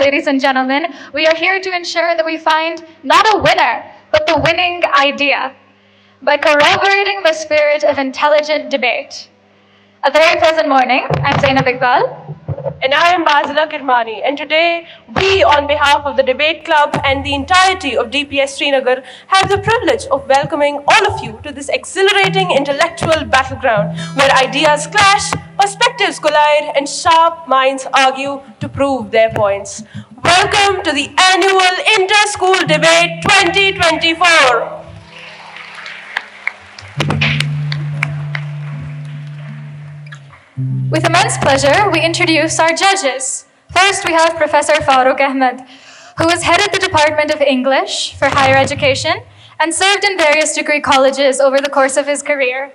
Ladies and gentlemen, we are here to ensure that we find not a winner, but the winning idea by corroborating the spirit of intelligent debate. A very pleasant morning. I'm Zainab Iqbal. And I am Bazila Kirmani, and today we, on behalf of the Debate Club and the entirety of DPS Srinagar, have the privilege of welcoming all of you to this exhilarating intellectual battleground where ideas clash, perspectives collide, and sharp minds argue to prove their points. Welcome to the annual Inter-School Debate 2024. With immense pleasure, we introduce our judges. First, we have Professor Farooq Ahmed, who has headed the Department of English for Higher Education and served in various degree colleges over the course of his career.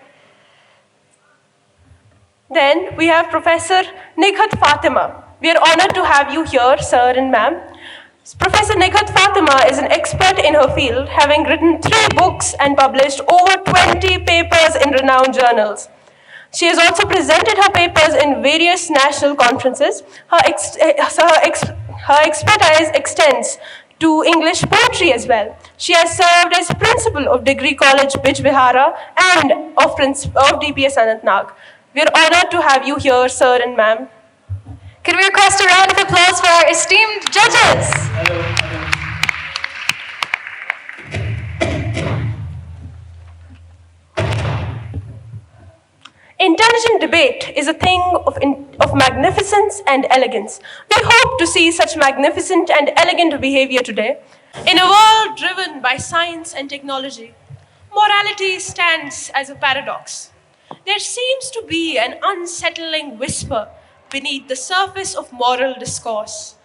Then we have Professor Nikhat Fatima. We are honored to have you here, sir and ma'am. Professor Nikhat Fatima is an expert in her field, having written 3 books and published over 20 papers in renowned journals. She has also presented her papers in various national conferences. Her expertise extends to English poetry as well. She has served as principal of Degree College Bijbihara and of DPS Anantnag. We are honored to have you here, sir and ma'am. Can we request a round of applause for our esteemed judges? Hello. Intelligent debate is a thing of magnificence and elegance. We hope to see such magnificent and elegant behavior today. In a world driven by science and technology, morality stands as a paradox. There seems to be an unsettling whisper beneath the surface of moral discourse,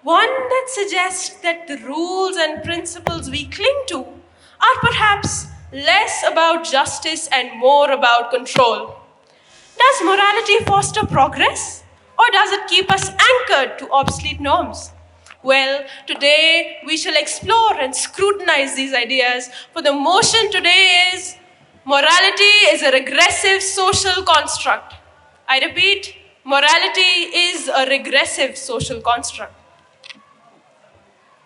one that suggests that the rules and principles we cling to are perhaps less about justice and more about control. Does morality foster progress, or does it keep us anchored to obsolete norms? Well, today we shall explore and scrutinize these ideas, for the motion today is morality is a regressive social construct. I repeat, morality is a regressive social construct.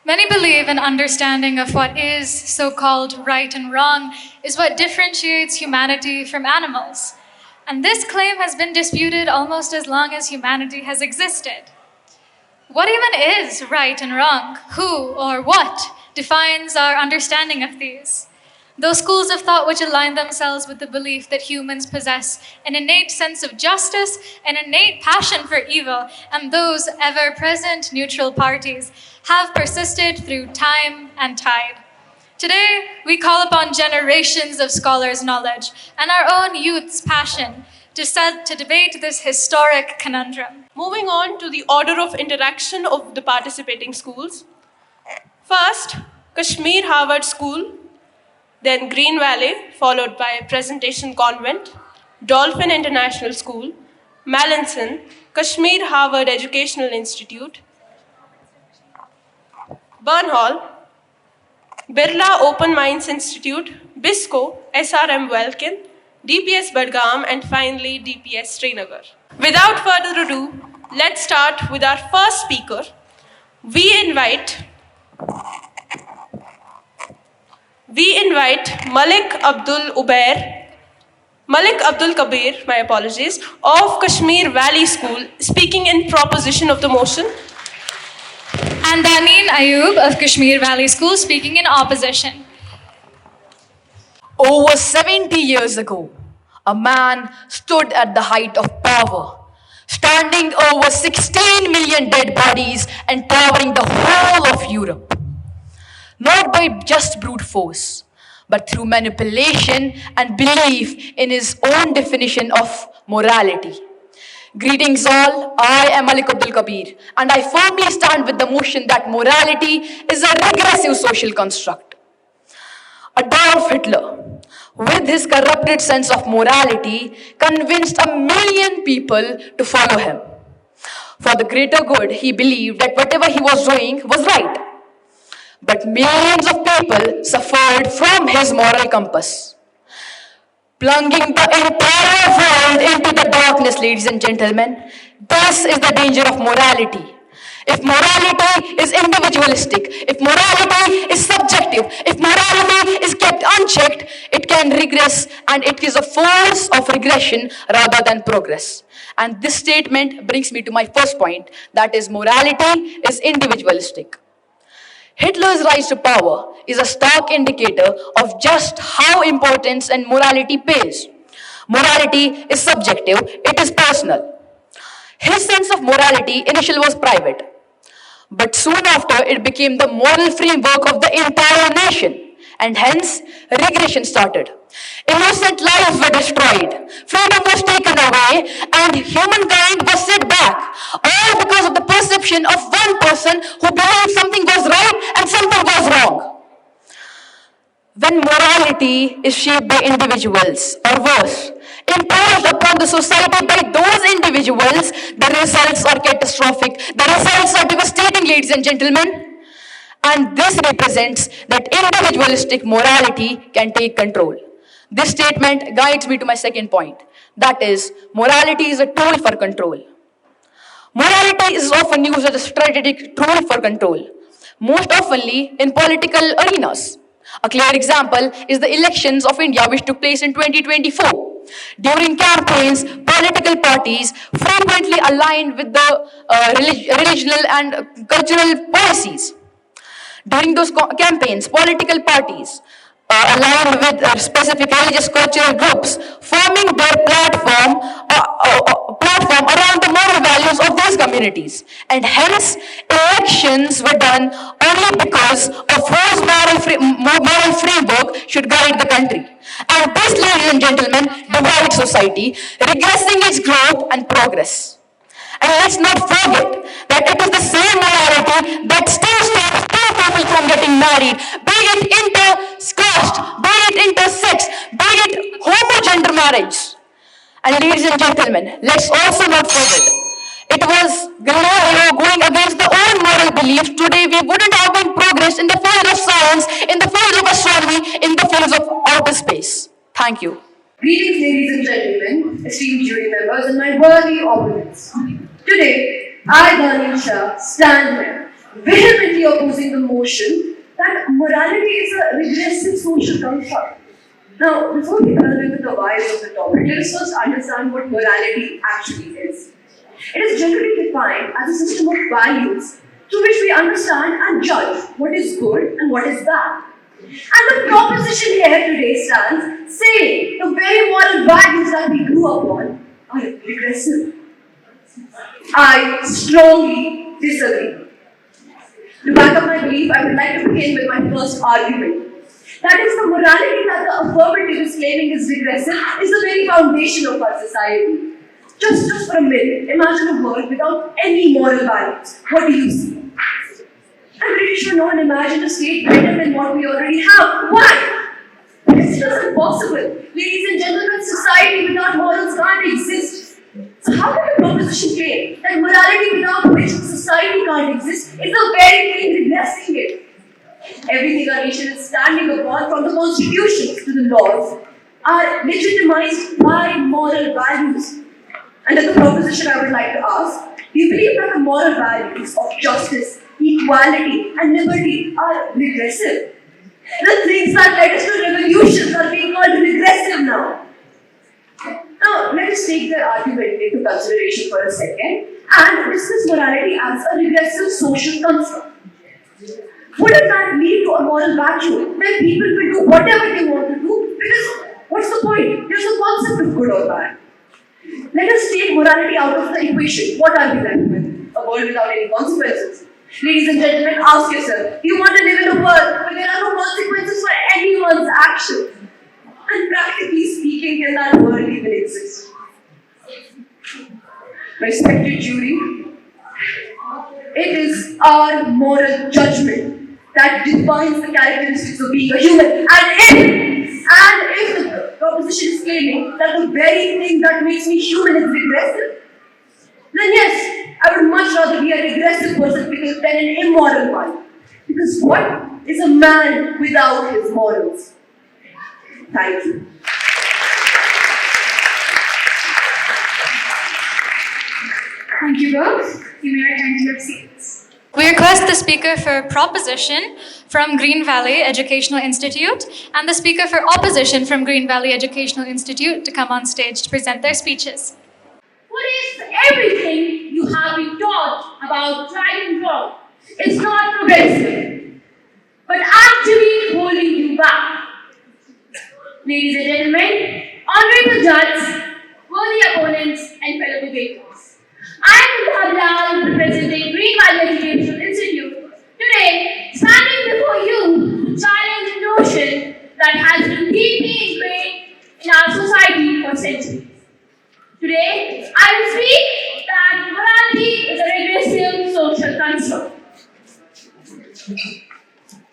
Many believe an understanding of what is so-called right and wrong is what differentiates humanity from animals. And this claim has been disputed almost as long as humanity has existed. What even is right and wrong? Who or what defines our understanding of these? Those schools of thought which align themselves with the belief that humans possess an innate sense of justice, an innate passion for evil, and those ever-present neutral parties have persisted through time and tide. Today, we call upon generations of scholars' knowledge and our own youth's passion to debate this historic conundrum. Moving on to the order of interaction of the participating schools. First, Kashmir Harvard School, then Green Valley, followed by Presentation Convent, Dolphin International School, Mallinson, Kashmir Harvard Educational Institute, Burnhall, Birla Open Minds Institute, BISCO, SRM Welkin, DPS Badgam, and finally DPS Srinagar. Without further ado, let's start with our first speaker. We invite Malik Abdul Kabir, my apologies, of Kashmir Valley School, speaking in proposition of the motion. And Daneen Ayub of Kashmir Valley School, speaking in opposition. Over 70 years ago, a man stood at the height of power, standing over 16 million dead bodies and powering the whole of Europe. Not by just brute force, but through manipulation and belief in his own definition of morality. Greetings all, I am Malik Abdul Kabir, and I firmly stand with the motion that morality is a regressive social construct. Adolf Hitler, with his corrupted sense of morality, convinced 1 million people to follow him. For the greater good, he believed that whatever he was doing was right. But millions of people suffered from his moral compass. Plunging the entire world into the darkness, ladies and gentlemen. This is the danger of morality. If morality is individualistic, if morality is subjective, if morality is kept unchecked, it can regress, and it is a force of regression rather than progress. And this statement brings me to my first point, that is, morality is individualistic. Hitler's rise to power is a stark indicator of just how importance and morality pays. Morality is subjective, it is personal. His sense of morality initially was private, but soon after it became the moral framework of the entire nation, and hence regression started. Innocent lives were destroyed, freedom was taken away, and humankind was set back, all because of the perception of one person who believes something goes right and something goes wrong. When morality is shaped by individuals, or worse, imposed upon the society by those individuals, the results are catastrophic. The results are devastating, ladies and gentlemen. And this represents that individualistic morality can take control. This statement guides me to my second point. That is, morality is a tool for control. Morality is often used as a strategic tool for control, most oftenly in political arenas. A clear example is the elections of India, which took place in 2024. During campaigns, political parties frequently aligned with the regional and cultural policies. During those campaigns, political parties aligned with specific religious cultural groups, forming their platform around the moral values of those communities. And hence, elections were done only because of whose moral framework should guide the country. And this, ladies and gentlemen, divides society, regressing its growth and progress. And let's not forget that it is the same morality that still stops two people from getting married, be it intercaste, be it intersex, be it homogender marriage. And ladies and gentlemen, let's also not forget, it was Galileo going against their own moral beliefs. Today we wouldn't have been progress in the field of science, in the field of astronomy, in the fields of outer space. Thank you. Greetings, ladies and gentlemen, esteemed jury members, and my worthy opponents. Today, I, Daniel Shah, stand here vehemently opposing the motion that morality is a regressive social construct. Now, before we delve into the whys of the topic, let us first understand what morality actually is. It is generally defined as a system of values through which we understand and judge what is good and what is bad. And the proposition here today stands saying the very moral values that we grew up on are regressive. I strongly disagree. To back up my belief, I would like to begin with my first argument. That is, the morality that the affirmative is claiming is regressive is the very foundation of our society. Just for a minute, imagine a world without any moral values. What do you see? I'm pretty sure no one imagined a state better than what we already have. Why? Because it is impossible. Ladies and gentlemen, society without morals can't exist. So how can the proposition claim that morality without which society can't exist is the very thing regressing it? Everything our nation is standing upon, from the constitutions to the laws, are legitimized by moral values. And as a proposition I would like to ask, do you believe that the moral values of justice, equality and liberty are regressive? The things that led us to revolutions are being called regressive now. Now, let us take their argument into consideration for a second and discuss morality as a regressive social construct. Wouldn't that lead to a moral vacuum where people will do whatever they want to do? Because what's the point? There's no concept of good or bad. Let us take morality out of the equation. What are we left with? A world without any consequences. Ladies and gentlemen, ask yourself, do you want to live in a world where there are no consequences for anyone's actions? And practically speaking, can that world even exist? Respected jury, it is our moral judgment that defines the characteristics of being a human. And if the proposition is claiming that the very thing that makes me human is regressive, then yes, I would much rather be a regressive person than an immoral one. Because what is a man without his morals? Thank you. Thank you both. You may return to your seats. We request the speaker for proposition from Green Valley Educational Institute and the speaker for opposition from Green Valley Educational Institute to come on stage to present their speeches. What if everything you have been taught about right and wrong is not progressive, but actually holding you back? Ladies and gentlemen, honorable judges, worthy opponents, and fellow debaters, I am Bilal, representing Green Valley Educational Institute, today standing before you to challenge a notion that has been deeply ingrained in our society for centuries. Today, I will speak that morality is a regressive social construct.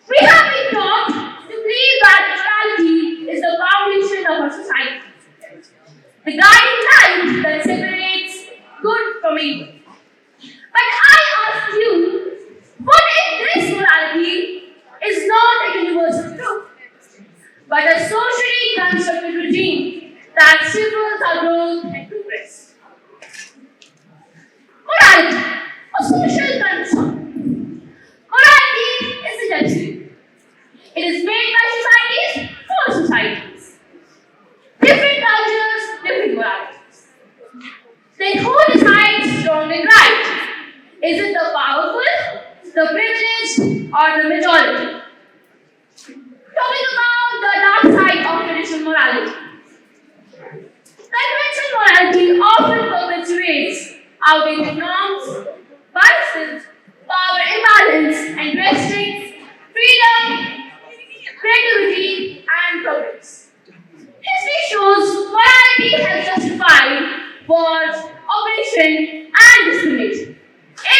We have been taught to believe that morality is the foundation of our society, the guiding light that separates good from evil. But I ask you, what if this morality is not a universal truth, but a socially constructed regime that stifles our growth and progress? Morality, a social construct. Morality isn't absolute. It is made by societies for societies. Different cultures, different moralities. Then who decides wrong and right? Is it the powerful, the privileged, or the majority? Talking about the dark side of traditional morality. Conventional morality often perpetuates outdated norms, biases, power imbalance, and restricts freedom, creativity, and progress. History shows morality has justified wars, oppression, and discrimination.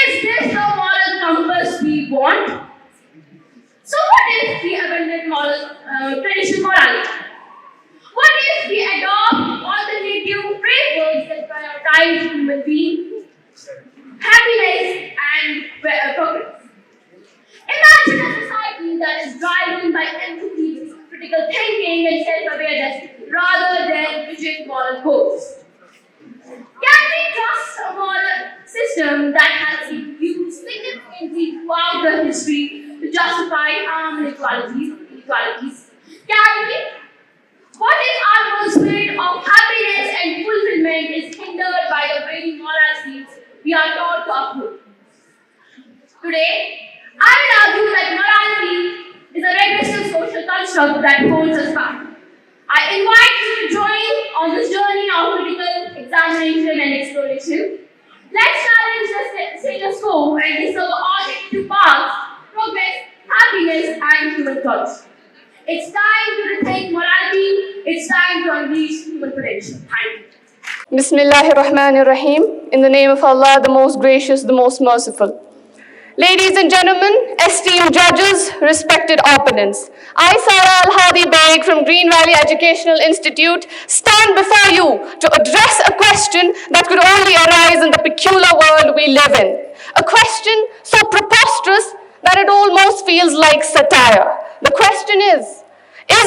Is this the moral compass we want? So what if we abandon traditional morality? What if we adopt alternative frameworks that prioritize human being, happiness, and progress? Imagine a society that is driven by empathy, critical thinking, and self-awareness rather than rigid moral codes. Can we trust a moral system that has been used significantly throughout the history to justify harm and inequalities? Can we? What if our pursuit of happiness and fulfillment is hindered by the very moralities we are taught to uphold? Today, I will argue that morality is a regressive social construct that holds us back. I invite you to join on this journey of critical examination and exploration. Let's challenge the status quo and discover alternative paths, progress, happiness, and human thoughts. It's time to rethink morality. It's time to unleash human potential. Thank you. Bismillahir Rahmanir Rahim. In the name of Allah, the most gracious, the most merciful. Ladies and gentlemen, esteemed judges, respected opponents, I, Sara Al-Hadi Beg from Green Valley Educational Institute, stand before you to address a question that could only arise in the peculiar world we live in. A question so preposterous that it almost feels like satire. The question is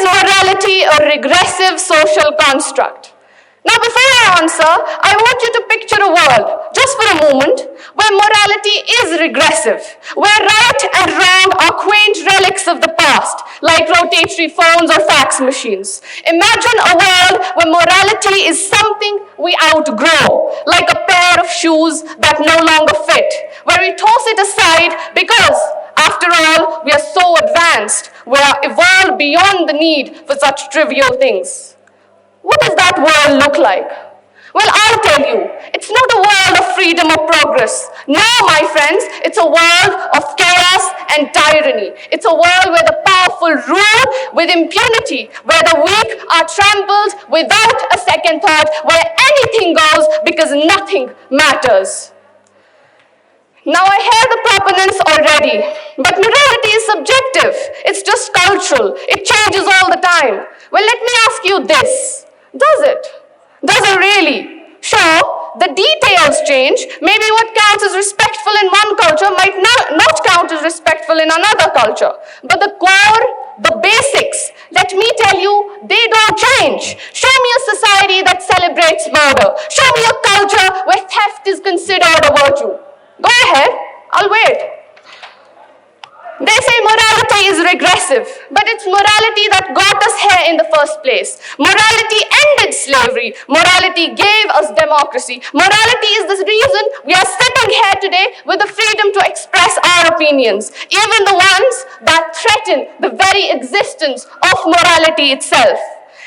morality a regressive social construct? Now, before I answer, I want you to picture a world, just for a moment, where morality is regressive, where right and wrong are quaint relics of the past, like rotatory phones or fax machines. Imagine a world where morality is something we outgrow, like a pair of shoes that no longer fit, where we toss it aside because, after all, we are so advanced, we are evolved beyond the need for such trivial things. What does that world look like? Well, I'll tell you, it's not a world of freedom or progress. No, my friends, it's a world of chaos and tyranny. It's a world where the powerful rule with impunity, where the weak are trampled without a second thought, where anything goes because nothing matters. Now, I hear the proponents already, but morality is subjective. It's just cultural. It changes all the time. Well, let me ask you this. Does it? Does it really? Sure, the details change. Maybe what counts as respectful in one culture might not count as respectful in another culture. But the core, the basics, let me tell you, they don't change. Show me a society that celebrates murder. Show me a culture where theft is considered a virtue. Go ahead, I'll wait. They say morality is regressive, but it's morality that got us here in the first place. Morality ended slavery. Morality gave us democracy. Morality is the reason we are sitting here today with the freedom to express our opinions, even the ones that threaten the very existence of morality itself.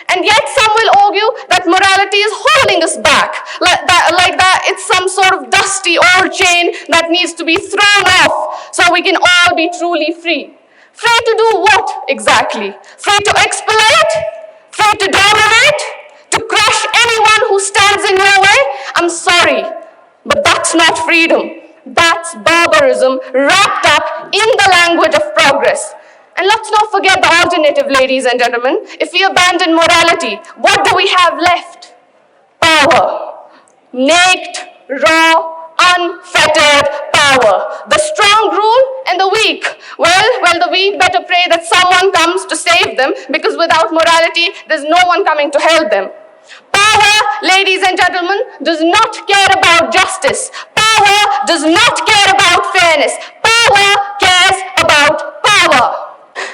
And yet some will argue that morality is holding us back, like that it's some sort of dusty old chain that needs to be thrown off so we can all be truly free. Free to do what exactly? Free to exploit? Free to dominate? To crush anyone who stands in your way? I'm sorry, but that's not freedom. That's barbarism wrapped up in the language of progress. And let's not forget the alternative, ladies and gentlemen. If we abandon morality, what do we have left? Power. Naked, raw, unfettered power. The strong rule and the weak. Well, the weak better pray that someone comes to save them, because without morality, there's no one coming to help them. Power, ladies and gentlemen, does not care about justice. Power does not care about fairness. Power cares about power.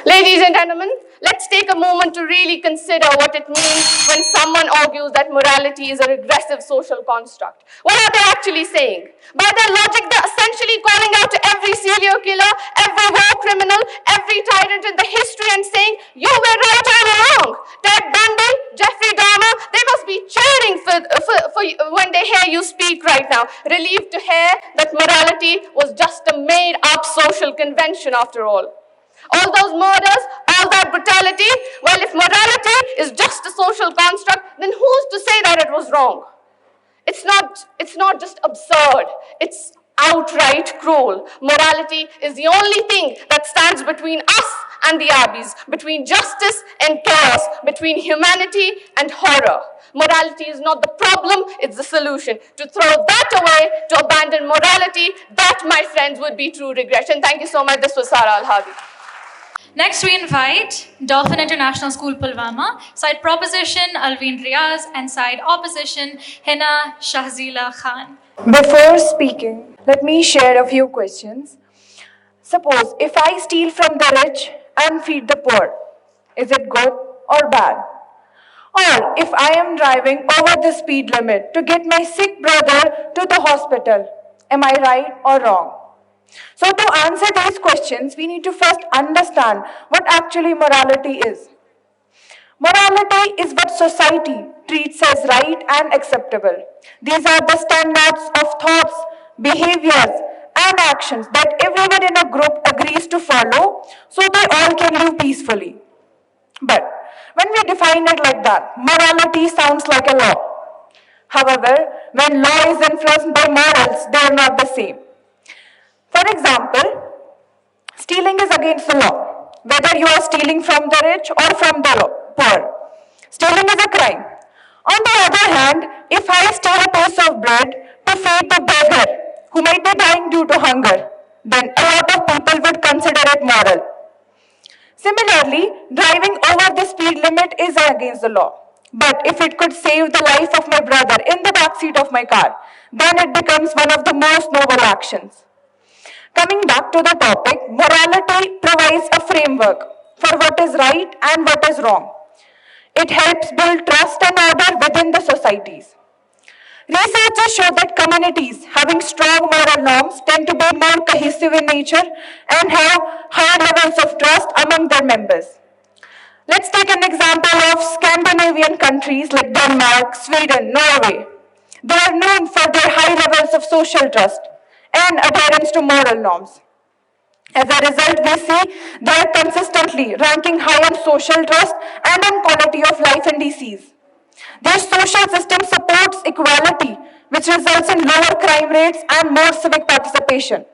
Ladies and gentlemen, let's take a moment to really consider what it means when someone argues that morality is a regressive social construct. What are they actually saying? By their logic, they're essentially calling out to every serial killer, every war criminal, every tyrant in the history and saying, you were right or wrong. Ted Bundy, Jeffrey Dahmer, they must be cheering for when they hear you speak right now, relieved to hear that morality was just a made-up social convention after all. All those murders, all that brutality, well, if morality is just a social construct, then who's to say that it was wrong? It's not just absurd, it's outright cruel. Morality is the only thing that stands between us and the abbeys, between justice and chaos, between humanity and horror. Morality is not the problem, it's the solution. To throw that away, to abandon morality, that, my friends, would be true regression. Thank you so much. This was Sara Al-Hadi. Next, we invite Dolphin International School, Pulwama, side proposition Alvin Riaz, and side opposition Hina Shahzila Khan. Before speaking, let me share a few questions. Suppose if I steal from the rich and feed the poor, is it good or bad? Or if I am driving over the speed limit to get my sick brother to the hospital, am I right or wrong? So to answer these questions, we need to first understand what actually morality is. Morality is what society treats as right and acceptable. These are the standards of thoughts, behaviors, and actions that everyone in a group agrees to follow so they all can live peacefully. But when we define it like that, morality sounds like a law. However, when law is influenced by morals, they are not the same. For example, stealing is against the law, whether you are stealing from the rich or from the poor. Stealing is a crime. On the other hand, if I steal a piece of bread to feed the beggar who might be dying due to hunger, then a lot of people would consider it moral. Similarly, driving over the speed limit is against the law. But if it could save the life of my brother in the backseat of my car, then it becomes one of the most noble actions. Coming back to the topic, morality provides a framework for what is right and what is wrong. It helps build trust and order within the societies. Researchers show that communities having strong moral norms tend to be more cohesive in nature and have higher levels of trust among their members. Let's take an example of Scandinavian countries like Denmark, Sweden, Norway. They are known for their high levels of social trust and adherence to moral norms. As a result, we see they are consistently ranking high on social trust and on quality of life indices. Their social system supports equality, which results in lower crime rates and more civic participation.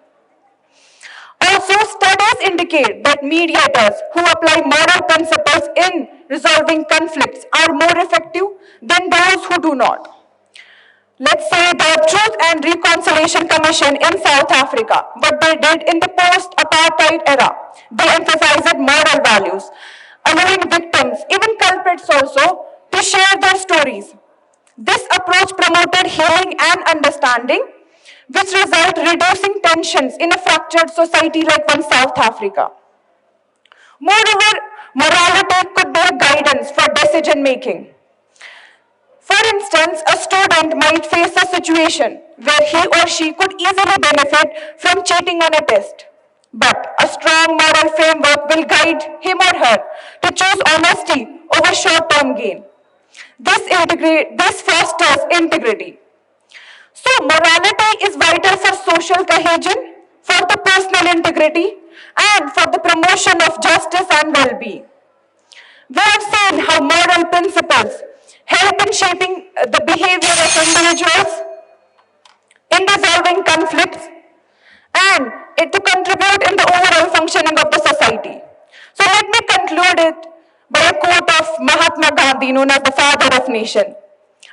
Also, studies indicate that mediators who apply moral principles in resolving conflicts are more effective than those who do not. Let's say the Truth and Reconciliation Commission in South Africa, what they did in the post-apartheid era, they emphasized moral values, allowing victims, even culprits also, to share their stories. This approach promoted healing and understanding, which result reducing tensions in a fractured society like one South Africa. Moreover, morality could be a guidance for decision making. For instance, a student might face a situation where he or she could easily benefit from cheating on a test. But a strong moral framework will guide him or her to choose honesty over short term gain. This fosters integrity. So, morality is vital for social cohesion, for the personal integrity, and for the promotion of justice and well being. We have seen how moral principles help in shaping the behavior of individuals, in resolving conflicts, and to contribute in the overall functioning of the society. So let me conclude it by a quote of Mahatma Gandhi, known as the father of nation.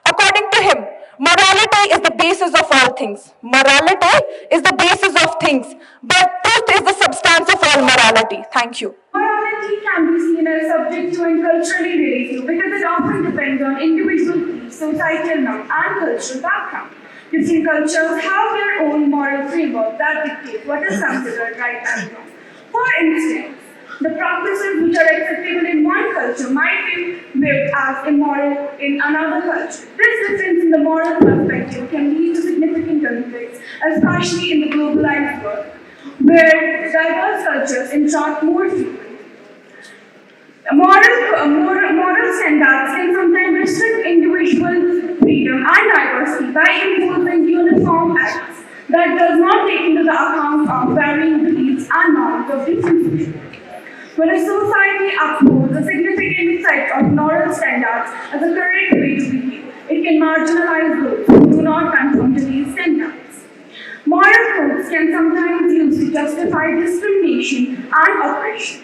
According to him, morality is the basis of all things. Morality is the basis of things, but truth is the substance of all morality. Thank you. Morality can be seen as subjective and culturally relative because it often depends on individual beliefs, societal norms, and cultural background. Different cultures have their own moral framework that dictates what is considered right and wrong. For instance, the practices which are acceptable in one culture might be viewed as immoral in another culture. This difference in the moral perspective can lead to significant conflicts, especially in the globalized world, where diverse cultures interact more frequently. Moral standards can sometimes restrict individual freedom and diversity by imposing uniform acts that does not take into the account of varying beliefs and norms of different people. When a society upholds a significant set of moral standards as a correct way to behave, it can marginalize those who do not conform to these standards. Moral codes can sometimes be used to justify discrimination and oppression.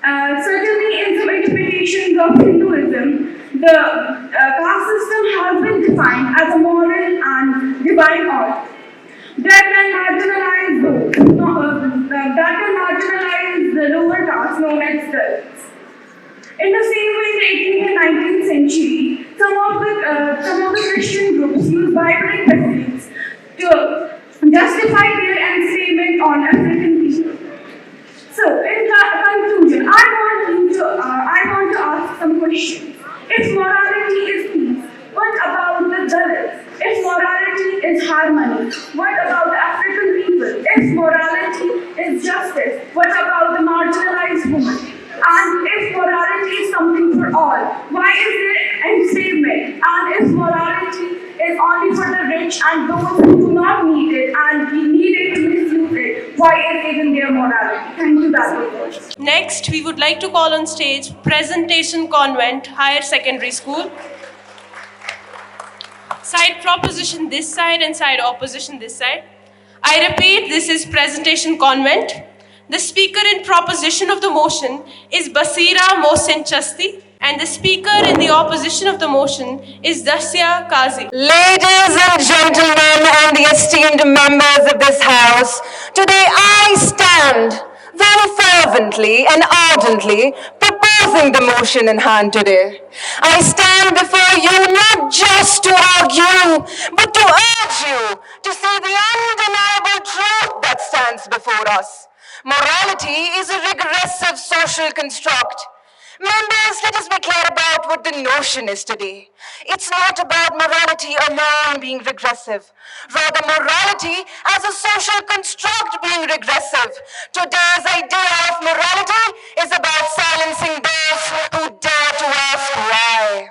Certainly, in some interpretations of Hinduism, the caste system has been defined as a moral and divine order that can marginalize the lower caste known as Dalits. In the same way, in the 18th and 19th century, some of the Christian groups used Biblical precedents to justify their enslavement on African people. So, in conclusion, I want to ask some questions. If morality is peace, what about the Dalits? If morality is harmony, what about the African people? If morality is justice, what about the marginalized woman? And if morality is something for all, why is there enslavement? And if morality is only for the rich and those who do not need it and need it to misuse it, why is even their morality? Thank you, that's all. Next, we would like to call on stage Presentation Convent Higher Secondary School. Side proposition this side and side opposition this side. I repeat, this is Presentation Convent. The speaker in proposition of the motion is Basira Mohsin Chasti, and the speaker in the opposition of the motion is Dasya Kazi. Ladies and gentlemen and the esteemed members of this house, today I stand very fervently and ardently proposing the motion in hand today. I stand before you not just to argue, but to urge you to see the undeniable truth that stands before us. Morality is a regressive social construct. Members, let us be clear about what the notion is today. It's not about morality alone being regressive. Rather, morality as a social construct being regressive. Today's idea of morality is about silencing those who dare to ask why.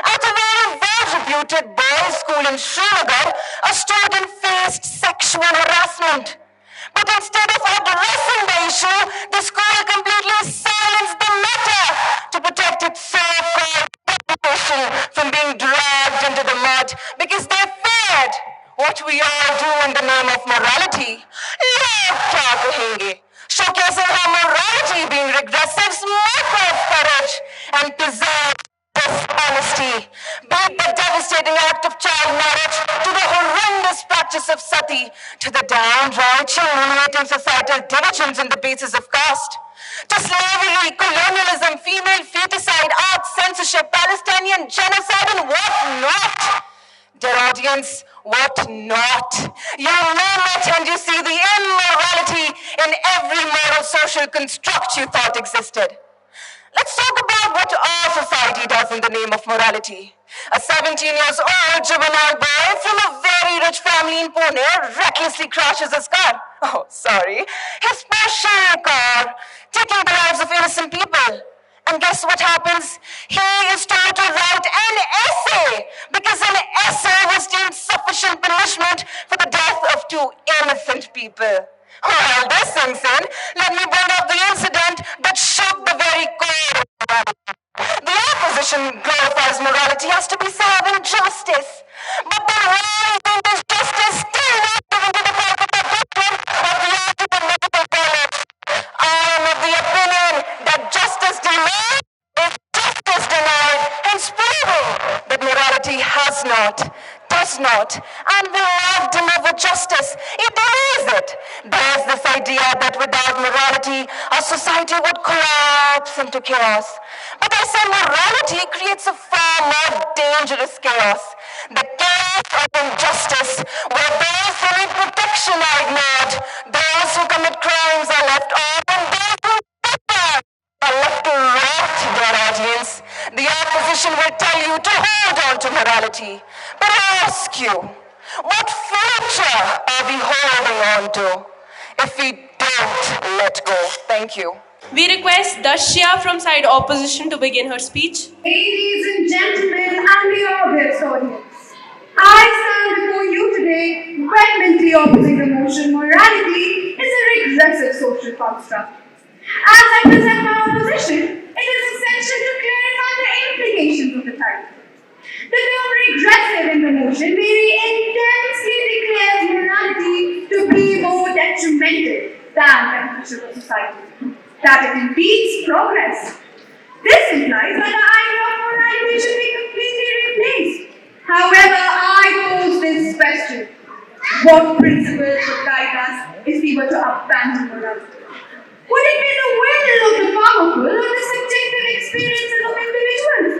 At a very well-reputed boys' school in Srinagar, a student faced sexual harassment. But instead of addressing the issue, the school completely silenced the matter to protect its so-called reputation from being dragged into the mud because they feared what we all do in the name of morality. Log kya kahenge? Showcasing how morality being regressive smoke of courage and preserve honesty, be it the devastating act of child marriage, to the horrendous practice of sati, to the downright humiliating societal divisions on the basis of caste, to slavery, colonialism, female feticide, art censorship, Palestinian genocide, and what not. Dear audience, what not? You name it and you see the immorality in every moral social construct you thought existed. Let's talk about what our society does in the name of morality. A 17-year-old juvenile boy from a very rich family in Pune recklessly crashes his car. Oh, sorry. His Porsche car, taking the lives of innocent people. And guess what happens? He is told to write an essay because an essay was deemed sufficient punishment for the death of two innocent people. While this sinks in, let me bring up the incident that shook the very core of morality. The opposition glorifies morality as to be serving justice. But the rising is justice still not given to the fact of the victim of the act of medical college. I am of the opinion that justice delayed is justice denied, hence proving that morality has not, does not, and will not deliver justice. It delays it. There's this idea that without morality, our society would collapse into chaos. But I say morality creates a far more dangerous chaos. The chaos of injustice, where those who need protection are ignored, those who commit crimes are left off, and those who suffer are left to rot their audience. The opposition will tell you to hold on to morality. But I ask you, what future are we holding on to if we don't let go? Thank you. We request Dashya from side opposition to begin her speech. Ladies and gentlemen, and the august audience, I stand before you today vehemently opposing the notion morality is a regressive social construct. As I present my opposition, it is essential to clarify the implications of the title. The term regressive in the motion very intensely declares morality to be more detrimental than beneficial to society, that it impedes progress. This implies that the idea of morality should be completely replaced. However, I pose this question: what principles would guide us if we were to abandon morality? Would it be the will of the powerful or the subjective experiences of individuals?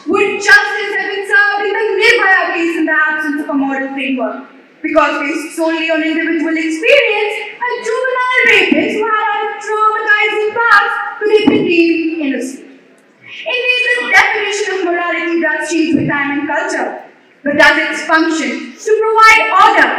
Would justice have been served in the Nirbhaya case in the absence of a moral framework? Because based solely on individual experience, a juvenile rapist who had a traumatizing past could have been deemed innocent. Indeed, the definition of morality does change with time and culture, but does its function to provide order,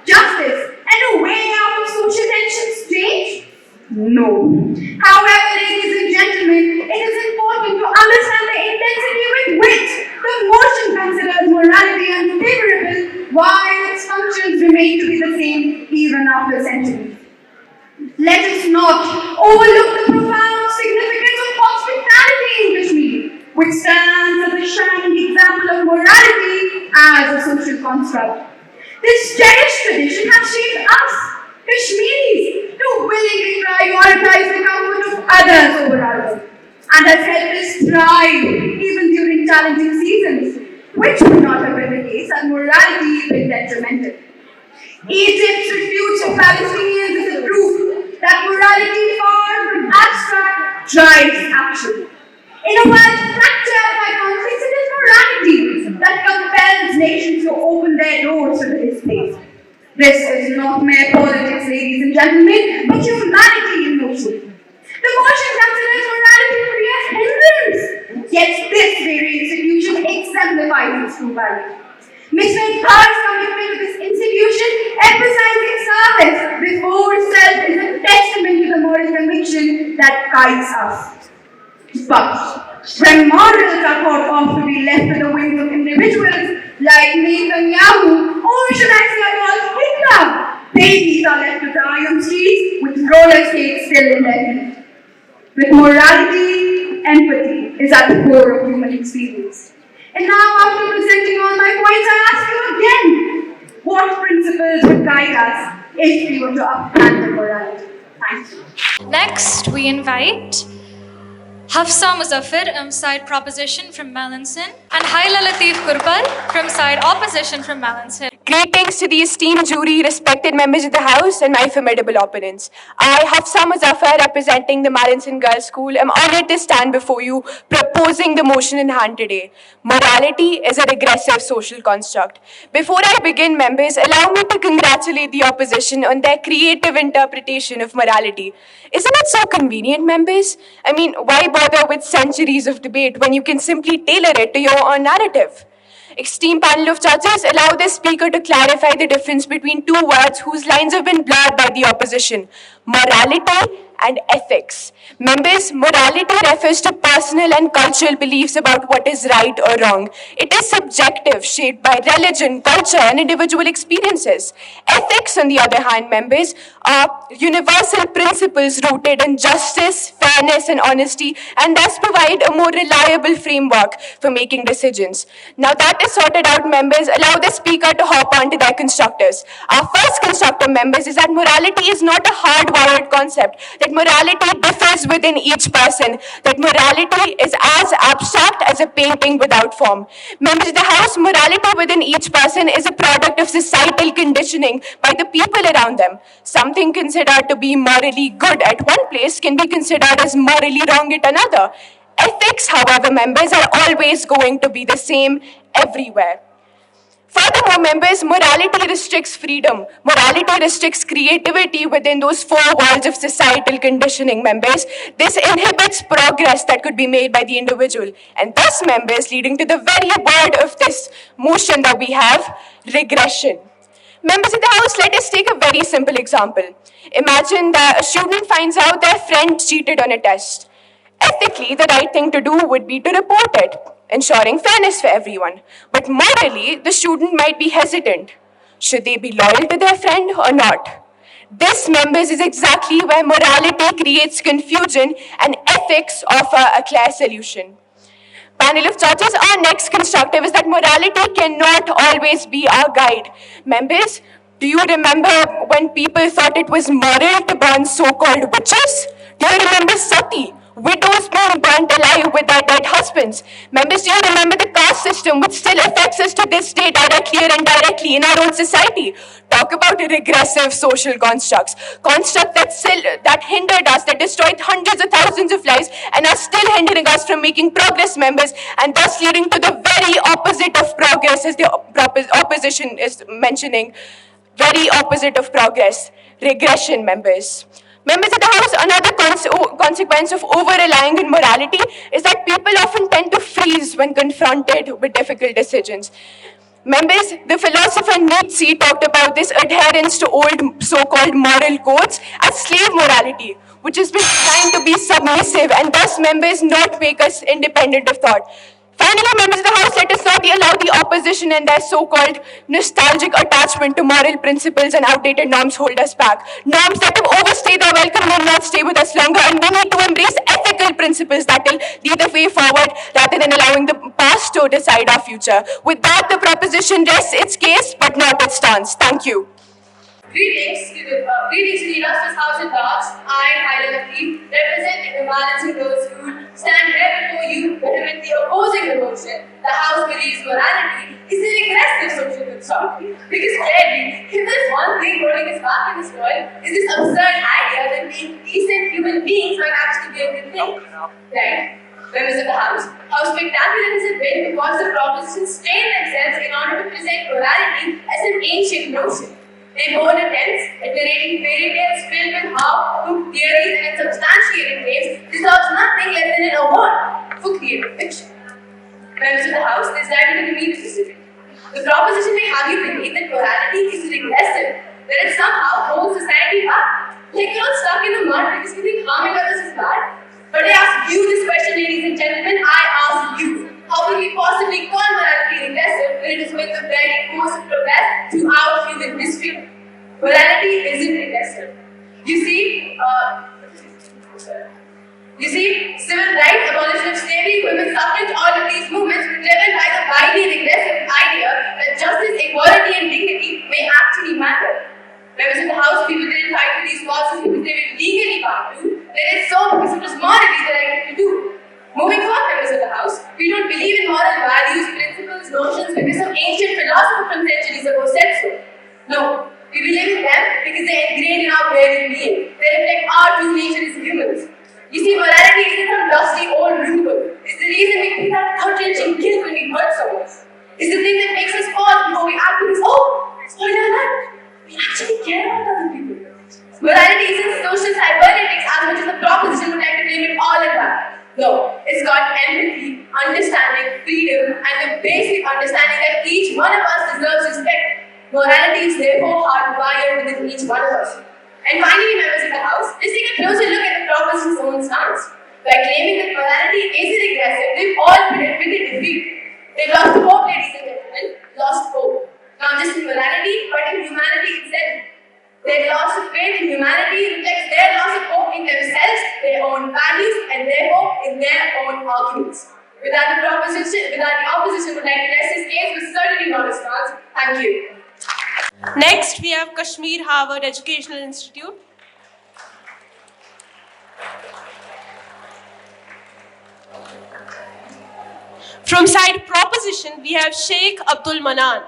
justice, and a way out of social tensions change? No. However, ladies and gentlemen, it is important to understand the intensity with which the motion considers morality unfavorable while its functions remain to be the same even after centuries. Let us not overlook the profound significance of hospitality in Kashmir, which stands as a shining example of morality as a social construct. This cherished tradition has shaped us, Kashmiris, to willingly prioritize the comfort of others over our own, and has helped us thrive even during challenging seasons, which would not have been the case had morality been detrimental. Egypt's refuge of Palestinians is a proof that morality, far from abstract, drives action. In a world fractured by conflicts, it is morality that compels nations to open their doors to the displaced. This is not mere politics, ladies and gentlemen, but humanity in motion. The motion considers morality to be a hindrance, yet this very institution exemplifies its true value. Mr. Thar's commitment to this institution, emphasizing service before self, is a testament to the moral conviction that guides us. But when morals are thought of to be left to the whims of individuals like Netanyahu, or should I say Adolf Hitler, babies are left to die on streets with roller skates still in their feet. With morality, empathy is at the core of human experience. And now, after presenting all my points, I ask you again, what principles would guide us if we were to abandon morality? Thank you. Next, we invite Hafsa Muzaffar side proposition from Malinson and Haila Latif Kurpal from side opposition from Malinson. Greetings to the esteemed jury, respected members of the House, and my formidable opponents. I, Hafsa Muzaffar, representing the Malinson Girls' School, am honored to stand before you, opposing the motion in hand today. Morality is a regressive social construct. Before I begin, members, allow me to congratulate the opposition on their creative interpretation of morality. Isn't it so convenient, members? I mean, why bother with centuries of debate when you can simply tailor it to your own narrative? Esteemed panel of judges, allow the speaker to clarify the difference between two words whose lines have been blurred by the opposition: morality and ethics. Members, morality refers to personal and cultural beliefs about what is right or wrong. It is subjective, shaped by religion, culture, and individual experiences. Ethics, on the other hand, members, are universal principles rooted in justice, fairness, and honesty, and thus provide a more reliable framework for making decisions. Now that is sorted out, members, allow the speaker to hop on to their constructors. Our first constructor, members, is that morality is not a hardwired concept, that morality differs within each person, that morality is as abstract as a painting without form. Members of the House, morality within each person is a product of societal conditioning by the people around them. Something considered to be morally good at one place can be considered as morally wrong at another. Ethics, however, members, are always going to be the same everywhere. Furthermore, members, morality restricts freedom. Morality restricts creativity within those four walls of societal conditioning, members. This inhibits progress that could be made by the individual. And thus, members, leading to the very word of this motion that we have, regression. Members of the House, let us take a very simple example. Imagine that a student finds out their friend cheated on a test. Ethically, the right thing to do would be to report it, ensuring fairness for everyone. But morally, the student might be hesitant. Should they be loyal to their friend or not? This, members, is exactly where morality creates confusion and ethics offer a clear solution. Panel of judges, our next constructive is that morality cannot always be our guide. Members, do you remember when people thought it was moral to burn so-called witches? Do you remember Sati? Widows being burnt alive with their dead husbands. Members, do you remember the caste system which still affects us to this day directly or indirectly in our own society? Talk about regressive social constructs. Constructs that hindered us, that destroyed hundreds of thousands of lives and are still hindering us from making progress, members, and thus leading to the very opposite of progress as the opposition is mentioning. Very opposite of progress. Regression, members. Members of the House, another consequence of over-relying on morality is that people often tend to freeze when confronted with difficult decisions. Members, the philosopher Nietzsche talked about this adherence to old so-called moral codes as slave morality, which has been designed to be submissive and thus, members, not make us independent of thought. Finally, members of the House, let us not allow the opposition and their so-called nostalgic attachment to moral principles and outdated norms hold us back. Norms that have overstayed their welcome will not stay with us longer, and we need to embrace ethical principles that will lead the way forward rather than allowing the past to decide our future. With that, the proposition rests its case, but not its stance. Thank you. Greetings to the illustrious House at large. I, Hyla Lafif, represent the balancing those who stand here before you vehemently opposing the motion. The House believes morality is a regressive social construct. Because clearly, if there's one thing holding us back in this world, is this absurd idea that being decent human beings might actually be a good thing. Right? Members of the House, how spectacular has it been because the propositions strain themselves in order to present morality as an ancient notion. They bold attempts at narrating fairy tales filled with half-cooked theories and unsubstantiated claims deserves nothing less than an award for creative fiction. Members of the House, this dive into the meat specific. The proposition may have you believe that morality is regressive, that it somehow holds society up. Like you're not stuck in the mud because you think harming others is bad. But I ask you this question, ladies and gentlemen, I ask you. How can we possibly call morality regressive when it is with the very course of progress throughout human history? Morality isn't regressive. You see, civil rights, abolition of slavery, women's suffrage, all of these movements were driven by the widely regressive idea that justice, equality, and dignity may actually matter. Members of the House, people didn't fight for these causes because they were legally bound to. They did so because it was morally the right thing to do. Moving forward, members of the House, we don't believe in moral values, principles, notions because some ancient philosopher from centuries ago said so. No, we believe in them because they're ingrained in our very being. They reflect our true nature as humans. You see, morality isn't some dusty old rule. It's the reason we feel that gut-wrenching guilt when we hurt someone. It's the thing that makes us pause before we act because, oh, spoiler alert, we actually care about other people. Morality isn't social cybernetics as much as the proposition would like to name it all in that. No, it's got empathy, understanding, freedom, and the basic understanding that each one of us deserves respect. Morality is therefore hardwired within each one of us. And finally, members of the House, let's take a closer look at the proposition's own stance. By claiming that morality is regressive, they've all predicted defeat. They've lost hope, ladies and gentlemen, lost hope. Not just in morality, but in humanity itself. Their loss of faith in humanity reflects their loss of hope in themselves, their own values, and therefore in their own arguments. Without the opposition would like to rest his case was certainly not a stance. Thank you. Next, we have Kashmir Harvard Educational Institute. From side proposition, we have Sheikh Abdul Manan.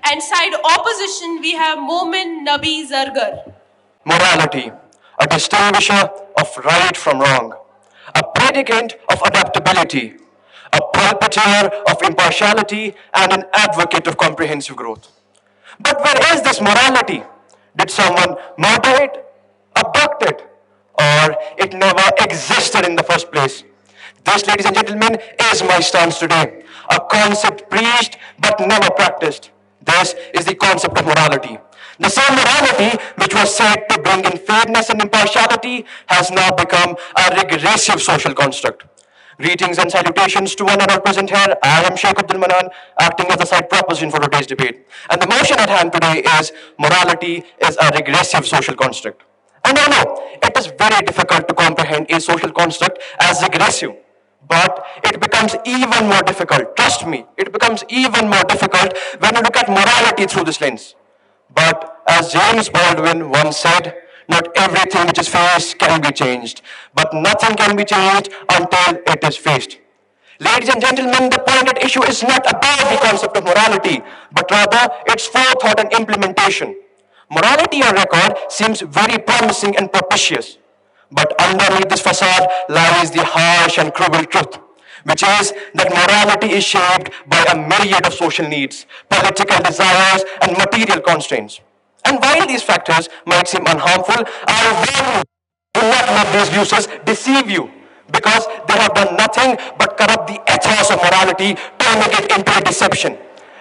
And side opposition, we have Momin Nabi Zargar. Morality, a distinguisher of right from wrong, a predicant of adaptability, a pulpiteer of impartiality, and an advocate of comprehensive growth. But where is this morality? Did someone murder it, abduct it, or it never existed in the first place? This, ladies and gentlemen, is my stance today. A concept preached but never practiced. This is the concept of morality. The same morality which was said to bring in fairness and impartiality has now become a regressive social construct. Greetings and salutations to one and all present here. I am Sheikh Abdul Manan, acting as the side proposition for today's debate. And the motion at hand today is morality is a regressive social construct. And I know it is very difficult to comprehend a social construct as regressive. But it becomes even more difficult. Trust me, it becomes even more difficult when you look at morality through this lens. But as James Baldwin once said, not everything which is faced can be changed, but nothing can be changed until it is faced. Ladies and gentlemen, the point at issue is not about the concept of morality, but rather its forethought and implementation. Morality on record seems very promising and propitious. But underneath this facade lies the harsh and cruel truth, which is that morality is shaped by a myriad of social needs, political desires, and material constraints. And while these factors might seem unharmful, I warn you, do not let these uses deceive you, because they have done nothing but corrupt the ethos of morality, turning it into a deception.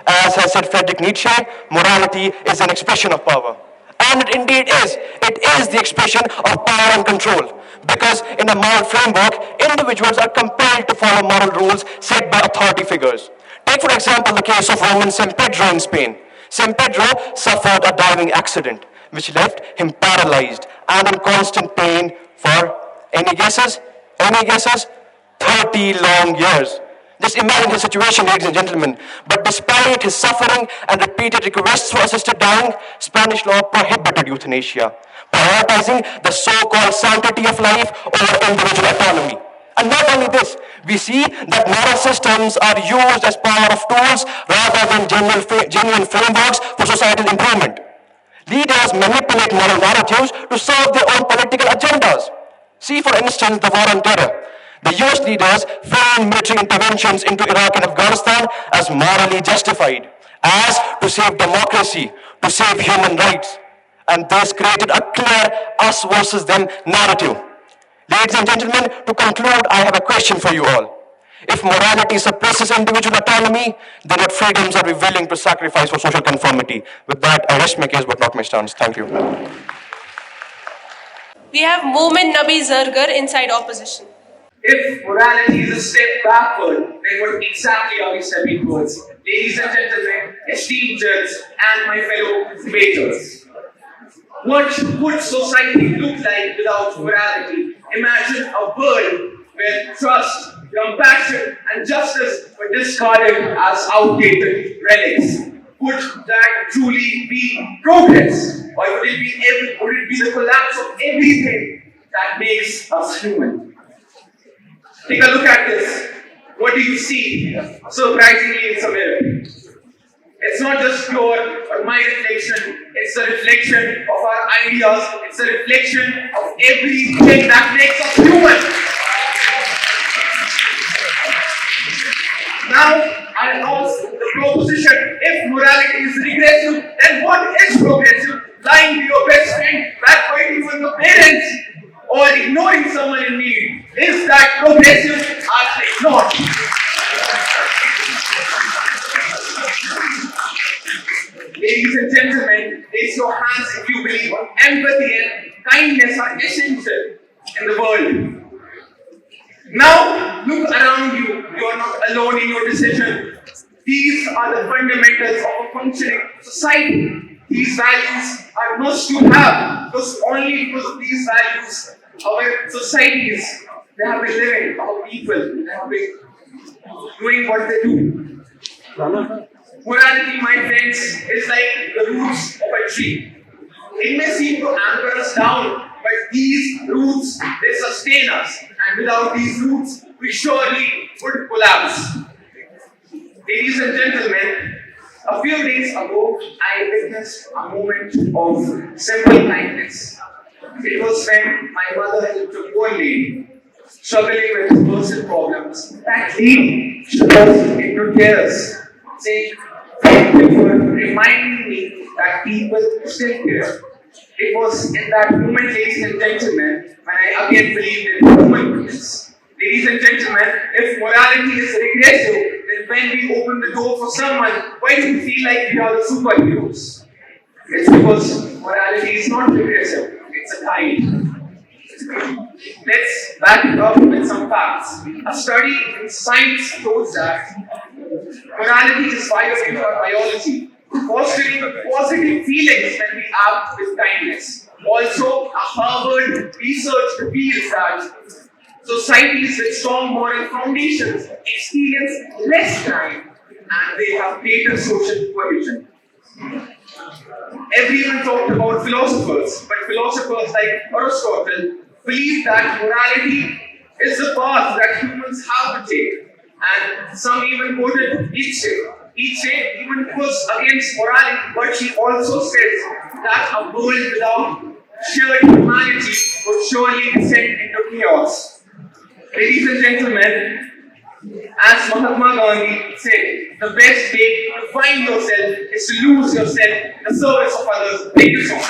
As has said Friedrich Nietzsche, morality is an expression of power. And it indeed is. It is the expression of power and control. Because in a moral framework, individuals are compelled to follow moral rules set by authority figures. Take, for example, the case of Roman San Pedro in Spain. San Pedro suffered a diving accident, which left him paralyzed and in constant pain for, any guesses? Any guesses? 30 long years. Just imagine his situation, ladies and gentlemen. But despite his suffering and repeated requests for assisted dying, Spanish law prohibited euthanasia, prioritizing the so-called sanctity of life over individual autonomy. And not only this, we see that moral systems are used as power of tools rather than genuine frameworks for societal improvement. Leaders manipulate moral narratives to serve their own political agendas. See, for instance, the war on terror. The US leaders framed military interventions into Iraq and Afghanistan as morally justified, as to save democracy, to save human rights. And this created a clear us versus them narrative. Ladies and gentlemen, to conclude, I have a question for you all. If morality suppresses individual autonomy, then what freedoms are we willing to sacrifice for social conformity? With that, I rest my case but not my stance. Thank you. We have Momin Nabi Zargar inside opposition. If morality is a step backward, then what exactly are we stepping towards? Ladies and gentlemen, esteemed judges, and my fellow debaters. What would society look like without morality? Imagine a world where trust, compassion, and justice were discarded as outdated relics. Would that truly be progress? Or would it be the collapse of everything that makes us human? Take a look at this. What do you see? Surprisingly, it's a mirror. It's not just your or my reflection, it's a reflection of our ideas, it's a reflection of everything that makes us human. Now, I'll ask the proposition, if morality is regressive, then what is progressive? Lying to your best friend, backbiting with your parents, or ignoring someone in need. Is that progressive? I think not. Ladies and gentlemen, raise your hands if you believe empathy and kindness are essential in the world. Now, look around you. You are not alone in your decision. These are the fundamentals of a functioning society. These values are must to have, because only because of these values, our societies, they have been living, our people, they have been doing what they do. Morality, my friends, is like the roots of a tree. It may seem to anchor us down, but these roots, they sustain us. And without these roots, we surely would collapse. Ladies and gentlemen, a few days ago, I witnessed a moment of simple kindness. It was when my mother helped a poor lady struggling with personal problems. That lady, she burst into tears, saying, "Thank you for reminding me that people still care." It was in that moment, ladies and gentlemen, when I again believed in human goodness. Ladies and gentlemen, if morality is regressive, then when we open the door for someone, why do we feel like we are the superheroes? It's because morality is not regressive, it's a guide. Let's back it up with some facts. A study in science shows that morality is vital in our biology, fostering positive feelings when we act with kindness. Also, a Harvard research reveals that societies with strong moral foundations experience less crime and they have greater social cohesion. Everyone talked about philosophers, but philosophers like Aristotle believe that morality is the path that humans have to take. And some even quoted Nietzsche. Nietzsche even goes against morality, but he also says that a world without shared humanity would surely descend into chaos. Ladies and gentlemen, as Mahatma Gandhi said, the best way to find yourself is to lose yourself in the service of others. Thank you so much.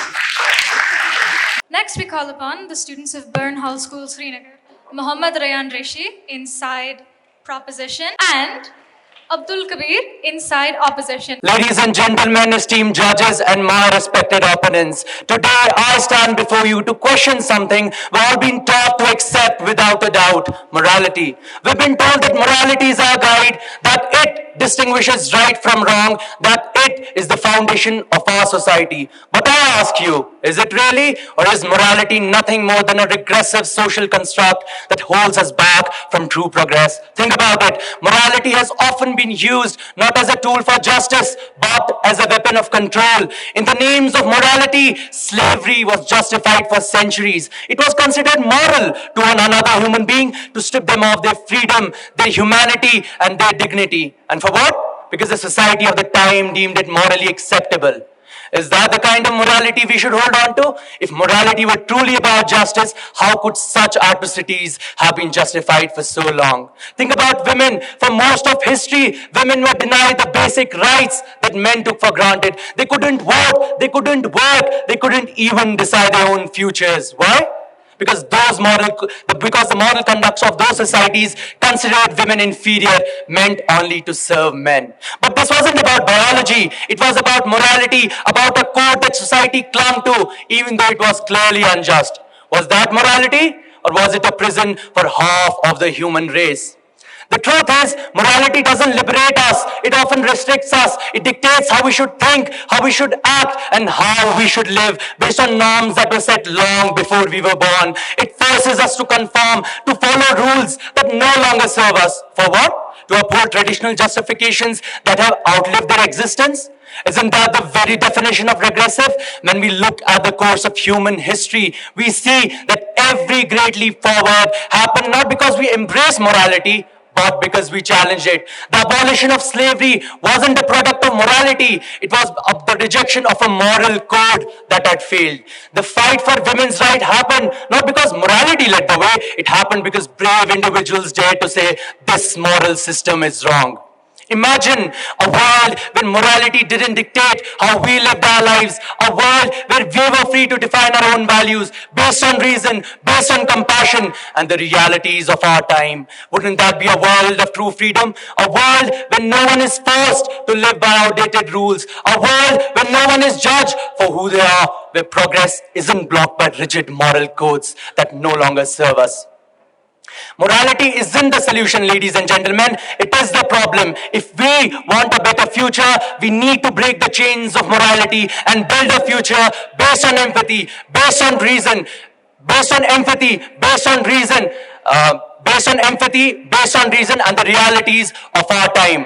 Next, we call upon the students of Burnhall School, Srinagar, Muhammad Rayan Rishi inside Proposition and Abdul Kabir inside Opposition. Ladies and gentlemen, esteemed judges, and my respected opponents, today I stand before you to question something we've all been taught to accept without a doubt: morality. We've been told that morality is our guide, that it distinguishes right from wrong, that it is the foundation of our society. But I ask you, is it really? Or is morality nothing more than a regressive social construct that holds us back from true progress? Think about it. Morality has often been used not as a tool for justice, but as a weapon of control. In the names of morality, slavery was justified for centuries. It was considered moral to another human being to strip them of their freedom, their humanity, and their dignity. And for what? Because the society of the time deemed it morally acceptable. Is that the kind of morality we should hold on to? If morality were truly about justice, how could such atrocities have been justified for so long? Think about women. For most of history, women were denied the basic rights that men took for granted. They couldn't vote, they couldn't work, they couldn't even decide their own futures. Why? Because the moral conducts of those societies considered women inferior, meant only to serve men. But this wasn't about biology. It was about morality, about a code that society clung to, even though it was clearly unjust. Was that morality? Or was it a prison for half of the human race? The truth is, morality doesn't liberate us. It often restricts us. It dictates how we should think, how we should act, and how we should live based on norms that were set long before we were born. It forces us to conform, to follow rules that no longer serve us. For what? To uphold traditional justifications that have outlived their existence? Isn't that the very definition of regressive? When we look at the course of human history, we see that every great leap forward happened not because we embrace morality, fought because we challenged it. The abolition of slavery wasn't a product of morality. It was of the rejection of a moral code that had failed. The fight for women's rights happened not because morality led the way. It happened because brave individuals dared to say, this moral system is wrong. Imagine a world when morality didn't dictate how we lived our lives, a world where we were free to define our own values based on reason, based on compassion and the realities of our time. Wouldn't that be a world of true freedom? A world where no one is forced to live by outdated rules, a world where no one is judged for who they are, where progress isn't blocked by rigid moral codes that no longer serve us. Morality isn't the solution, ladies and gentlemen. It is the problem. If we want a better future, we need to break the chains of morality and build a future based on empathy, based on reason, based on empathy, based on reason, based on empathy, based on reason and the realities of our time.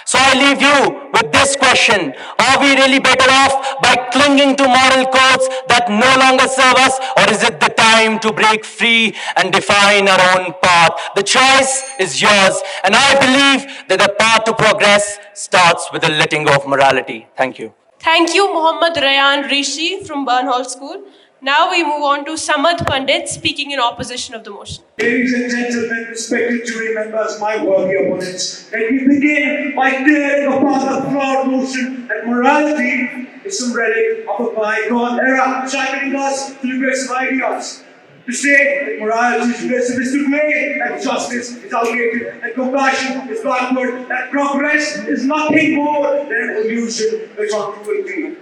So I leave you with this question. Are we really better off by clinging to moral codes that no longer serve us? Or is it the time to break free and define our own path? The choice is yours. And I believe that the path to progress starts with the letting go of morality. Thank you. Thank you, Mohammad Rayan Rishi from Burnhall School. Now we move on to Samad Pandit speaking in opposition of the motion. Ladies and gentlemen, respected jury members, my worthy opponents, let me begin by clearing apart the flawed notion that morality is some relic of a bygone era, shaping us to regressive ideas. To say that morality is regressive is to claim that justice is outdated, that compassion is backward, that progress is nothing more than an illusion which thought-provoking.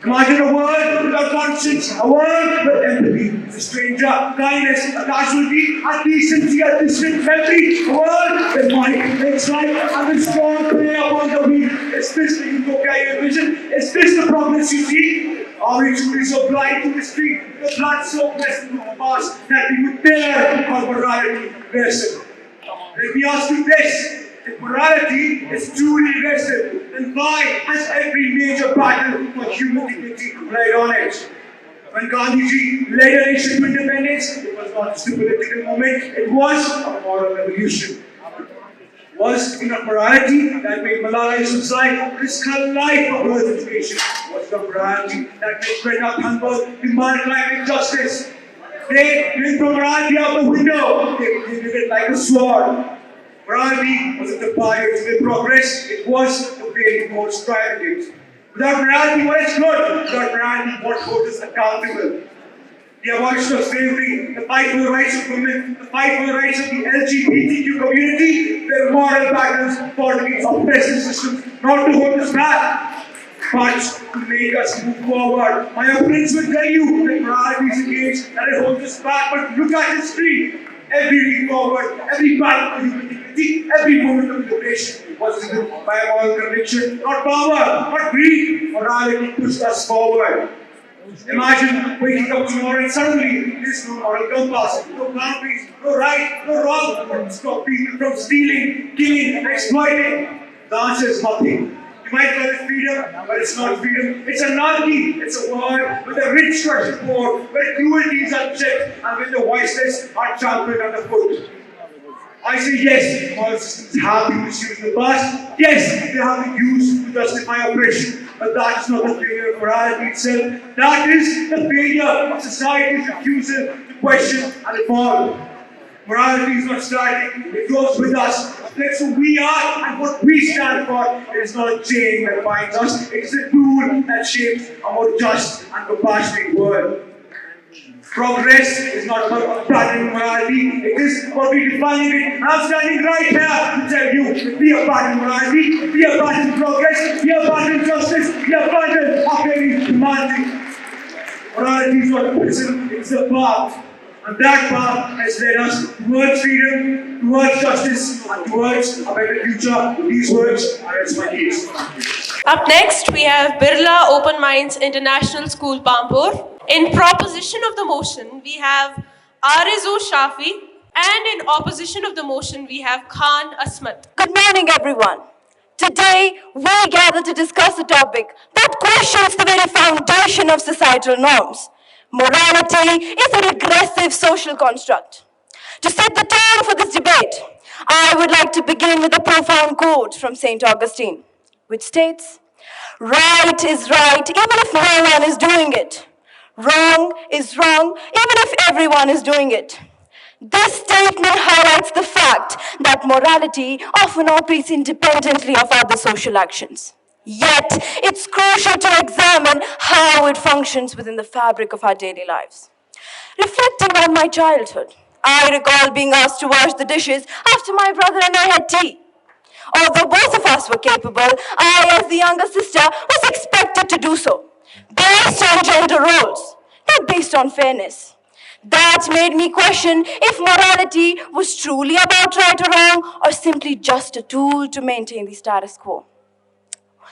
Imagine a world without conscience, a world with empathy, a stranger, kindness, a casualty, a decency, a distant memory, a world with might, makes life, and with strong prey upon the weak. Is this the utopian vision? Is this the progress you see? Are we truly so blind to history, the blood so blessed in the past, that we would dare our morality regressive? Let me ask you this. If morality is truly regressive, then why has every major battle for human dignity relied on it? When Gandhiji led a nation to independence, it was not just a political movement, it was a moral revolution. It was in a morality that made Malala Yousafzai risk her life for her education. It was the morality that made Greta Thunberg demand climate justice. They threw morality out the window. They did it like a sword. Morality wasn't the barrier to the progress, it was the way towards driving it. Without morality, what is good? Without morality, what holds us accountable? The abolition of slavery, the fight for the rights of women, the fight for the rights of the LGBTQ community, their moral battles fought against oppressive systems, not to hold us back, but to make us move forward. My opponents will tell you that morality is engaged, that it holds us back, but look at history. Every leap forward, every battle for human dignity, every moment of liberation was driven by a moral conviction, not power, not greed. Morality pushed us forward. Imagine waking up tomorrow and suddenly there is no moral compass, no boundaries, no right, no wrong, to stop people from stealing, killing, and exploiting. The answer is nothing. You might call it freedom, but it's not freedom. It's anarchy. It's a world with a rich structured poor, where cruelty is unchecked and where the voiceless are trampled underfoot. I say yes, moral systems have been misused in the past. Yes, they have been used to justify oppression. But that is not the failure of morality itself. That is the failure of society's refusal to question and evolve. Morality is not static, it goes with us. That's who we are and what we stand for. It is not a chain that binds us, it is a tool that shapes a more just and compassionate world. Progress is not about abandoning morality, it is about redefining it. And I'm standing right here to tell you, if we abandon morality, if we abandon progress, if we abandon justice, if we abandon our very humanity. Morality is not a prison, it's a path. And that path has led us towards freedom, towards justice, and towards a better future. These words are as my case. Up next, we have Birla Open Minds International School, Pampur. In proposition of the motion, we have Arizu Shafi, and in opposition of the motion, we have Khan Asmat. Good morning, everyone. Today, we gather to discuss a topic that questions the very foundation of societal norms. Morality is a regressive social construct. To set the tone for this debate, I would like to begin with a profound quote from St. Augustine, which states, "Right is right even if no one is doing it. Wrong is wrong even if everyone is doing it." This statement highlights the fact that morality often operates independently of other social actions. Yet, it's crucial to examine how it functions within the fabric of our daily lives. Reflecting on my childhood, I recall being asked to wash the dishes after my brother and I had tea. Although both of us were capable, I, as the younger sister, was expected to do so, based on gender roles, not based on fairness. That made me question if morality was truly about right or wrong, or simply just a tool to maintain the status quo.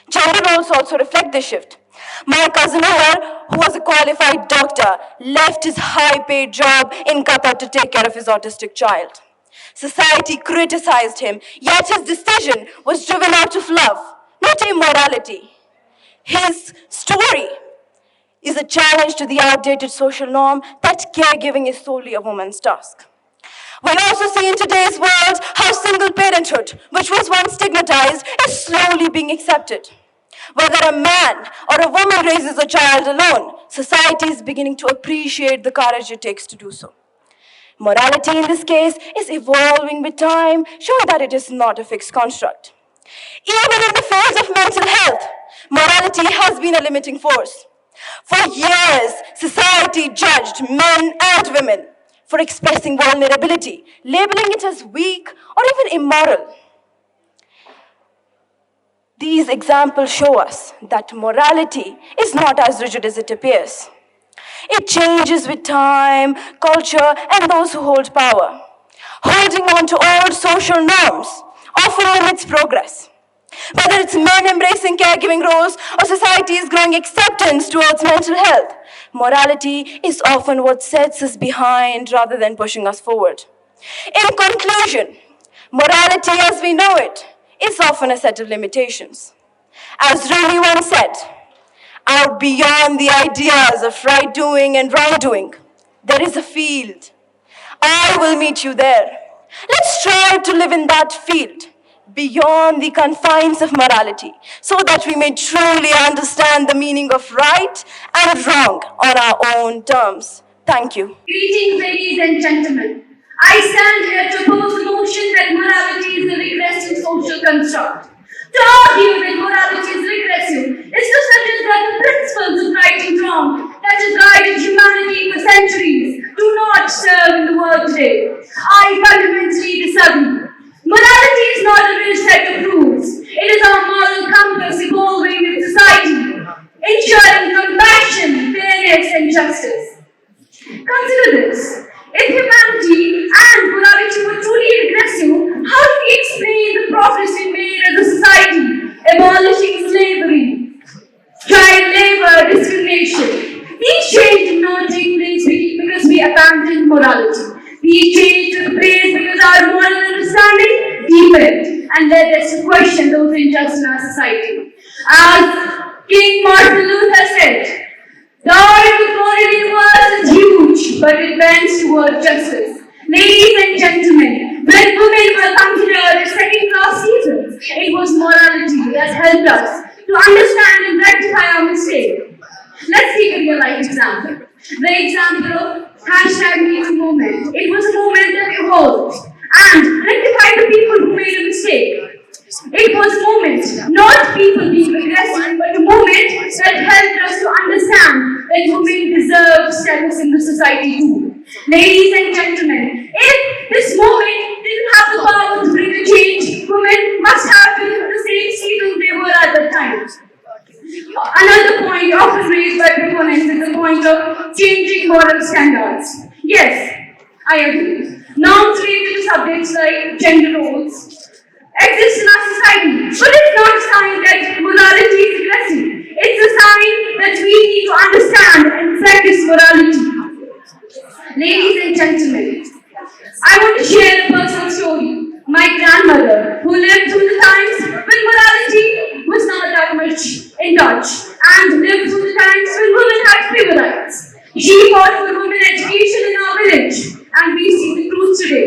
Gender roles also reflect this shift. My cousin Umar, who was a qualified doctor, left his high-paid job in Qatar to take care of his autistic child. Society criticized him, yet his decision was driven out of love, not immorality. His story is a challenge to the outdated social norm that caregiving is solely a woman's task. We also see in today's world how single parenthood, which was once stigmatized, is slowly being accepted. Whether a man or a woman raises a child alone, society is beginning to appreciate the courage it takes to do so. Morality in this case is evolving with time, showing that it is not a fixed construct. Even in the field of mental health, morality has been a limiting force. For years, society judged men and women for expressing vulnerability, labeling it as weak or even immoral. These examples show us that morality is not as rigid as it appears. It changes with time, culture, and those who hold power. Holding on to old social norms often limits progress. Whether it's men embracing caregiving roles or society's growing acceptance towards mental health, morality is often what sets us behind rather than pushing us forward. In conclusion, morality as we know it is often a set of limitations. As Rumi once said, out beyond the ideas of right doing and wrongdoing, there is a field. I will meet you there. Let's strive to live in that field, beyond the confines of morality, so that we may truly understand the meaning of right and wrong on our own terms. Thank you. Greetings, ladies and gentlemen. I stand here to oppose the notion that morality is a regressive social construct. To argue that morality is regressive is to suggest that the principles of right and wrong that have guided humanity for centuries do not serve in the world today. I fundamentally disagree. Morality is not a rigid set of rules. It is our moral compass evolving with society, ensuring compassion, fairness, and justice. Consider this. If humanity and morality were truly regressive, how do we explain the progress we made as a society, abolishing slavery, child labor, discrimination? These changes did not take place because we abandoned morality. These changes took place because our moral understanding deepened and led us to question those injustices in our society. As King Martin Luther said, "The order before the universe is huge, but it bends toward justice." Ladies and gentlemen, when women were considered as second-class citizens, it was morality that helped us to understand and rectify our mistake. Let's take a real-life example. The example of #MeToo movement. It was a movement that evolved and rectified the people who made a mistake. It was a movement, not people being regressive, but a movement that helped us to understand that women deserve status in the society too. Ladies and gentlemen, if this movement didn't have the power to bring a change, women must have been the same seasons they were at that time. Another point often raised by proponents is the point of changing moral standards. Yes, I agree. Norms related to subjects like gender roles exist in our society, but it's not a sign that morality is regressive. It's a sign that we need to understand and practice morality. Ladies and gentlemen, I want to share a personal story. My grandmother, who lived through the times when morality was not that much in touch, and lived through the times when women had civil rights. She fought for women education in our village, and we see the truth today.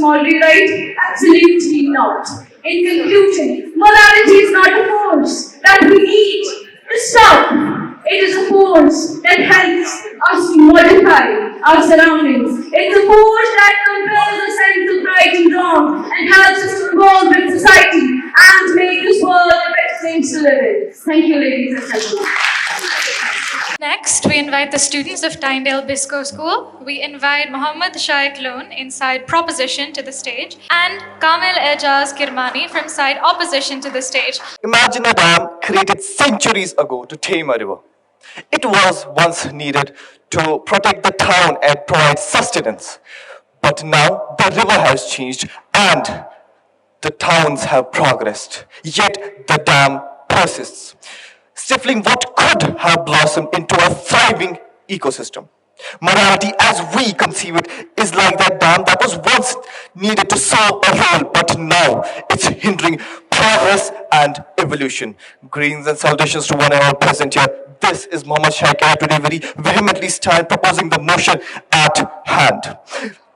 morally right? Absolutely not. In conclusion, morality is not a force that we need to stop. It is a force that helps us to modify our surroundings. It's a force that compels a sense of right and wrong and helps us to evolve with society and make this world a better place to live in. Thank you, ladies and gentlemen. Next, we invite the students of Tyndale Biscoe School. We invite Mohammad Shaikh Loan inside Proposition to the stage and Kamil Ejaz Kirmani from side Opposition to the stage. Imagine a dam created centuries ago to tame a river. It was once needed to protect the town and provide sustenance. But now the river has changed and the towns have progressed. Yet the dam persists, stifling what could have blossomed into a thriving ecosystem. Morality, as we conceive it, is like that dam that was once needed to serve a role, but now it's hindering progress and evolution. Greens and salutations to one and all present here. This is Mohammad Shaikh, and today very vehemently stand proposing the motion at hand.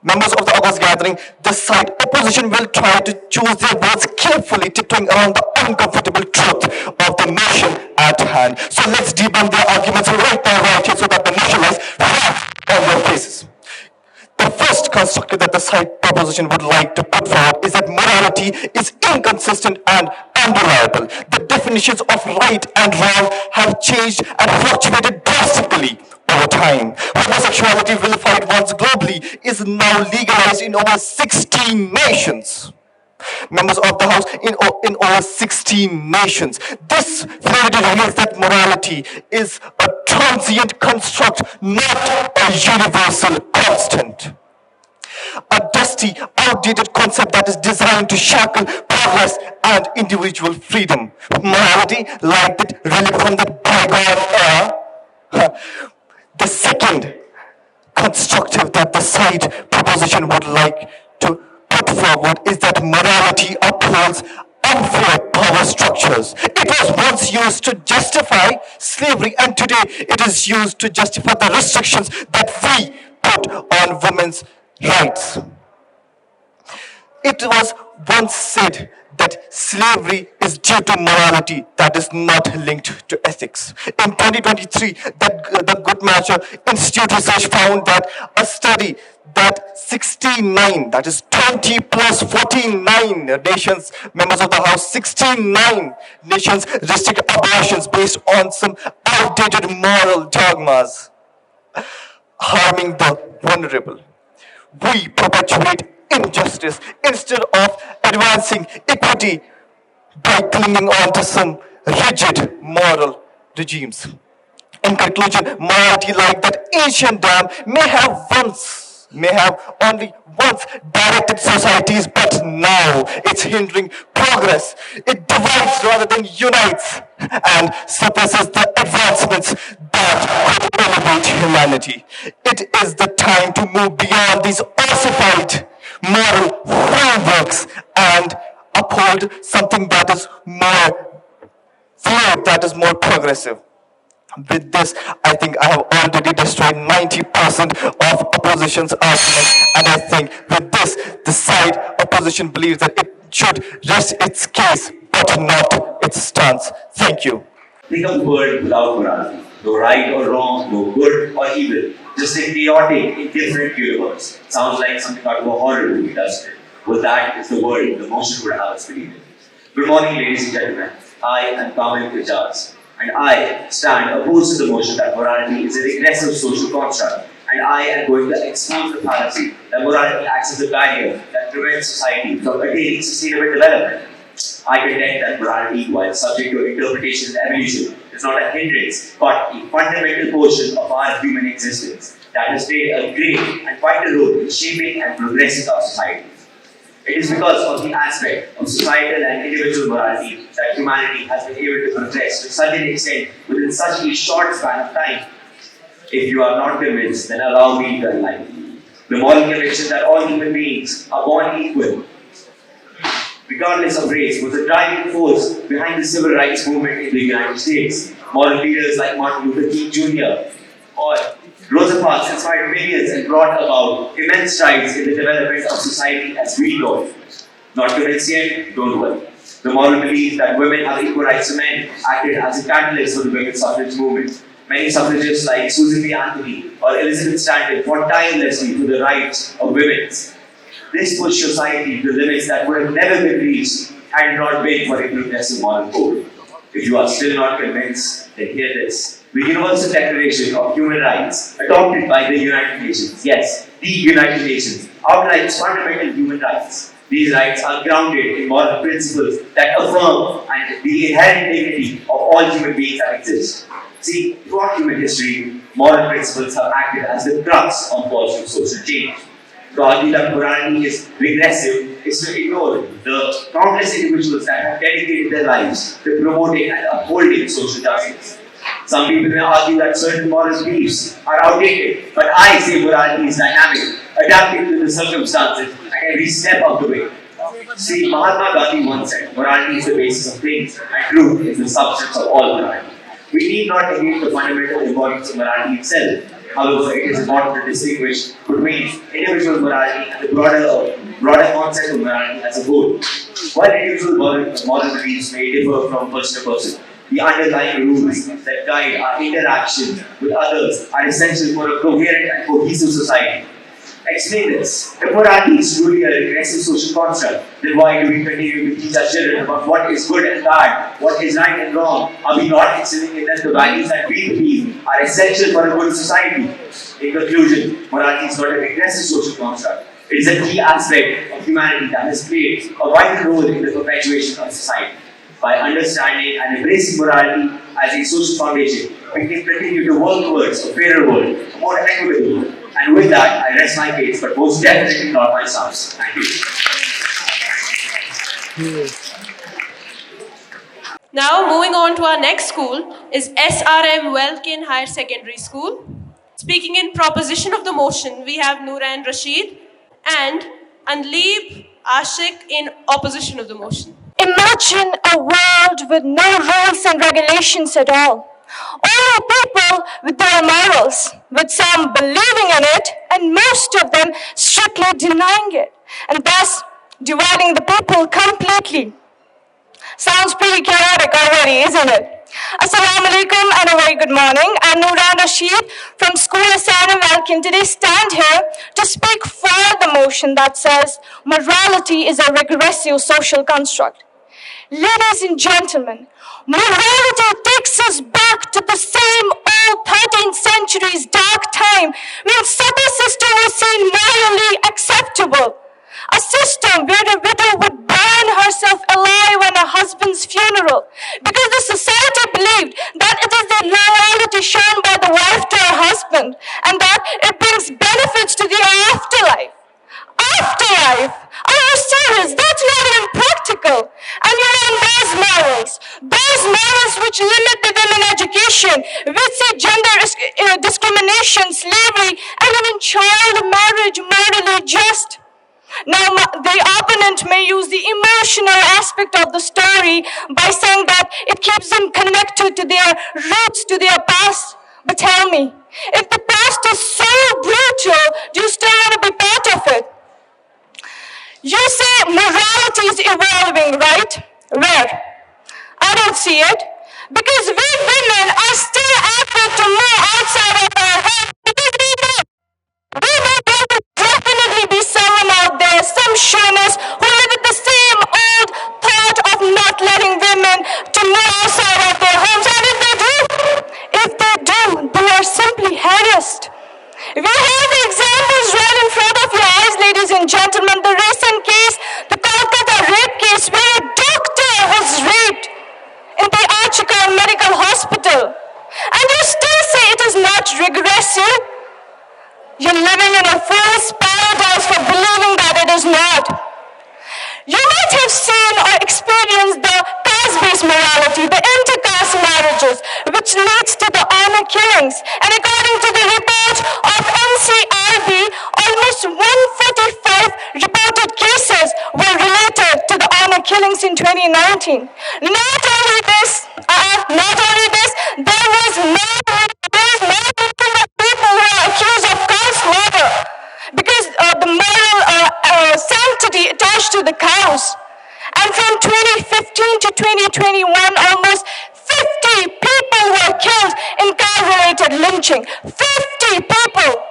Members of the August gathering, the side opposition will try to choose their words carefully, tiptoeing around the uncomfortable truth of the motion at hand. So let's debunk their arguments right now, right here, so that the motion lies flat on their faces. The first construct that the side proposition would like to put forward is that morality is inconsistent and unreliable. The definitions of right and wrong have changed and fluctuated drastically over time. Homosexuality, vilified once globally, is now legalized in over 16 nations. Members of the House, in over 16 nations. This fluidity reveals that morality is a transient construct, not a universal constant. A dusty, outdated concept that is designed to shackle progress and individual freedom. Morality, like that relic from the bygone era. The second constructive that the side proposition would like to put forward is that morality upholds unfair power structures. It was once used to justify slavery, and today it is used to justify the restrictions that we put on women's rights. It was once said that slavery is due to morality that is not linked to ethics. In 2023, the Goodmatcher Institute research found that a study that 69, that is 20 plus 49 nations, members of the House, 69 nations restrict abortions based on some outdated moral dogmas, harming the vulnerable. We perpetuate injustice instead of advancing equity by clinging on to some rigid moral regimes. In conclusion, morality, like that ancient dam, may have only once directed societies, but now it's hindering progress. It divides rather than unites and suppresses the advancements that could elevate humanity. It is the time to move beyond these ossified moral frameworks and uphold something that is more fluid, that is more progressive. With this, I think I have already destroyed 90% of opposition's arguments, and I think with this, the side opposition believes that it should rest its case, but not its stance. Thank you. Think of a world without morality. No right or wrong, no good or evil. Just a chaotic, indifferent universe. Sounds like something out of a horror movie, doesn't it? Well, that is the world the motion would have us believe in. Good morning, ladies and gentlemen. I am Kamil Ejaz, and I stand opposed to the motion that morality is a regressive social construct. And I am going to expose the fallacy that morality acts as a barrier that prevents society from attaining sustainable development. I contend that morality, while subject to interpretation and evolution, is not a hindrance, but a fundamental portion of our human existence that has played a great and vital role in shaping and progressing our society. It is because of the aspect of societal and individual morality that humanity has been able to progress to such an extent within such a short span of time. If you are not convinced, then allow me to enlighten you. The moral conviction that all human beings are born equal, regardless of race, was a driving force behind the civil rights movement in the United States. Moral leaders like Martin Luther King Jr. or Rosa Parks inspired millions and brought about immense strides in the development of society as we know it. Not convinced yet? Don't worry. The moral belief that women have equal rights to men acted as a catalyst for the women's suffrage movement. Many suffragists like Susan B. Anthony or Elizabeth Stanton fought tirelessly for the rights of women. This pushed society to limits that would have never been reached had it not been for a progressive moral code. If you are still not convinced, then hear this. The Universal Declaration of Human Rights, adopted by the United Nations, yes, the United Nations, outlines fundamental human rights. These rights are grounded in moral principles that affirm and the inherent dignity of all human beings that exist. See, throughout human history, moral principles have acted as the crux of positive social change. To argue that morality is regressive is to ignore the countless individuals that have dedicated their lives to promoting and upholding social justice. Some people may argue that certain moral beliefs are outdated, but I say morality is dynamic, adapting to the circumstances at every step of the way. See, Mahatma Gandhi once said, morality is the basis of things, and truth is the substance of all morality. We need not negate the fundamental importance of morality itself. However, it is important to distinguish between individual morality and the broader concept of morality as a whole. While individual moral beliefs may differ from person to person, the underlying rules that guide our interaction with others are essential for a coherent and cohesive society. Explain this. If morality is truly a regressive social construct, then why do we continue to teach our children about what is good and bad, what is right and wrong? Are we not instilling in them the values that we believe are essential for a good society? In conclusion, morality is not a regressive social construct. It is a key aspect of humanity that has played a vital role in the perpetuation of society. By understanding and embracing morality as a social foundation, we can continue to work towards a fairer world, a more equitable world. And with that, I rest my case, but most definitely not my sons. Thank you. Now, moving on to our next school is SRM Welkin Higher Secondary School. Speaking in proposition of the motion, we have Nooran Rashid and Anleeb Ashik in opposition of the motion. Imagine a world with no rules and regulations at all. Only people with their morals, with some believing in it and most of them strictly denying it, and thus dividing the people completely. Sounds pretty chaotic already, isn't it? Assalamu alaikum and a very good morning. I'm Nooran Rashid from School SRM Welkin. Today stand here to speak for the motion that says morality is a regressive social construct. Ladies and gentlemen, morality takes us back to the same old 13th century's dark time when such a system was seen morally acceptable. A system where a widow would burn herself alive on her husband's funeral because the society believed that it is the loyalty shown by the wife to her husband and that it brings benefits to the afterlife. Afterlife? Are you serious? That's not even practical. And you're on those morals which limit the women education, which say gender discrimination, slavery, and even child marriage morally just. Now, the opponent may use the emotional aspect of the story by saying that it keeps them connected to their roots, to their past. But tell me, if the past is so brutal, do you still want to be part of it? You say morality is evolving, right? Where? I don't see it. Because we women are still able to move outside of our home. Because we know there will definitely be someone out there, some chauvinist who live with the same old thought of not letting women to move outside of their homes. And if they do, they are simply harassed. We have the examples right in front of your eyes, ladies and gentlemen. The recent case, the Kolkata rape case, where a doctor was raped in the Archicon Medical Hospital. And you still say it is not regressive? You're living in a false paradise for believing that it is not. You might have seen or experienced the caste-based morality, the intercaste marriages, which leads to the honor killings. And according to the report of NCRB, almost 145 reported cases were related to the honor killings in 2019. Not only this, there was no people,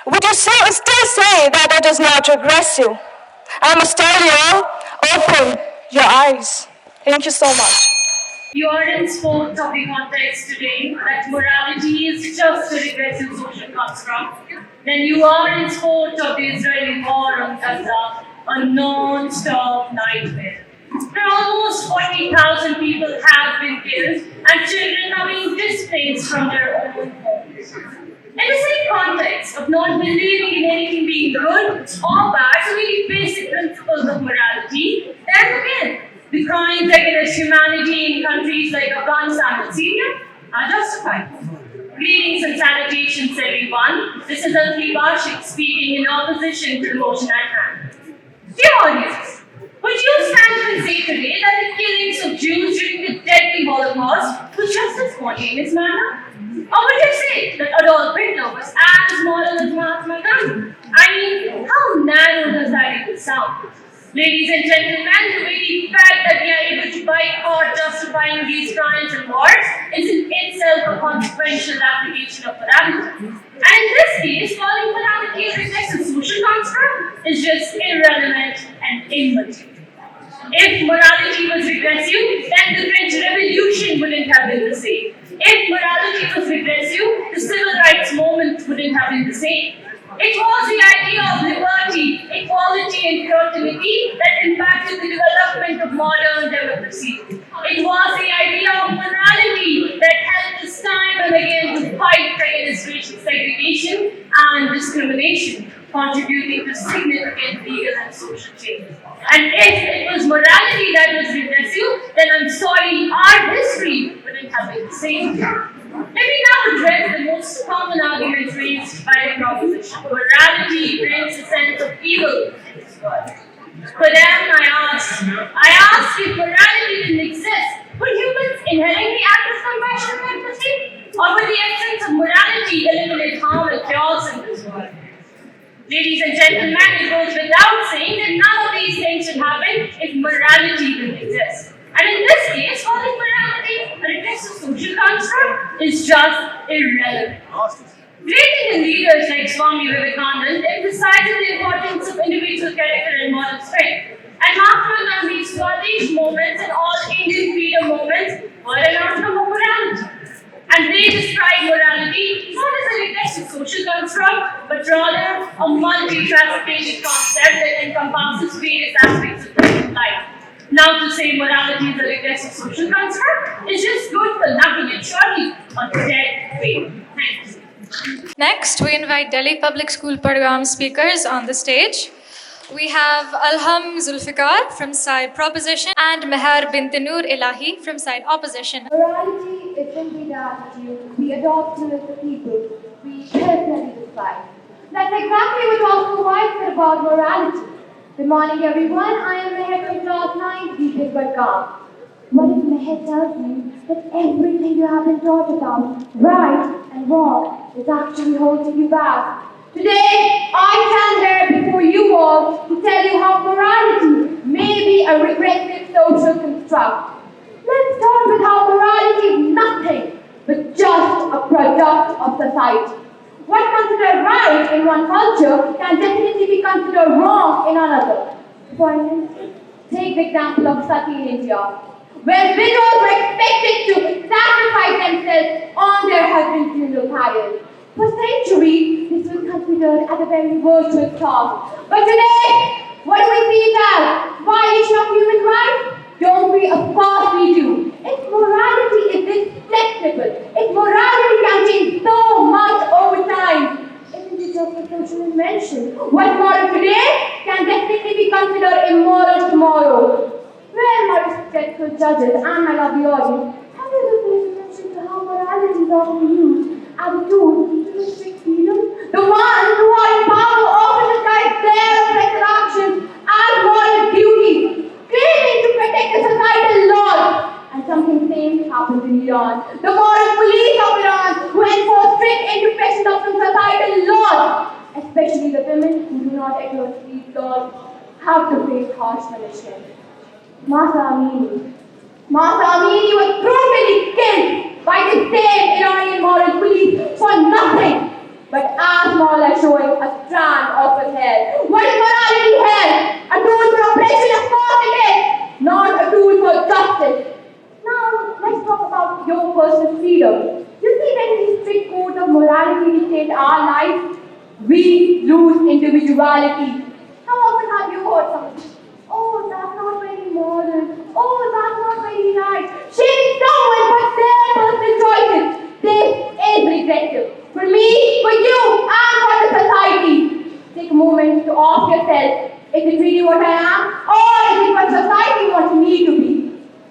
would you still say that it is not regressive? I must tell you all, open your eyes. Thank you so much. You are in support of the context today that morality is just a regressive social construct, then you are in support of the Israeli war on Gaza, a non-stop nightmare. Where almost 40,000 people have been killed and children are being displaced from their own homes. In the same context of not believing in anything being good or bad, so really basic principles of morality, then again, the crimes against humanity in countries like Afghanistan and Syria are justified. Greetings and salutations, everyone. This is Anthony Bashik speaking in opposition to the motion at hand. Dear audience, would you stand and say today that the killings of Jews during the deadly Holocaust was just a spontaneous manner? Or would you say that Adolf Hitler was as moral as Mahatma Gandhi? I mean, how narrow does that even sound? Ladies and gentlemen, the very fact that we are able to boycott justifying these crimes and wars is in itself a consequential application of morality. And in this case, calling morality a regressive social construct is just irrelevant and immaterial. If morality was regressive, then the French Revolution wouldn't have been the same. If morality was regressive, the civil rights movement wouldn't have been the same. It was the idea of liberty, equality, and fertility that impacted the development of modern democracy. It was the idea of morality that helped us time and again to fight against racial segregation and discrimination, contributing to significant legal and social change. And if it was morality that was regressive, then I'm sorry, our history wouldn't have been the same. Let me now address the most common argument raised by the proposition. Morality brings a sense of evil in this world. For them, I ask if morality didn't exist, would humans inherently act with compassion and empathy? Or would the essence of morality eliminate harm and chaos in this world? Ladies and gentlemen, it goes without saying that none of these things should happen if morality didn't exist. And in this case, calling morality a regressive social construct is just irrelevant. Great Indian leaders like Swami Vivekananda emphasized the importance of individual character and moral strength. And Mahatma Gandhi's Swadesh movements and all Indian freedom movements were an outcome of morality. And they describe morality not as a regressive social construct, but rather a multifaceted concept that encompasses various aspects of human life. Now to say morality is a regressive social construct is just good for nothing and surely a dead weight. Thank you. Next, we invite Delhi Public School Padgam speakers on the stage. We have Alham Zulfikar from side proposition and Meher Bint Noor Ilahi from side opposition. Morality is simply the attitude we adopt towards the people we personally dislike. That's exactly what Oscar Wilde said about morality. Good morning, everyone. I am Meher from class 9, DPS Srinagar. What if Meher tells me that everything you have been taught about, right and wrong, is actually holding you back? Today, I stand here before you all to tell you how morality may be a regressive social construct. Let's start with how morality is nothing but just a product of society. What's considered right in one culture can definitely be considered wrong in another. For instance, take the example of Sati in India, where widows were expected to sacrifice themselves on their husband's funeral pyre. For centuries, this was considered as a very virtuous task. But today, what do we see it as? Violation of human rights? Don't we? Of course we do. Its morality is inflexible. Its morality can change so much over time. Isn't it just a social invention? What's moral today can definitely be considered immoral tomorrow. Well, my respectful judges and my lovely audience, have you ever paid attention to how morality is often used as a tool to restrict freedom? The ones who are in power often describe their oppressive actions as moral duty, claiming to protect the societal laws. And something same happens in Iran. The moral police of Iran who enforce strict interpretation of some societal laws, especially the women who do not adhere to these laws, have to face harsh punishment. Masa Amini was brutally killed by the same Iranian moral police for nothing a strand of his hair. What is morality here? A tool for oppression, of course it is, not a tool for justice. Now, let's talk about your personal freedom. You see, when these strict codes of morality dictate our lives, we lose individuality. How often have you heard something? Oh, that's not very moral. Oh, that's not very right. Shaming someone for their personal choices. This is regressive. For me, for you, and for the society. Take a moment to ask yourself, is it really what I am? Or is it what society wants me to be?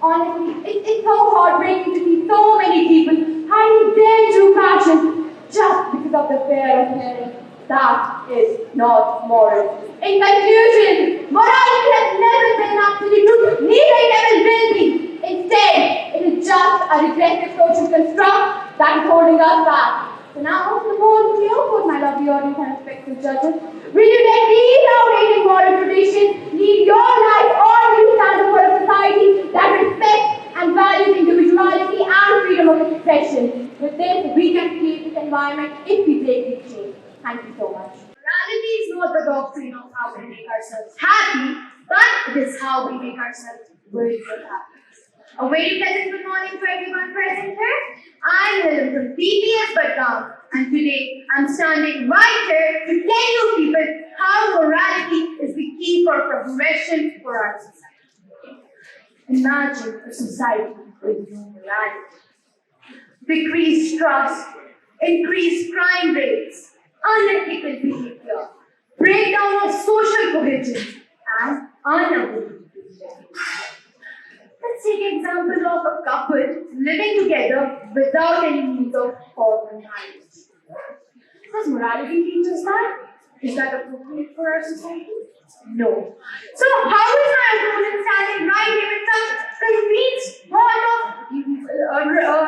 Honestly, it's so heartbreaking to see so many people hiding their true passions just because of the fear of hearing. That is not moral. In conclusion, morality has never been absolute truth, neither it ever will be. Instead, it is just a regressive social construct that is holding us back. So now, the board of you, for my lovely audience and respected judges, will you let these outdated moral traditions lead your life, or will you stand up for a society that respects and values individuality and freedom of expression? With this, we can create this environment if we break this chain. Thank you so much. Morality is not the doctrine of how we make ourselves happy, but it is how we make ourselves worthy of happiness. A very pleasant good morning to everyone present here. I'm Helen from DPS Srinagar, and today I'm standing right here to tell you people how morality is the key for progression for our society. Imagine a society with no morality. Decreased trust, increased crime rates, unethical behavior, breakdown of social cohesion, and unavoidable. Let's take an example of a couple living together without any means of formal marriage. Does morality teach us that? Is that appropriate for our society? No. So how is my opponent standing right here with such complete thought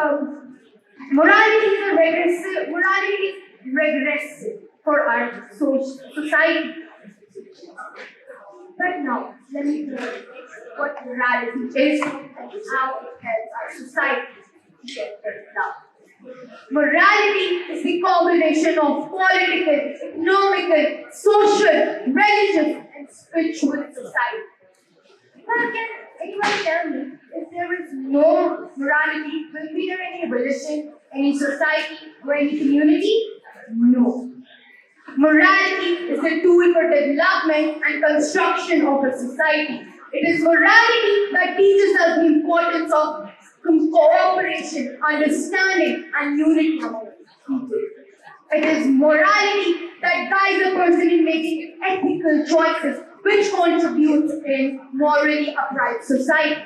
of morality is regressive for our society? But now, let me tell you what morality is and how it helps our society to get better now. Morality is the combination of political, economical, social, religious, and spiritual society. But can anyone tell me, if there is no morality, will be there any religion, any society, or any community? No. Morality is the tool for development and construction of a society. It is morality that teaches us the importance of cooperation, understanding, and unity among people. It is morality that guides a person in making ethical choices, which contributes in morally upright society.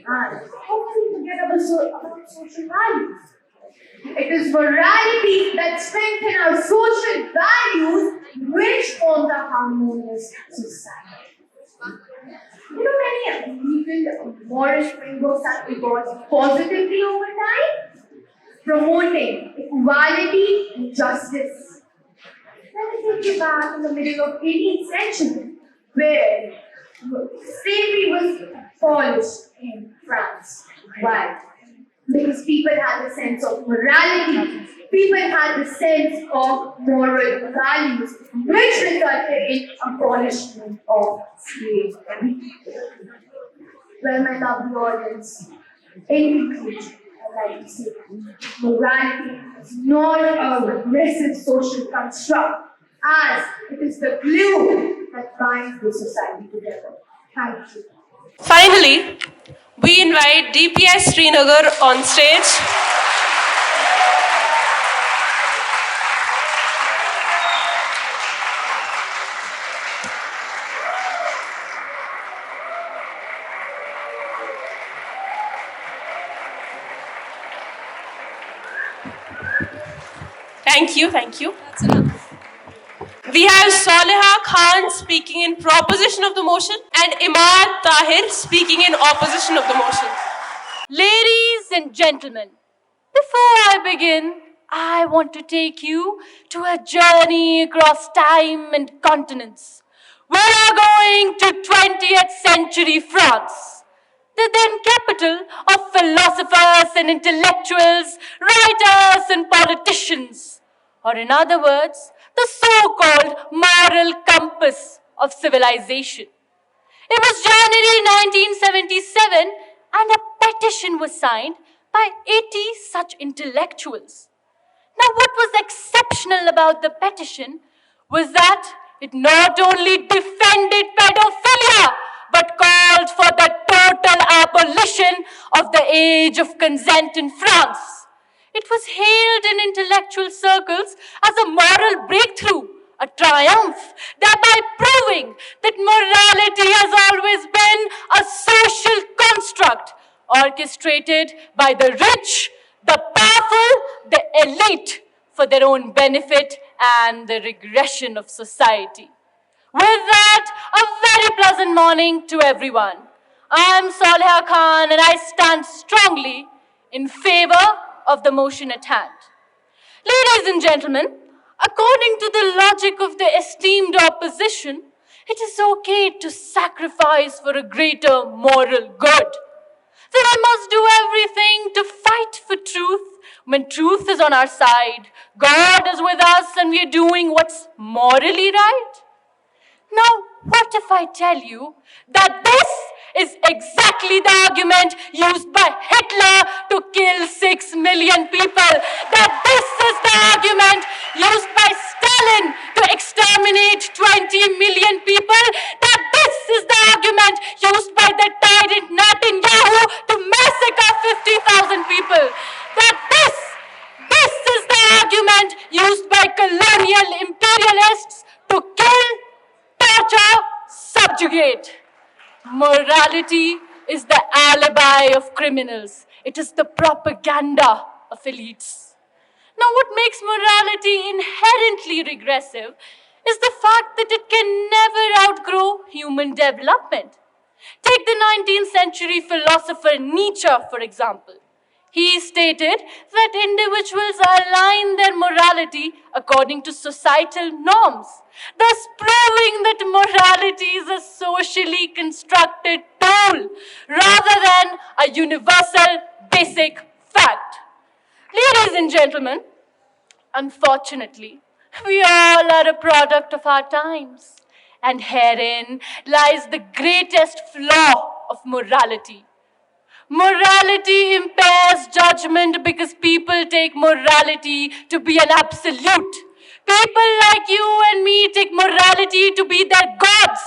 And how can we forget about social values? It is morality that strengthens our social values, which forms a harmonious society. You know, many legal moral frameworks have evolved positively over time, promoting equality and justice. Let me take you back in the middle of 18th century, where slavery was abolished in France. Why? Because people had a sense of morality, people had a sense of moral values, which resulted in abolishment of slavery. Well, my lovely audience, in conclusion, I'd like to say, morality is not a regressive social construct, as it is the glue that binds the society together. Thank you. Finally, we invite DPS Srinagar on stage. Thank you. That's enough. We have Saleha Khan speaking in proposition of the motion and Imad Tahir speaking in opposition of the motion. Ladies and gentlemen, before I begin, I want to take you to a journey across time and continents. We are going to 20th century France, the then capital of philosophers and intellectuals, writers and politicians. Or in other words, the so-called moral compass of civilization. It was January 1977 and a petition was signed by 80 such intellectuals. Now, what was exceptional about the petition was that it not only defended pedophilia, but called for the total abolition of the age of consent in France. It was hailed in intellectual circles as a moral breakthrough, a triumph, thereby proving that morality has always been a social construct orchestrated by the rich, the powerful, the elite for their own benefit and the regression of society. With that, a very pleasant morning to everyone. I am Saleha Khan and I stand strongly in favor of the motion at hand. Ladies and gentlemen, according to the logic of the esteemed opposition, it is okay to sacrifice for a greater moral good. Then I must do everything to fight for truth when truth is on our side. God is with us and we are doing what's morally right. Now, what if I tell you that this is exactly the argument used by Hitler to kill 6 million people? That this is the argument used by Stalin to exterminate 20 million people? That this is the argument used by the tyrant Netanyahu to massacre 50,000 people? That this is the argument used by colonial imperialists to kill, torture, subjugate. Morality is the alibi of criminals. It is the propaganda of elites. Now, what makes morality inherently regressive is the fact that it can never outgrow human development. Take the 19th century philosopher Nietzsche, for example. He stated that individuals align their morality according to societal norms, thus proving that morality is a socially constructed tool rather than a universal basic fact. Ladies and gentlemen, unfortunately, we all are a product of our times, and herein lies the greatest flaw of morality. Morality impairs judgment because people take morality to be an absolute. People like you and me take morality to be their gods,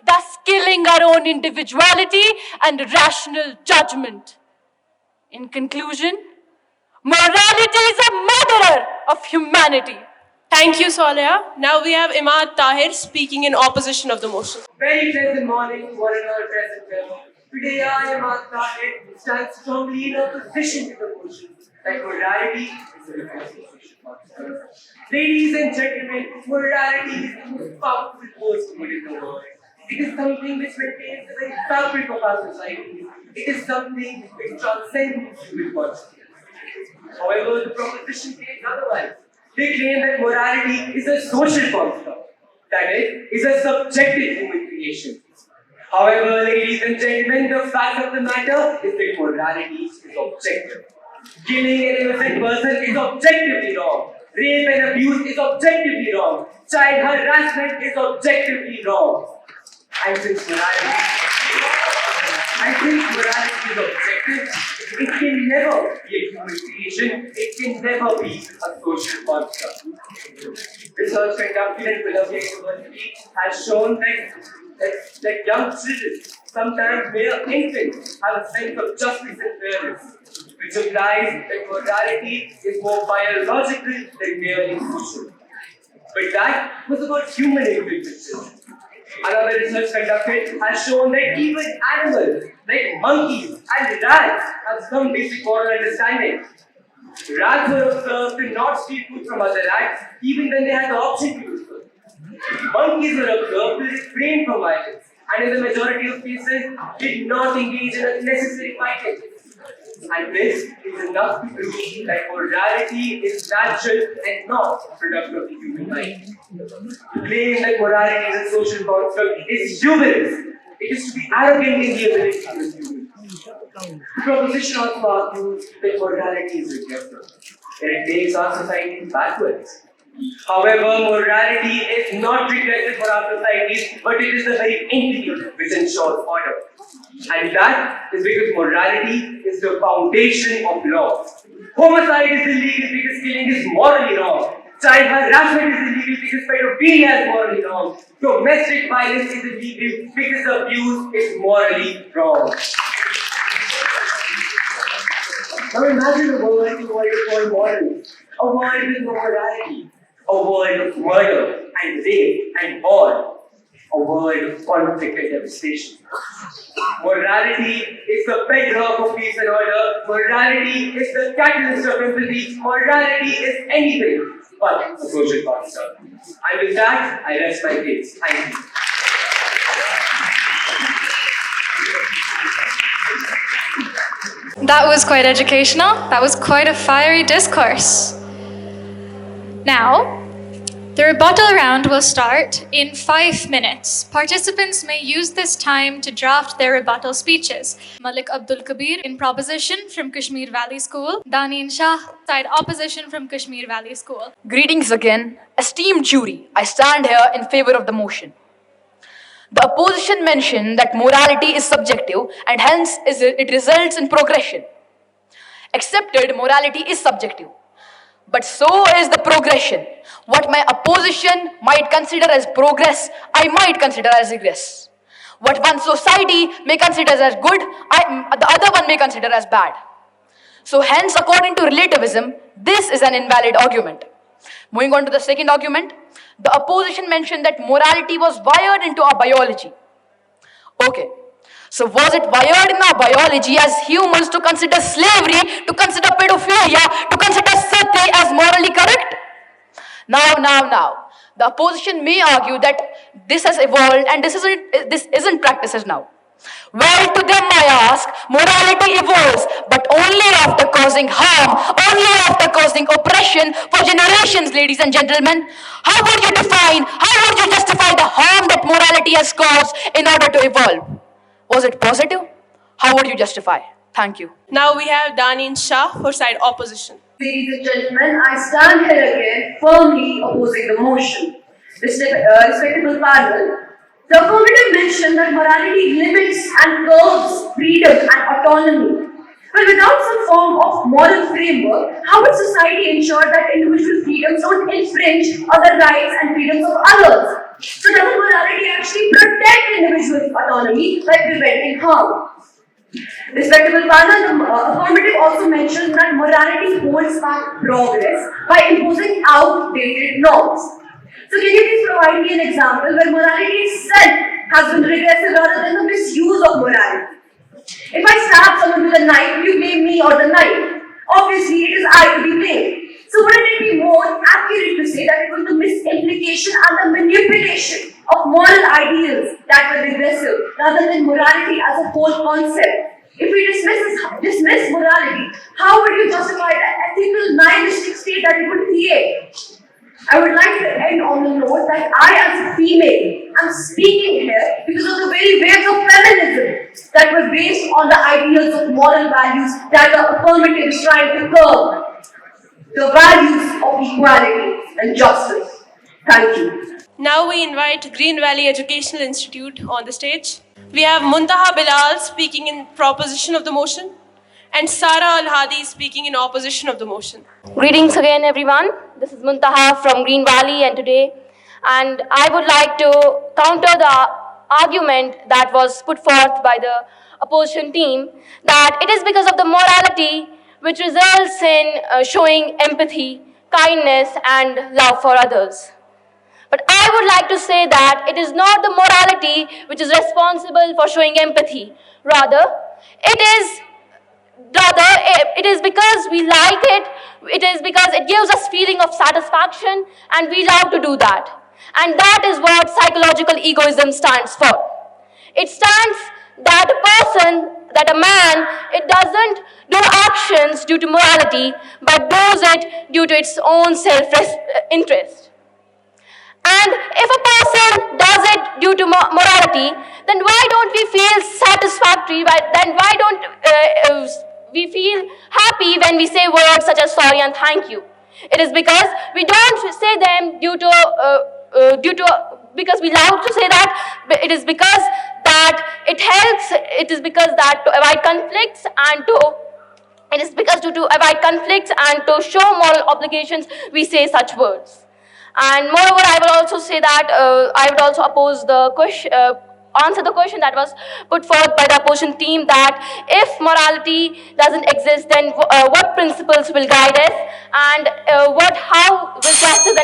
thus killing our own individuality and rational judgment. In conclusion, morality is a murderer of humanity. Thank you, Saleha. Now we have Imad Tahir speaking in opposition of the motion. Very pleasant morning, one and all present here. Today I, Imad Tahir, stand strongly in opposition to the motion that morality is a regressive social construct. Ladies and gentlemen, morality is the most powerful force in the world. It is something which maintains the very fabric of our society. It is something which transcends human consciousness. However, the proposition claims otherwise. They claim that morality is a social construct, that is a subjective human creation. However, ladies and gentlemen, the fact of the matter is that morality is objective. Killing an innocent person is objectively wrong. Rape and abuse is objectively wrong. Child harassment is objectively wrong. And since morality is objective, it can never be a human creation. It can never be a social construct. Research conducted in Philadelphia University has shown that young children, sometimes mere infants, have a sense of justice and fairness, which implies that morality is more biological than merely social. But that was about human infants. Another research conducted has shown that even animals like monkeys and rats have some basic moral understanding. Rats were observed to not steal food from other rats even when they had the option to do so. Monkeys were observed to refrain from violence and in the majority of cases did not engage in unnecessary fighting. And this is enough to prove that morality is natural and not a product of the human mind. To claim that morality is a social construct is hubris. It is to be arrogant in the ability to be human. The proposition also argues that morality is regressive, that it takes our society backwards. However, morality is not regressive for our societies, but it is the very entity which ensures order. And that is because morality is the foundation of law. Homicide is illegal because killing is morally wrong. Child harassment is illegal because pedophilia is morally wrong. Domestic violence is illegal because abuse is morally wrong. Now imagine a world devoid morals, a world with no morality, a world of murder and rape and war, a world of conflict and devastation. Morality is the bedrock of peace and order. Morality is the catalyst of empathy. Morality is anything but a social construct. And with that, I rest my case. Thank you. That was quite educational. That was quite a fiery discourse. Now, the rebuttal round will start in 5 minutes. Participants may use this time to draft their rebuttal speeches. Malik Abdul Kabir in proposition from Kashmir Valley School. Daneen Shah, side opposition from Kashmir Valley School. Greetings again. Esteemed jury, I stand here in favor of the motion. The opposition mentioned that morality is subjective and hence it results in progression. Accepted, morality is subjective. But so is the progression. What my opposition might consider as progress, I might consider as regress. What one society may consider as good, the other one may consider as bad. So hence, according to relativism, this is an invalid argument. Moving on to the second argument, the opposition mentioned that morality was wired into our biology. Okay. So was it wired in our biology as humans to consider slavery, to consider pedophilia, to consider sati as morally correct? Now. The opposition may argue that this has evolved and this isn't practices now. Well, to them I ask, morality evolves, but only after causing harm, only after causing oppression for generations, ladies and gentlemen. How would you justify the harm that morality has caused in order to evolve? Was it positive? How would you justify? Thank you. Now we have Daneen Shah for side opposition. Ladies and gentlemen, I stand here again firmly opposing the motion. Respectable panel, the affirmative mentioned that morality limits and curbs freedom and autonomy. But without some form of moral framework, how would society ensure that individual freedoms don't infringe on the rights and freedoms of others? So does morality actually protect individual autonomy by preventing harm? Respectable panel, the affirmative also mentioned that morality holds back progress by imposing outdated norms. So can you please provide me an example where morality itself has been regressive rather than the misuse of morality? If I stab someone with a knife, you blame me or the knife. Obviously, it is I to be blamed. So wouldn't it be more accurate to say that it was the misimplication and the manipulation of moral ideals that were regressive rather than morality as a whole concept? If we dismiss morality, how would you justify the ethical nihilistic state that it would create? I would like to end on the note that I, as a female, am speaking here because of the very waves of feminism that were based on the ideals of moral values that the affirmative is trying to curb. The values of equality and justice. Thank you. Now we invite Green Valley Educational Institute on the stage. We have Muntaha Bilal speaking in proposition of the motion and Sara Al-Hadi speaking in opposition of the motion. Greetings again, everyone. This is Muntaha from Green Valley and I would like to counter the argument that was put forth by the opposition team that it is because of the morality which results in showing empathy, kindness and love for others. But I would like to say that it is not the morality which is responsible for showing empathy. Rather, it is because we like it, it is because it gives us feeling of satisfaction and we love to do that. And that is what psychological egoism stands for. It stands that a man, it doesn't do actions due to morality, but does it due to its own self-interest. And if a person does it due to morality, then why don't we feel satisfactory? Then why don't we feel happy when we say words such as sorry and thank you? It is because we don't say them because we love to say that, but it is because that it helps, it is because that to avoid conflicts and to it is because to avoid conflicts and to show moral obligations, we say such words. And moreover, I will also say that I would also oppose the question, answer the question that was put forth by the opposition team that if morality doesn't exist, then what principles will guide us, and how will justice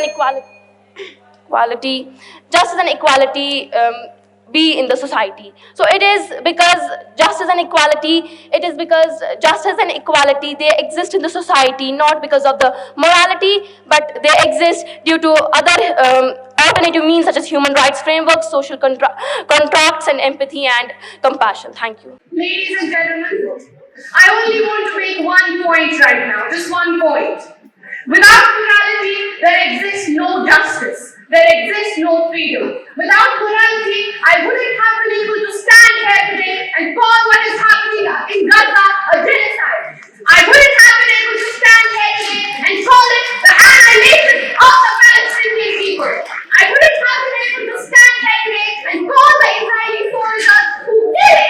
and equality be in the society. So it is because justice and equality, they exist in the society not because of the morality, but they exist due to other alternative means such as human rights frameworks, social contracts, and empathy and compassion. Thank you. Ladies and gentlemen, I only want to make one point right now, just one point. Without morality, there exists no justice. There exists no freedom. Without morality, I wouldn't have been able to stand here today and call what is happening in Gaza a genocide. I wouldn't have been able to stand here today and call it the annihilation of the Palestinian people. I wouldn't have been able to stand here today and call the Israeli soldiers who kill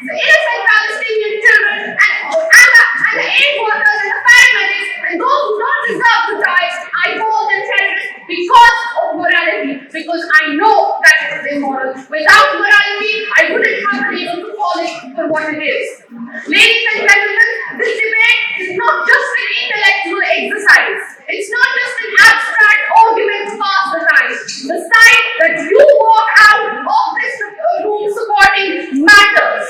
innocent Palestinian children and the aid workers and the paramedics and those who don't deserve to die. I call them terrorists because of morality, because I know that it is immoral. Without morality, I wouldn't have been able to call it for what it is. Ladies and gentlemen, this debate is not just an intellectual exercise. It's not just an abstract argument to pass the time. The side that you walk out of this room supporting matters.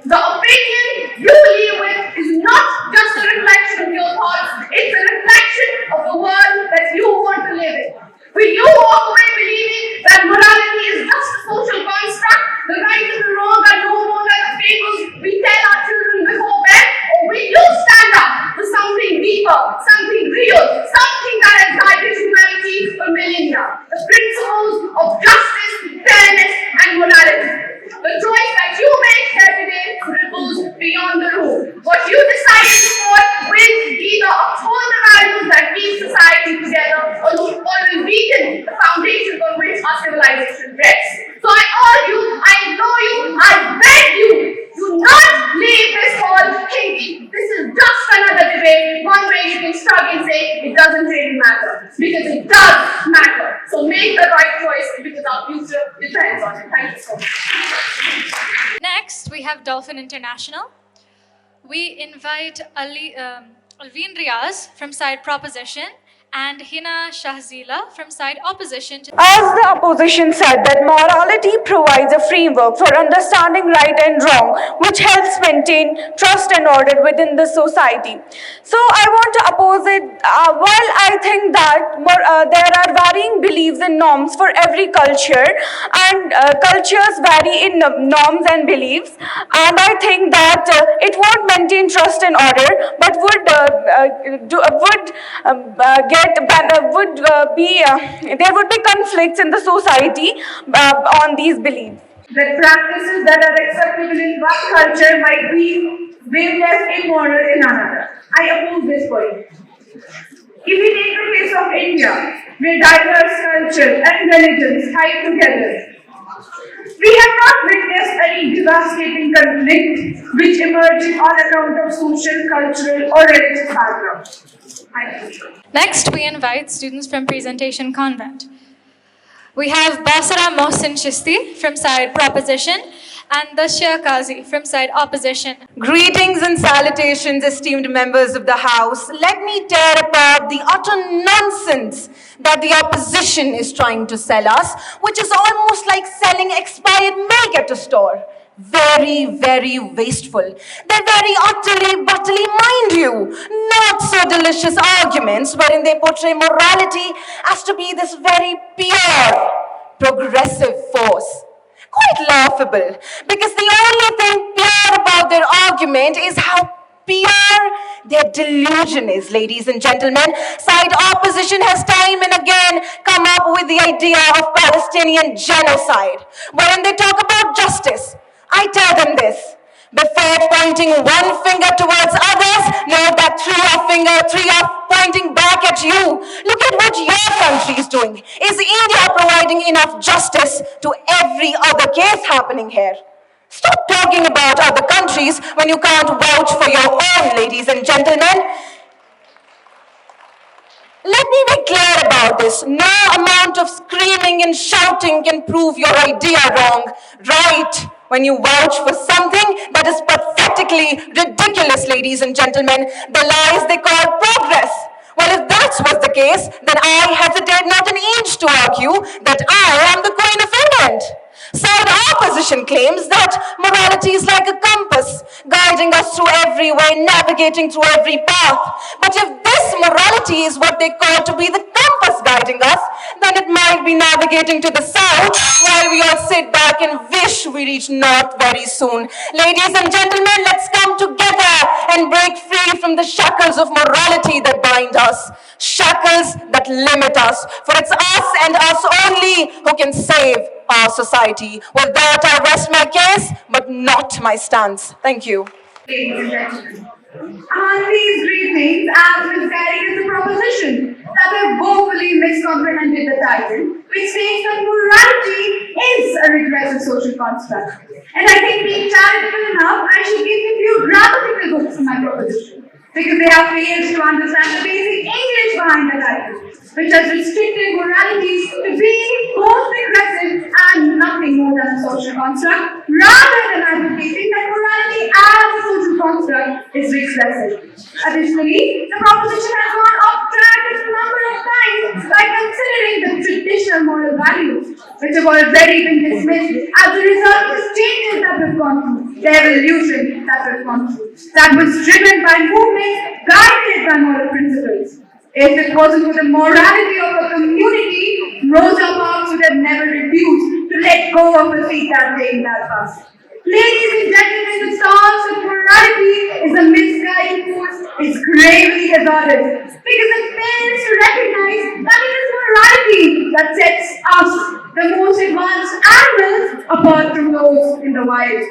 The opinion you leave with is not just a reflection of your thoughts, it's a reflection of the world that you want to live in. Will you walk away believing that morality is just a social construct, the right and the wrong are no longer the fables we tell our children before bed? Or will you stand up for something deeper, something real, something that has guided humanity for millennia? The principles of justice, fairness, and morality. The choice that you make here today ripples beyond the room. What you decide to support will either uphold the values that keep society together or will weaken the foundations on which our civilization rests. So I urge you, I implore you, I beg you, do not leave this hall thinking this is just another debate, one way you can shrug and say it doesn't really matter. Because it does matter. So make the right choice because our future depends on it. Thank you so much. Next, we have Dolphin International. We invite Alvin Riaz from side Proposition and Hina Shahzila from side Opposition. As the opposition said that morality provides a framework for understanding right and wrong, which helps maintain trust and order within the society. So I want to oppose it. While I think that there are varying beliefs and norms for every culture, and cultures vary in norms and beliefs, and I think that it won't maintain trust and order, but there would be conflicts in the society on these beliefs. That practices that are acceptable in one culture might be way less immoral in another. I oppose this point. If we take the case of India, where diverse cultures and religions hide together, we have not witnessed any devastating conflict which emerges on account of social, cultural, or religious background. Next, we invite students from Presentation Convent. We have Basara Mohsin Chisti from side Proposition and Dashya Qazi from side Opposition. Greetings and salutations, esteemed members of the House. Let me tear apart the utter nonsense that the opposition is trying to sell us, which is almost like selling expired milk at a store. Very, very wasteful. They're very utterly, mind you, not so delicious arguments wherein they portray morality as to be this very pure, progressive force. Quite laughable, because the only thing pure about their argument is how pure their delusion is, ladies and gentlemen. Side opposition has time and again come up with the idea of Palestinian genocide, wherein they talk about justice. I tell them this. Before pointing one finger towards others, know that three are pointing back at you. Look at what your country is doing. Is India providing enough justice to every other case happening here? Stop talking about other countries when you can't vouch for your own, ladies and gentlemen. Let me be clear about this. No amount of screaming and shouting can prove your idea wrong. Right when you vouch for something that is pathetically ridiculous, ladies and gentlemen, the lies they call progress. Well, if that was the case, then I hesitate not an inch to argue that I am the Queen of England. So the opposition claims that morality is like a compass, guiding us through every way, navigating through every path. But if this morality is what they call to be the compass guiding us, then it might be navigating to the south while we all sit back and wish we reach north very soon. Ladies and gentlemen, let's come together and break free from the shackles of morality that bind us. Shackles that limit us. For it's us and us only who can save our society. With that, I rest my case, but not my stance. Thank you. Ladies and gentlemen, on these greetings, as misguided as the proposition that have woefully miscomprehended the title, which states that morality is a regressive social construct. And I think being charitable enough, I should give you a few grammatical books in my proposition, because they have failed to understand the basic English behind the title, which has restricted morality to being both regressive and nothing more than a social construct, rather than advocating that morality as a social construct is regressive. Additionally, the proposition has gone off track a number of times by considering the traditional moral values, which have already been dismissed as a result of the changes that we've gone through, the evolution that we've gone through, that was driven by movements guided by moral principles. If it wasn't for the morality of a community, Rosa Parks would have never refused to let go of the seat that day in that bus. Ladies and gentlemen, the stance of morality is a misguided force. It's gravely hazardous because it fails to recognize that it is morality that sets us, the most advanced animals, apart from those in the wild.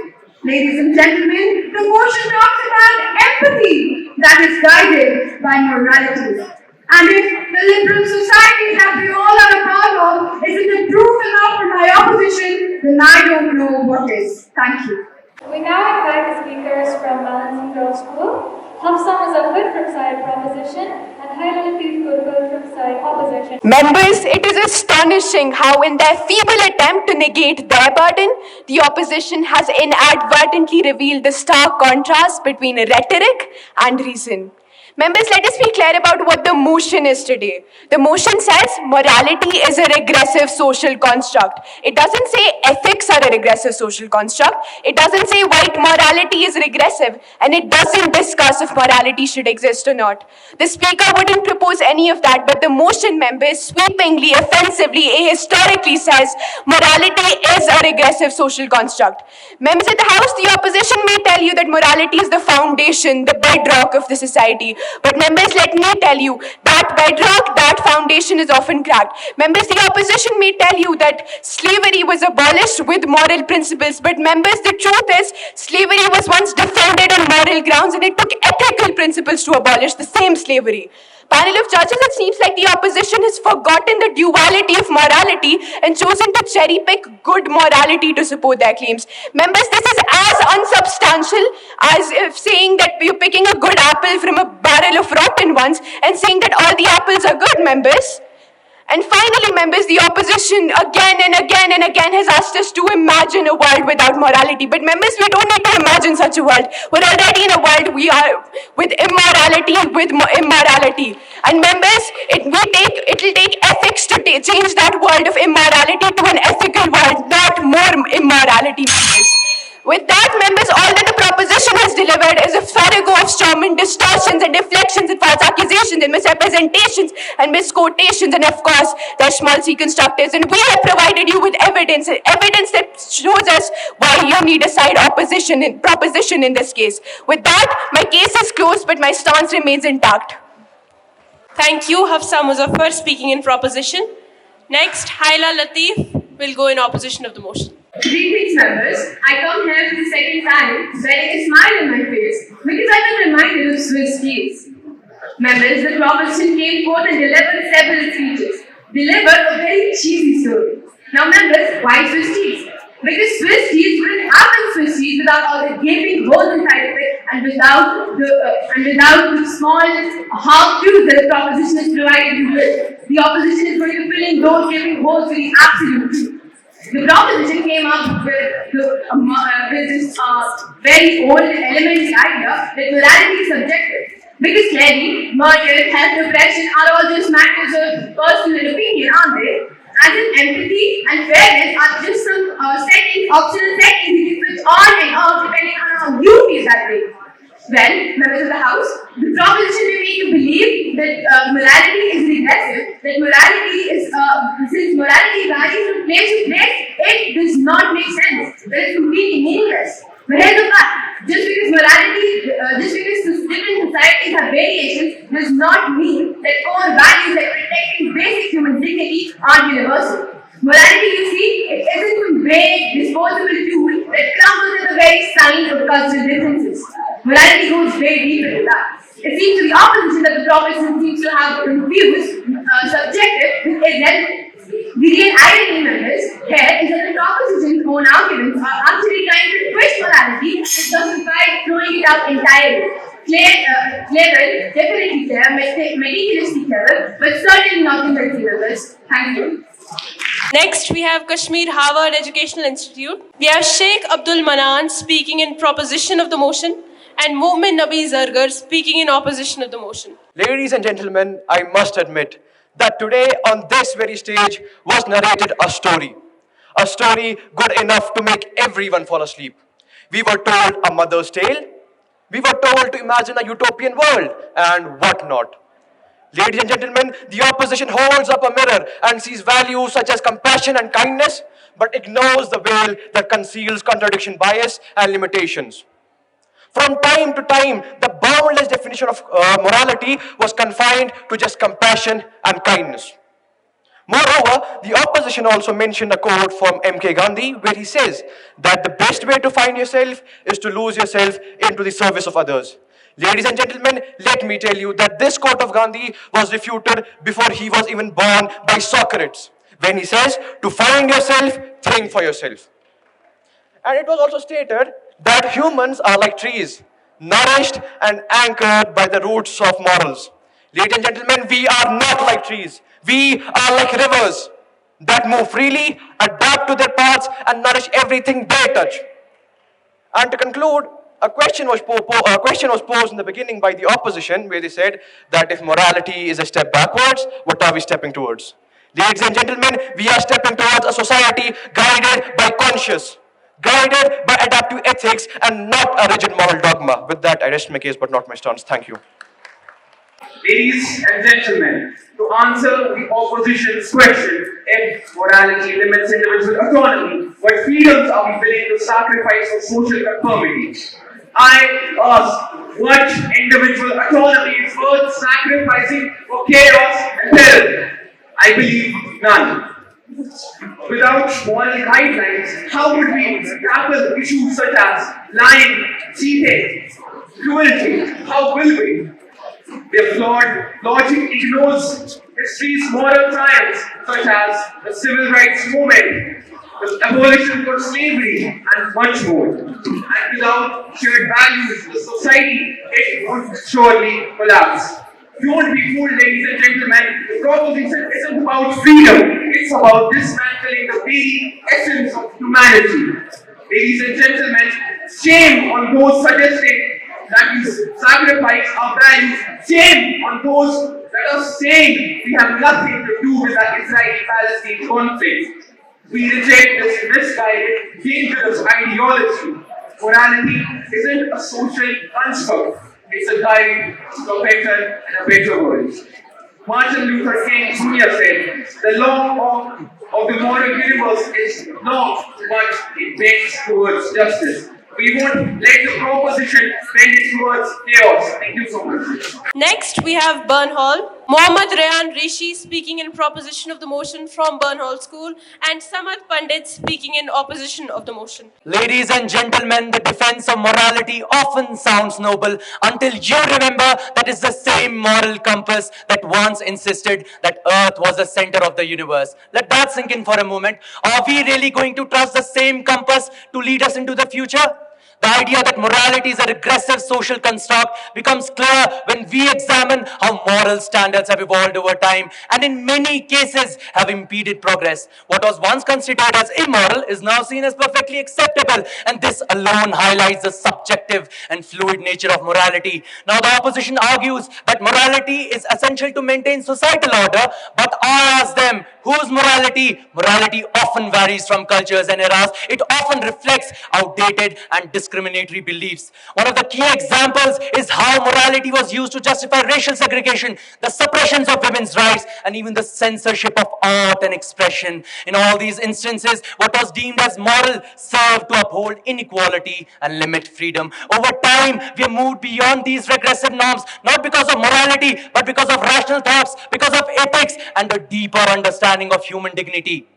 Ladies and gentlemen, the motion talks about empathy that is guided by morality. And if the liberal society that we all are a part of isn't proof enough for my opposition, then I don't know what is. Thank you. We now invite the speakers from Balancing Girls School, Hafsa Muzaffar from side proposition, and Haila Latif Gurkul from side opposition. Members, it is astonishing how in their feeble attempt to negate their burden, the opposition has inadvertently revealed the stark contrast between rhetoric and reason. Members, let us be clear about what the motion is today. The motion says morality is a regressive social construct. It doesn't say ethics are a regressive social construct. It doesn't say white morality is regressive. And it doesn't discuss if morality should exist or not. The speaker wouldn't propose any of that, but the motion, members, sweepingly, offensively, ahistorically says morality is a regressive social construct. Members of the House, the opposition may tell you that morality is the foundation, the bedrock of the society. But members, let me tell you, that bedrock, that foundation is often cracked. Members, the opposition may tell you that slavery was abolished with moral principles. But members, the truth is, slavery was once defended on moral grounds and it took ethical principles to abolish the same slavery. Panel of judges, it seems like the opposition has forgotten the duality of morality and chosen to cherry pick good morality to support their claims. Members, this is as unsubstantial as if saying that you're picking a good apple from a barrel of rotten ones and saying that all the apples are good, members. And finally, members, the opposition again and again and again has asked us to imagine a world without morality. But members, we don't need to imagine such a world. We're already in a world we are with immorality, with immorality. And members, it will take ethics to change that world of immorality to an ethical world, not more immorality, members. With that, members, all that the proposition has delivered is a farrago of Strawman distortions and deflections and false accusations and misrepresentations and misquotations and, of course, their small c constructors. And we have provided you with evidence that shows us why you need a side opposition and proposition in this case. With that, my case is closed, but my stance remains intact. Thank you, Hafsa Muzaffar, speaking in proposition. Next, Haila Latif will go in opposition of the motion. Greetings, members. I come here for the second time, wearing a smile on my face because I've been reminded of Swiss cheese. Members, the proposition came forth and delivered several speeches. Delivered a very cheesy story. Now, members, why Swiss cheese? Because Swiss cheese wouldn't happen Swiss cheese without all the gaping holes inside of it and without the small half truth that the proposition is provided you with. The opposition is going to fill in those gaping holes with the absolute truth. The proposition came up with this very old elementary idea that morality is subjective. Because clearly, murder, theft, oppression are all just matters of personal opinion, aren't they? As in empathy and fairness are just some optional settings you can switch on and off depending on how you feel that way. Well, members of the House, the proposition may make you believe that morality is regressive, that morality is, since morality varies from place to place, it does not make sense. That is completely meaningless. But here's the fact, just because different societies have variations does not mean that core values like protecting basic human dignity are universal. Morality, you see, it isn't some vague, disposable tool that crumbles at the very sign of cultural differences. Morality goes way deeper than that. It seems to the opposition that the proposition seems to have confused subjective with irrelevant. The real irony, members, here is that the proposition's own arguments are actually trying to twist morality to justify throwing it out entirely. Clever, definitely clever, meticulously clever, but certainly not convincing, members. Thank you. Next, we have Kashmir Harvard Educational Institute. We have Sheikh Abdul Manan speaking in proposition of the motion and Mu'min Nabi Zargar speaking in opposition of the motion. Ladies and gentlemen, I must admit that today on this very stage was narrated a story good enough to make everyone fall asleep. We were told a mother's tale, we were told to imagine a utopian world and whatnot. Ladies and gentlemen, the opposition holds up a mirror and sees values such as compassion and kindness, but ignores the veil that conceals contradiction, bias, and limitations. From time to time, the boundless definition of morality was confined to just compassion and kindness. Moreover, the opposition also mentioned a quote from M.K. Gandhi where he says that the best way to find yourself is to lose yourself into the service of others. Ladies and gentlemen, let me tell you that this quote of Gandhi was refuted before he was even born by Socrates, when he says, to find yourself, think for yourself. And it was also stated that humans are like trees, nourished and anchored by the roots of morals. Ladies and gentlemen, we are not like trees. We are like rivers that move freely, adapt to their paths, and nourish everything they touch. And to conclude, a question was posed in the beginning by the opposition, where they said that if morality is a step backwards, what are we stepping towards? Ladies and gentlemen, we are stepping towards a society guided by conscience, guided by adaptive ethics, and not a rigid moral dogma. With that, I rest my case, but not my stance. Thank you. Ladies and gentlemen, to answer the opposition's question, if morality limits individual autonomy, what freedoms are we willing to sacrifice for social conformity? I ask, what individual autonomy is worth sacrificing for chaos and terror? I believe none. Without moral guidelines, how would we tackle issues such as lying, cheating, cruelty? How will we? Their flawed logic ignores history's moral triumphs, such as the civil rights movement, the abolition of slavery, and much more. And without shared values, the society, it would surely collapse. Don't be fooled, ladies and gentlemen. The proposition isn't about freedom, it's about dismantling the very essence of humanity. Ladies and gentlemen, shame on those suggesting that we sacrifice our values. Shame on those that are saying we have nothing to do with the Israeli-Palestine conflict. We reject this misguided, dangerous ideology. Morality isn't a social construct. It's a guide to a better and a better world. Martin Luther King Jr. said, the law of the moral universe is long, but it bends towards justice. We won't let the proposition bend it towards chaos. Thank you so much. Next, we have Burnhall Mohammad Rayan Rishi speaking in proposition of the motion from Burnhall School, and Samad Pandit speaking in opposition of the motion. Ladies and gentlemen, the defense of morality often sounds noble until you remember that it's the same moral compass that once insisted that Earth was the center of the universe. Let that sink in for a moment. Are we really going to trust the same compass to lead us into the future? The idea that morality is a regressive social construct becomes clear when we examine how moral standards have evolved over time and in many cases have impeded progress. What was once considered as immoral is now seen as perfectly acceptable, and this alone highlights the subjective and fluid nature of morality. Now the opposition argues that morality is essential to maintain societal order, but I ask them, whose morality? Morality often varies from cultures and eras. It often reflects outdated and discriminatory beliefs. One of the key examples is how morality was used to justify racial segregation, the suppressions of women's rights, and even the censorship of art and expression. In all these instances, what was deemed as moral served to uphold inequality and limit freedom. Over time, we have moved beyond these regressive norms, not because of morality, but because of rational thoughts, because of ethics, and a deeper understanding of human dignity.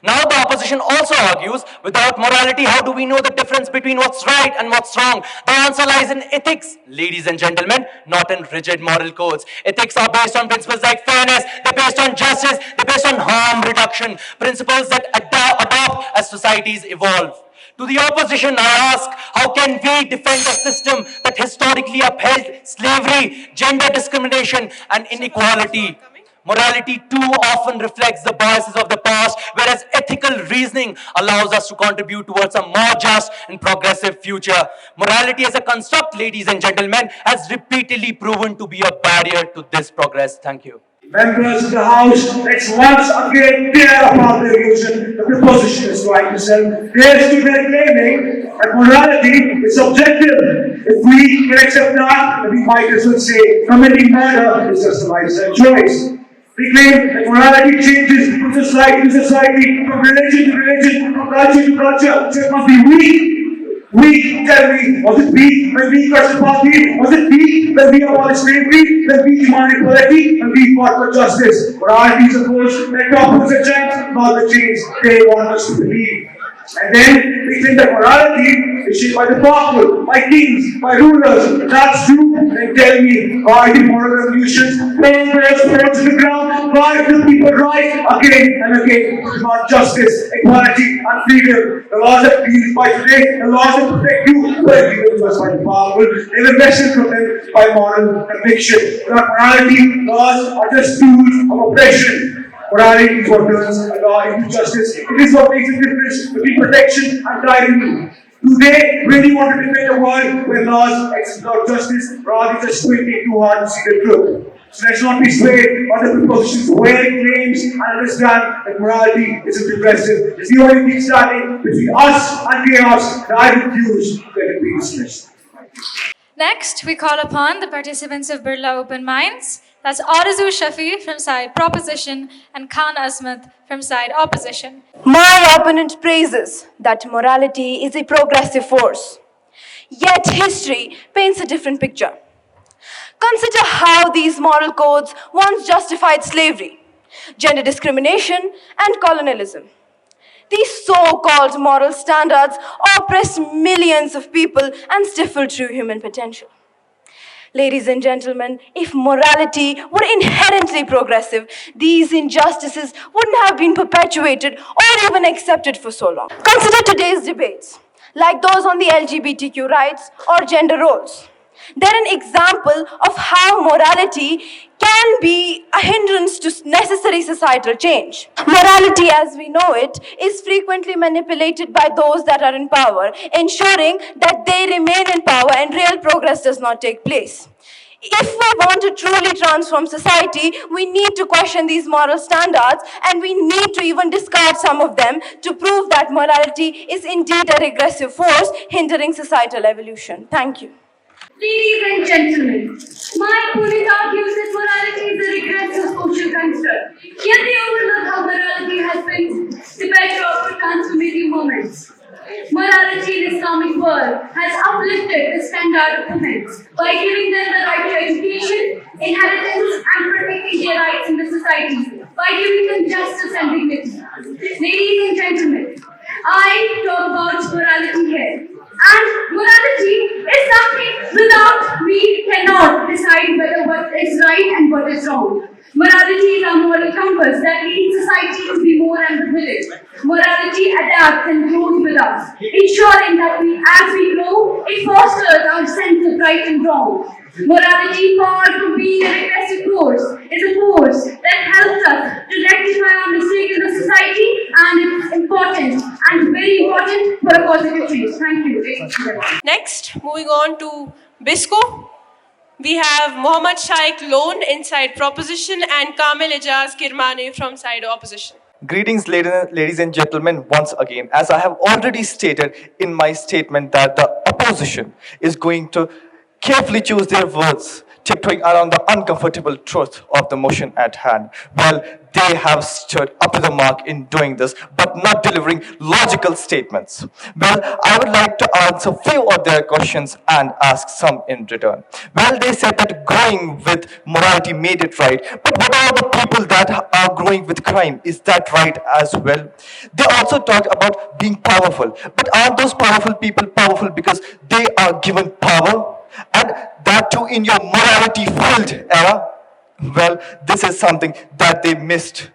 Now the opposition also argues, without morality, how do we know the difference between what's right and what's wrong? The answer lies in ethics, ladies and gentlemen, not in rigid moral codes. Ethics are based on principles like fairness, they're based on justice, they're based on harm reduction, principles that adopt as societies evolve. To the opposition, I ask, how can we defend a system that historically upheld slavery, gender discrimination, and inequality? Morality too often reflects the biases of the past, whereas ethical reasoning allows us to contribute towards a more just and progressive future. Morality as a construct, ladies and gentlemen, has repeatedly proven to be a barrier to this progress. Thank you. Members of the House, let's once again tear apart the illusion that the position is right to sell. Here's to their claiming that morality is subjective. If we can accept that, then we might as well say committing murder is just a lifestyle choice. We claim that morality changes from society to society, from religion to religion, from culture to culture. So it must be weak. Weak, tell me, was it weak when we crushed the party? Was it weak when we abolished slavery? When we demanded equality? When we fought for justice? Morality is opposed, that topples the chance, not the chains they want us to believe. And then we think that morality is shaped by the powerful, by kings, by rulers. If that's true, then tell me, why did moral revolutions burn those bones to the ground? Why do people rise again and again to demand justice, equality, and freedom? The laws that we use by today, the laws that protect you, were given to us by the powerful. They were vested from them by moral conviction. Without morality, laws are just tools of oppression. Morality is what turns a law into justice. It is what makes the difference between protection and tyranny. Do they really want to defend a world where laws exist without justice, rather than just squinting too hard to see the truth? So let's not be swayed by the propositions wearing claims and understand that morality isn't regressive. It's the only thing standing between us and chaos, and I refuse to let it be dismissed. Next, we call upon the participants of Birla Open Minds. That's Arzu Shafi from side proposition and Khan Azmat from side opposition. My opponent praises that morality is a progressive force. Yet history paints a different picture. Consider how these moral codes once justified slavery, gender discrimination, and colonialism. These so-called moral standards oppressed millions of people and stifled true human potential. Ladies and gentlemen, if morality were inherently progressive, these injustices wouldn't have been perpetuated or even accepted for so long. Consider today's debates, like those on the LGBTQ rights or gender roles. They're an example of how morality can be a hindrance to necessary societal change. Morality, as we know it, is frequently manipulated by those that are in power, ensuring that they remain in power and real progress does not take place. If we want to truly transform society, we need to question these moral standards, and we need to even discard some of them to prove that morality is indeed a regressive force hindering societal evolution. Thank you. Ladies and gentlemen, my opponent argues that morality is a regressive social construct. Yet they overlook how morality has been the bedrock for transformative moments. Morality in Islamic world has uplifted the standard of women by giving them the right to education, inheritance, and society by giving them justice and dignity. Ladies and gentlemen, I talk about morality here. And morality is something without we cannot decide whether what is right and what is wrong. Morality is our moral compass that leads society to be more empathetic. Morality adapts and grows with us, ensuring that as we grow, it fosters our sense of right and wrong. Morality, far from being a regressive force, is a force that helps us to rectify our mistakes in the society, and it's important and very important for a positive change. Thank you. Next, moving on to Bisco. We have Mohammad Shaikh Lone inside Proposition and Kamil Ijaz Kirmani from side Opposition. Greetings, ladies and gentlemen, once again. As I have already stated in my statement that the opposition is going to carefully choose their words, tiptoeing around the uncomfortable truth of the motion at hand. Well, they have stood up to the mark in doing this, but not delivering logical statements. Well, I would like to answer a few of their questions and ask some in return. Well, they said that growing with morality made it right, but what are the people that are growing with crime? Is that right as well? They also talked about being powerful, but aren't those powerful people powerful because they are given power? And that too in your morality-filled era? Well, this is something that they missed.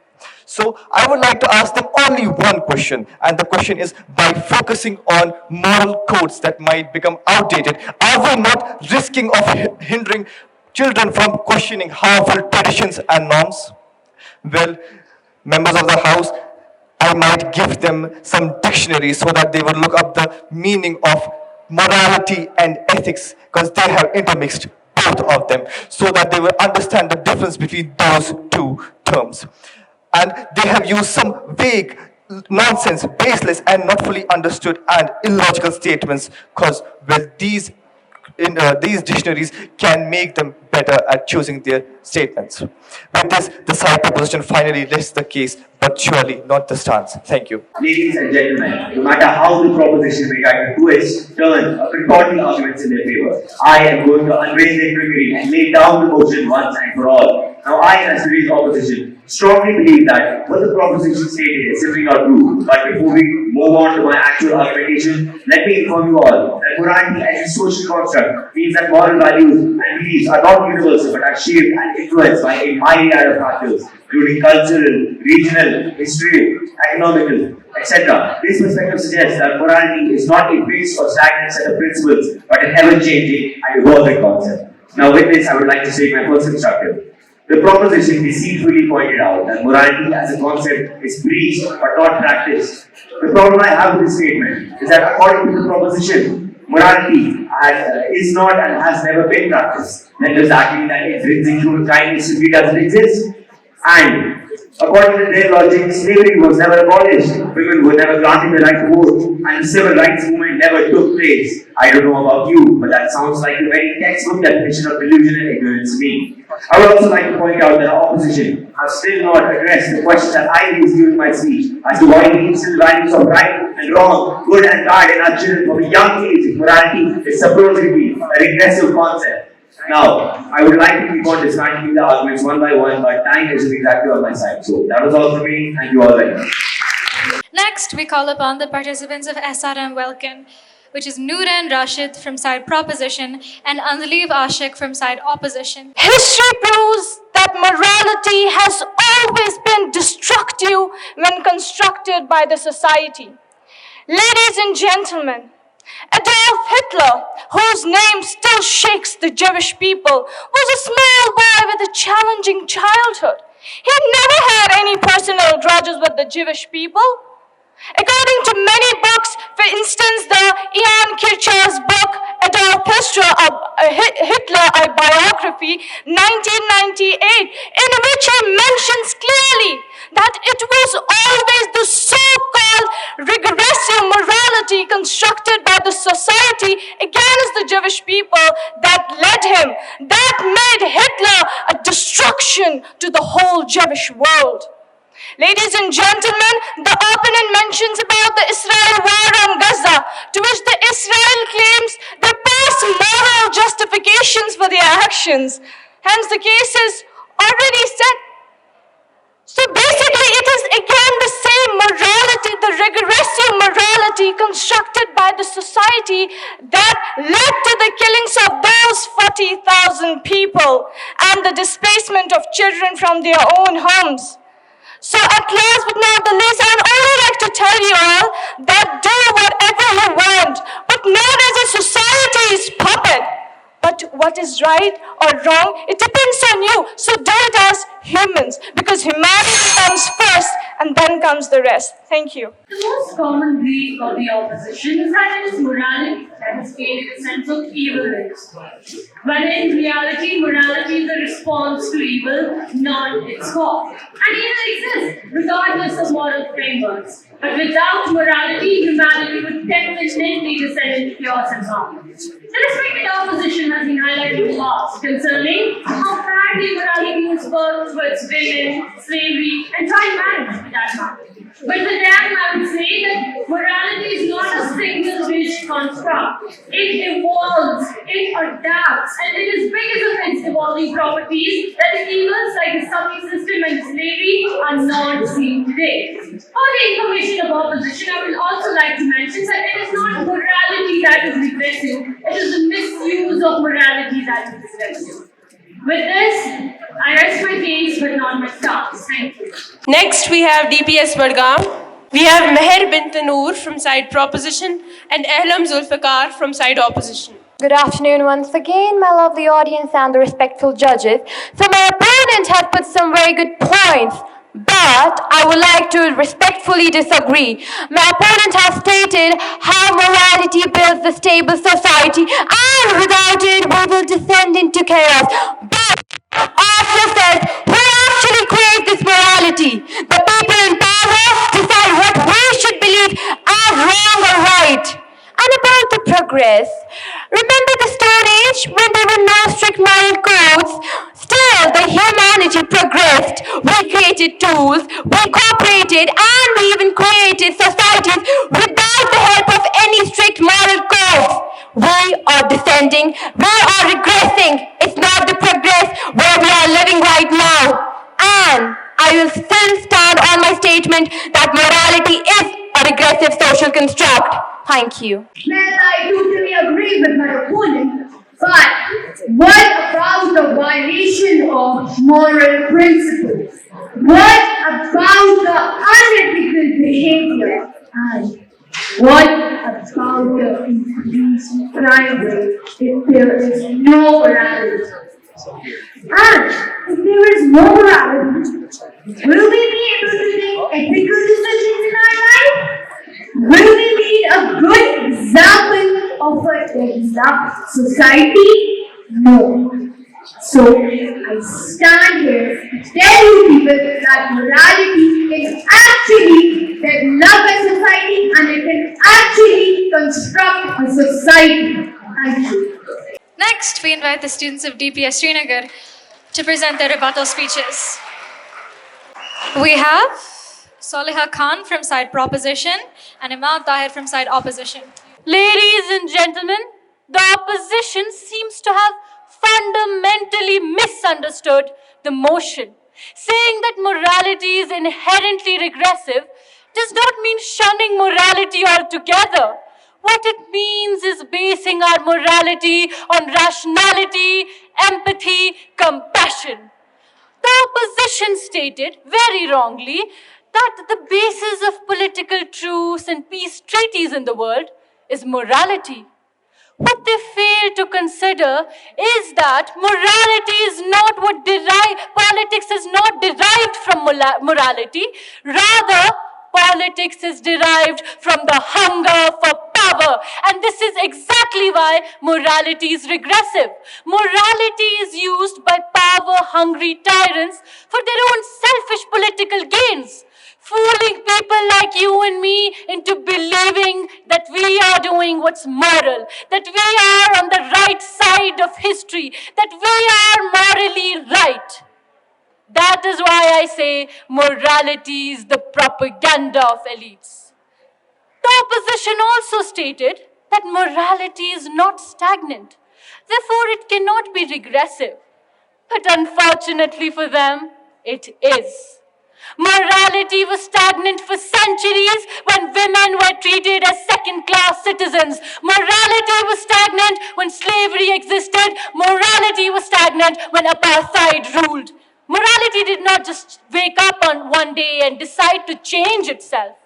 So I would like to ask them only one question, and the question is, by focusing on moral codes that might become outdated, are we not risking of hindering children from questioning harmful traditions and norms? Well, members of the House, I might give them some dictionaries so that they would look up the meaning of morality and ethics, because they have intermixed both of them, so that they will understand the difference between those two terms. And they have used some vague, nonsense, baseless, and not fully understood and illogical statements, because, well, these dictionaries can make them better at choosing their statements. With this, the side proposition finally lists the case, but surely not the stance. Thank you. Ladies and gentlemen, no matter how the proposition may try to twist, turn, or contort the arguments in their favor, I am going to unraise their trickery and lay down the motion once and for all. Now, I, as today's opposition, strongly believe that what the proposition stated is simply not true. But before we move on to my actual argumentation, let me inform you all that morality as a social construct means that moral values and beliefs are not universal but are shaped and influenced by a myriad of factors, including cultural, regional, historical, economical, etc. This perspective suggests that morality is not a fixed or stagnant set of principles, but an ever-changing and evolving concept. Now, with this, I would like to state my first instructive. The proposition deceitfully pointed out that morality as a concept is preached but not practiced. The problem I have with this statement is that according to the proposition, morality is not and has never been practiced. Then does that mean that intrinsic human kindness simply doesn't exist? And according to their logic, slavery was never abolished, women were never granted the right to vote, and the civil rights movement never took place. I don't know about you, but that sounds like the very textbook definition of delusion and ignorance to me. I would also like to point out that our opposition has still not addressed the question that I raised during my speech as to why we instill values of right and wrong, good and bad in our children from a young age if morality is supposedly a regressive concept. Now, I would like to keep on dismantling the arguments one by one, but time isn't exactly on my side. So that was all for me. Thank you all very much. Next, we call upon the participants of SRM Welkin, which is Nooran Rashid from side Proposition and Anzaleeb Ashik from side Opposition. History proves that morality has always been destructive when constructed by the society. Ladies and gentlemen, Adolf Hitler, whose name still shakes the Jewish people, was a small boy with a challenging childhood. He never had any personal grudges with the Jewish people. According to many books, for instance, the Ian Kirchner's book, Adolf Hitler, a biography, 1998, in which he mentions clearly that it was always the so-called regressive morality constructed by the society against the Jewish people that led him, that made Hitler a destruction to the whole Jewish world. Ladies and gentlemen, the opponent mentions about the Israel war on Gaza, to which the Israel claims the past moral justifications for their actions. Hence, the case is already set. So basically, it is again the same morality, the regressive morality constructed by the society that led to the killings of those 40,000 people and the displacement of children from their own homes. So at last but not the least, I would only like to tell you all that do whatever you want, but not as a society's puppet. But what is right or wrong, it depends on you. So do it as humans, because humanity comes first and then comes the rest. Thank you. The most common belief of the opposition is that it is morality that has created a sense of evilness. When in reality, morality is a response to evil, not its cause. And evil exists regardless of moral frameworks. But without morality, humanity would definitely descend into chaos and harm. The respected opposition has been highlighted in the past concerning how badly morality was worked towards women, slavery, and child marriage for that matter. But for them, I would say that morality is not a single rigid construct. It evolves, it adapts, and it is because of its evolving properties that the evils like the summary system and slavery are not seen today. For the information of opposition, I would also like to mention that it is not morality that is regressive, it is the misuse of morality that is regressive. With this, I rest my case but not my stance. Thank you. Next, we have DPS Badgam. We have Meher bint Noor from side proposition and Ahlam Zulfikar from side opposition. Good afternoon once again, my lovely audience and the respectful judges. So my opponent has put some very good points, but I would like to respectfully disagree. My opponent has stated how morality builds a stable society and without it we will descend into chaos. But also says, who actually creates this morality? The people in power decide what we should believe as wrong or right. And about the progress, remember the Stone Age when there were no strict moral codes? Still, the humanity progressed. We created tools, we cooperated, and we even created societies without the help of any strict moral codes. We are descending, we are regressing. It's not the progress where we are living right now. And I will still stand on my statement that morality is a regressive social construct. Thank you. Well, I totally agree with my opponent, but what about the violation of moral principles? What about the unethical behavior? And what about the increased crime rate if there is no morality? And if there is no morality, will we be able to take ethical decisions in our life? Will we lead a good example of an exact society? No. So I stand here to tell you people that morality can actually develop a society and it can actually construct a society. Thank you. Next, we invite the students of DPS Srinagar to present their rebuttal speeches. We have Soliha Khan from side proposition and Imam Tahir from side opposition. Ladies and gentlemen, the opposition seems to have fundamentally misunderstood the motion. Saying that morality is inherently regressive does not mean shunning morality altogether. What it means is basing our morality on rationality, empathy, compassion. The opposition stated, very wrongly, that the basis of political truce and peace treaties in the world is morality. What they fail to consider is that morality is not what politics is not derived from morality. Rather, politics is derived from the hunger for power. And this is exactly why morality is regressive. Morality is used by power-hungry tyrants for their own selfish political gains, fooling people like you and me into believing that we are doing what's moral, that we are on the right side of history, that we are morally right. That is why I say morality is the propaganda of elites. The opposition also stated that morality is not stagnant, therefore it cannot be regressive. But unfortunately for them, it is. Morality was stagnant for centuries when women were treated as second-class citizens. Morality was stagnant when slavery existed. Morality was stagnant when apartheid ruled. Morality did not just wake up on one day and decide to change itself.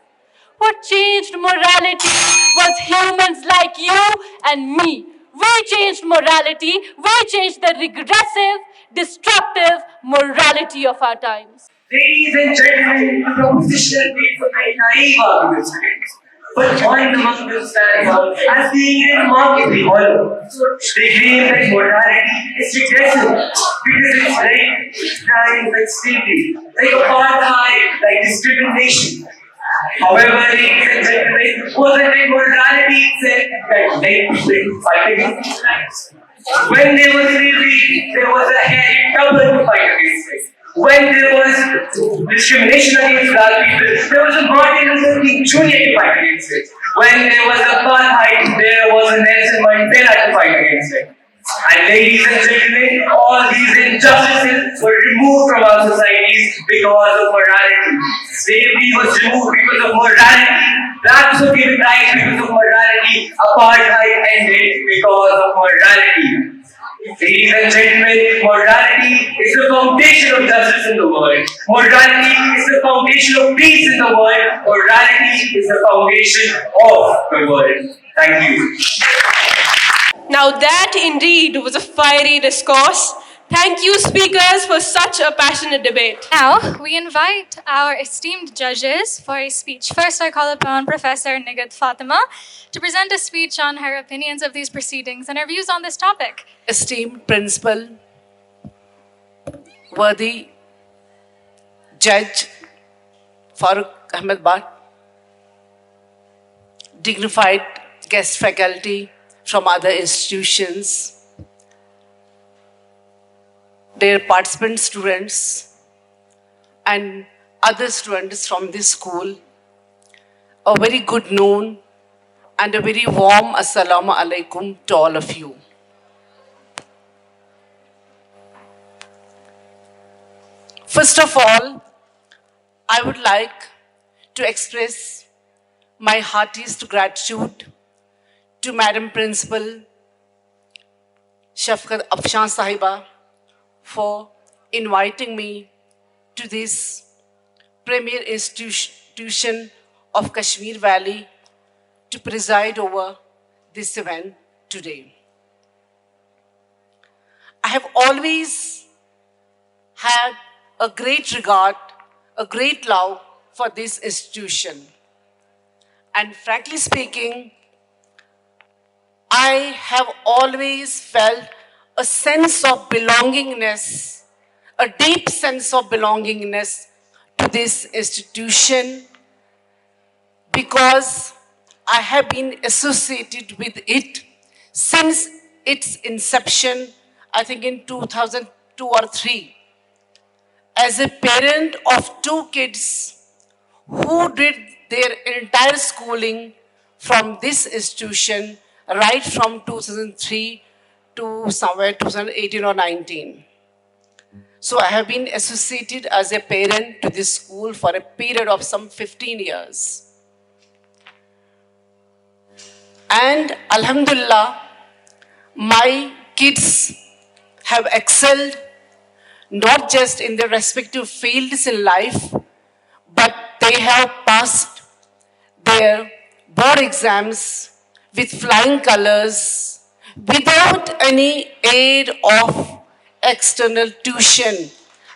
What changed morality was humans like you and me. We changed morality. We changed the regressive, destructive morality of our times. Ladies and gentlemen, the proposition made for naive arguments today. But one among them stands out as being remarkably hollow. They claim that morality is regressive because it's like crimes like slavery, like apartheid, like discrimination. However, ladies and gentlemen, wasn't it morality itself that led people to fight against these crimes? When there was slavery, there was a hairy double to fight against it. When there was discrimination against black people, there was a Martin Luther King Jr. to fight against it. When there was apartheid, there was a Nelson Mandela to fight against it. And ladies and gentlemen, all these injustices were removed from our societies because of morality. Slavery was removed because of morality. Blacks were given rights because of morality. Apartheid ended because of morality. Ladies and gentlemen, morality is the foundation of justice in the world. Morality is the foundation of peace in the world. Morality is the foundation of the world. Thank you. Now that indeed was a fiery discourse. Thank you, speakers, for such a passionate debate. Now, we invite our esteemed judges for a speech. First, I call upon Professor Nigat Fatima to present a speech on her opinions of these proceedings and her views on this topic. Esteemed Principal, worthy Judge Farooq Ahmed Bhatt, dignified guest faculty from other institutions, their participant students and other students from this school, a very good noon and a very warm Assalamu alaikum to all of you. First of all, I would like to express my heartiest gratitude to Madam Principal Shafqat Afshan Sahiba for inviting me to this premier institution of Kashmir Valley to preside over this event today. I have always had a great regard, a great love for this institution. And frankly speaking, I have always felt a sense of belongingness, a deep sense of belongingness to this institution because I have been associated with it since its inception, I think in 2002 or 3, as a parent of 2 kids who did their entire schooling from this institution right from 2003 to somewhere 2018 or 19. So I have been associated as a parent to this school for a period of some 15 years. And Alhamdulillah, my kids have excelled not just in their respective fields in life, but they have passed their board exams with flying colors, without any aid of external tuition,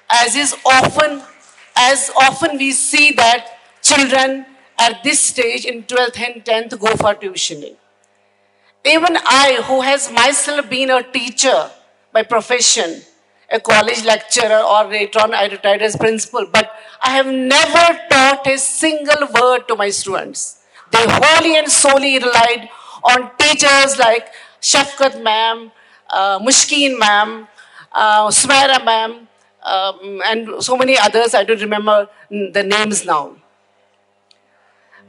as often we see that children at this stage in 12th and 10th go for tuitioning. Even I, who has myself been a teacher by profession, a college lecturer, or later on I retired as principal, but I have never taught a single word to my students. They wholly and solely relied on teachers like Shafqat ma'am, Mushkeen ma'am, Sumaira ma'am, and so many others. I don't remember the names now.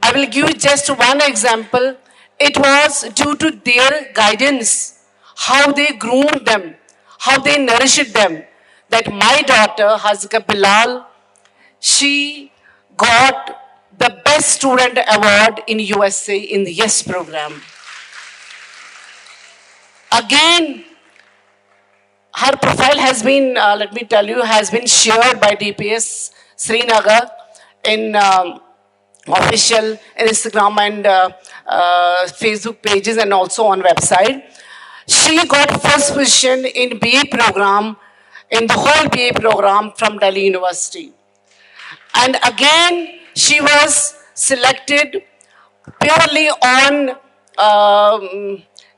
I will give you just one example. It was due to their guidance, how they groomed them, how they nourished them, that my daughter, Hazika Bilal, she got the Best Student Award in USA in the YES program. Again, her profile has been, let me tell you, has been shared by DPS Srinagar in official Instagram and Facebook pages and also on website. She got first position in BA program, in the whole BA program from Delhi University. And again, she was selected purely on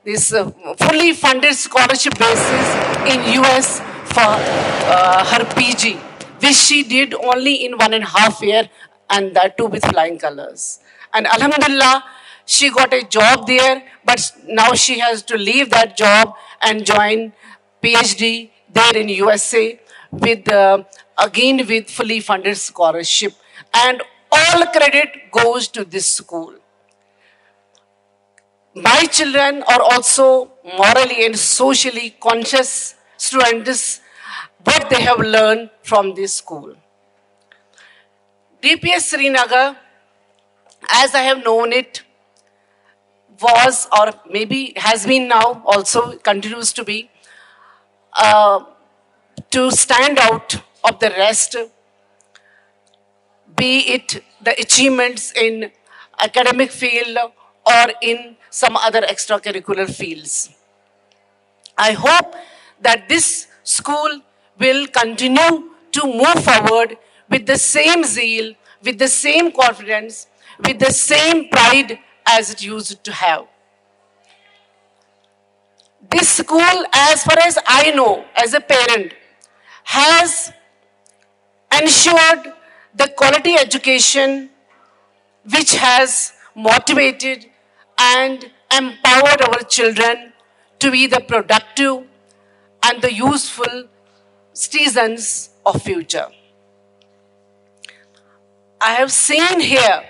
this fully funded scholarship basis in US for her PG, which she did only in 1.5 years, and that too with flying colors. And Alhamdulillah, she got a job there, but now she has to leave that job and join PhD there in USA with again with fully funded scholarship. And all credit goes to this school. My children are also morally and socially conscious students, what they have learned from this school. DPS Srinagar, as I have known it, was, or maybe has been now, also continues to be, to stand out of the rest, be it the achievements in academic field or in some other extracurricular fields. I hope that this school will continue to move forward with the same zeal, with the same confidence, with the same pride as it used to have. This school, as far as I know, as a parent, has ensured the quality education which has motivated and empowered our children to be the productive and the useful citizens of future. I have seen here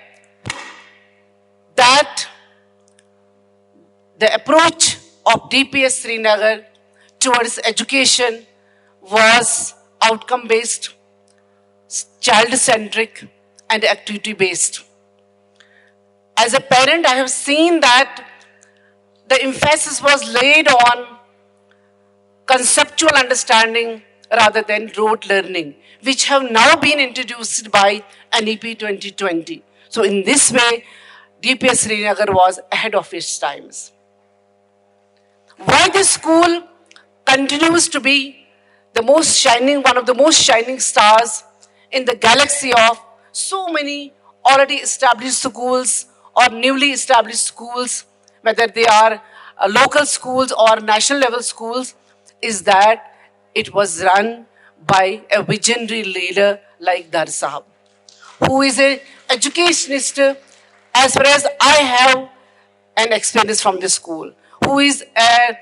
that the approach of DPS Srinagar towards education was outcome-based, child-centric, and activity-based. As a parent, I have seen that the emphasis was laid on conceptual understanding rather than rote learning, which have now been introduced by NEP 2020. So in this way, DPS Srinagar was ahead of its times. Why this school continues to be the most shining, one of the most shining stars in the galaxy of so many already established schools or newly established schools, whether they are local schools or national level schools, is that it was run by a visionary leader like Dar Sahab, who is an educationist as far as I have an experience from the school, who is an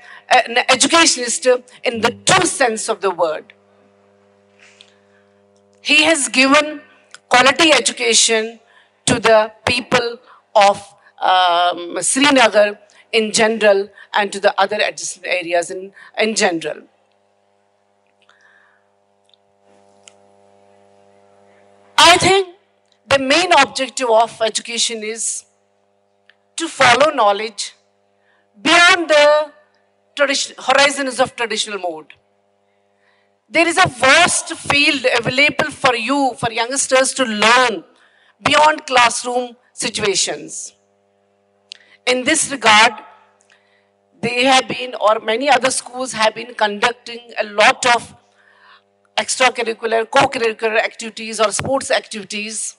educationist in the true sense of the word. He has given quality education to the people of Srinagar in general and to the other adjacent areas in general. I think the main objective of education is to follow knowledge beyond the horizons of traditional mode. There is a vast field available for you, for youngsters to learn beyond classroom situations. In this regard, they have been, or many other schools have been conducting a lot of extracurricular, co-curricular activities or sports activities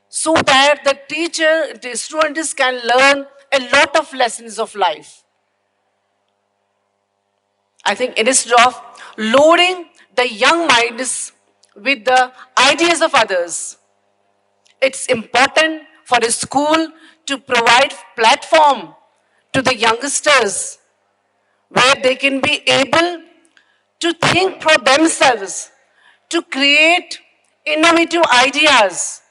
so that the students can learn a lot of lessons of life. I think instead of loading the young minds with the ideas of others, it's important for a school to provide platform to the youngsters where they can be able to think for themselves, to create innovative ideas.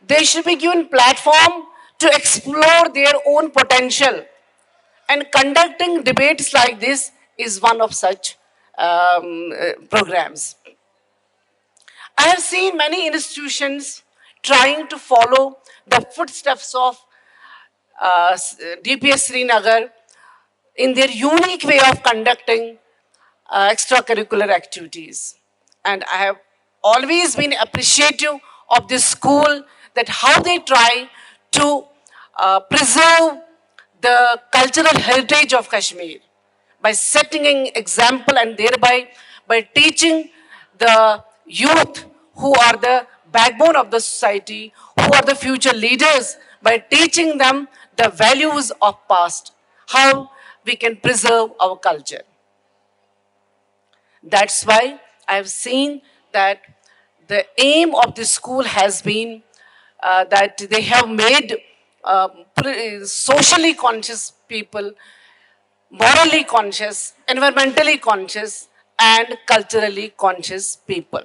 They should be given platform to explore their own potential. And conducting debates like this is one of such programs. I have seen many institutions trying to follow the footsteps of DPS Srinagar in their unique way of conducting extracurricular activities. And I have always been appreciative of this school, that how they try to preserve the cultural heritage of Kashmir by setting an example, and thereby by teaching the youth, who are the backbone of the society, who are the future leaders, by teaching them the values of past, how we can preserve our culture. That's why I've seen that the aim of this school has been that they have made socially conscious people, morally conscious, environmentally conscious, and culturally conscious people.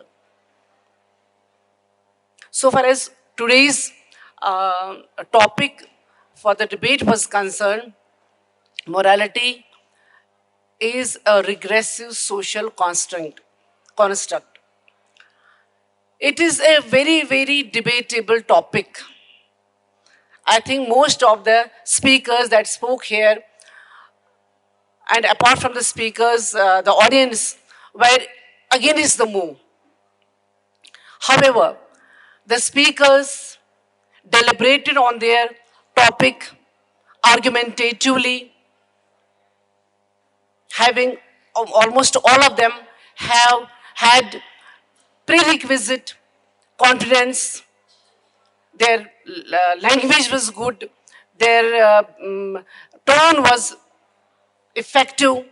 So far as today's topic for the debate was concerned, morality is a regressive social construct. It is a very, very debatable topic. I think most of the speakers that spoke here, and apart from the speakers, the audience were against the move. However, the speakers deliberated on their topic argumentatively, having almost all of them have had prerequisite confidence. Their language was good, their tone was effective,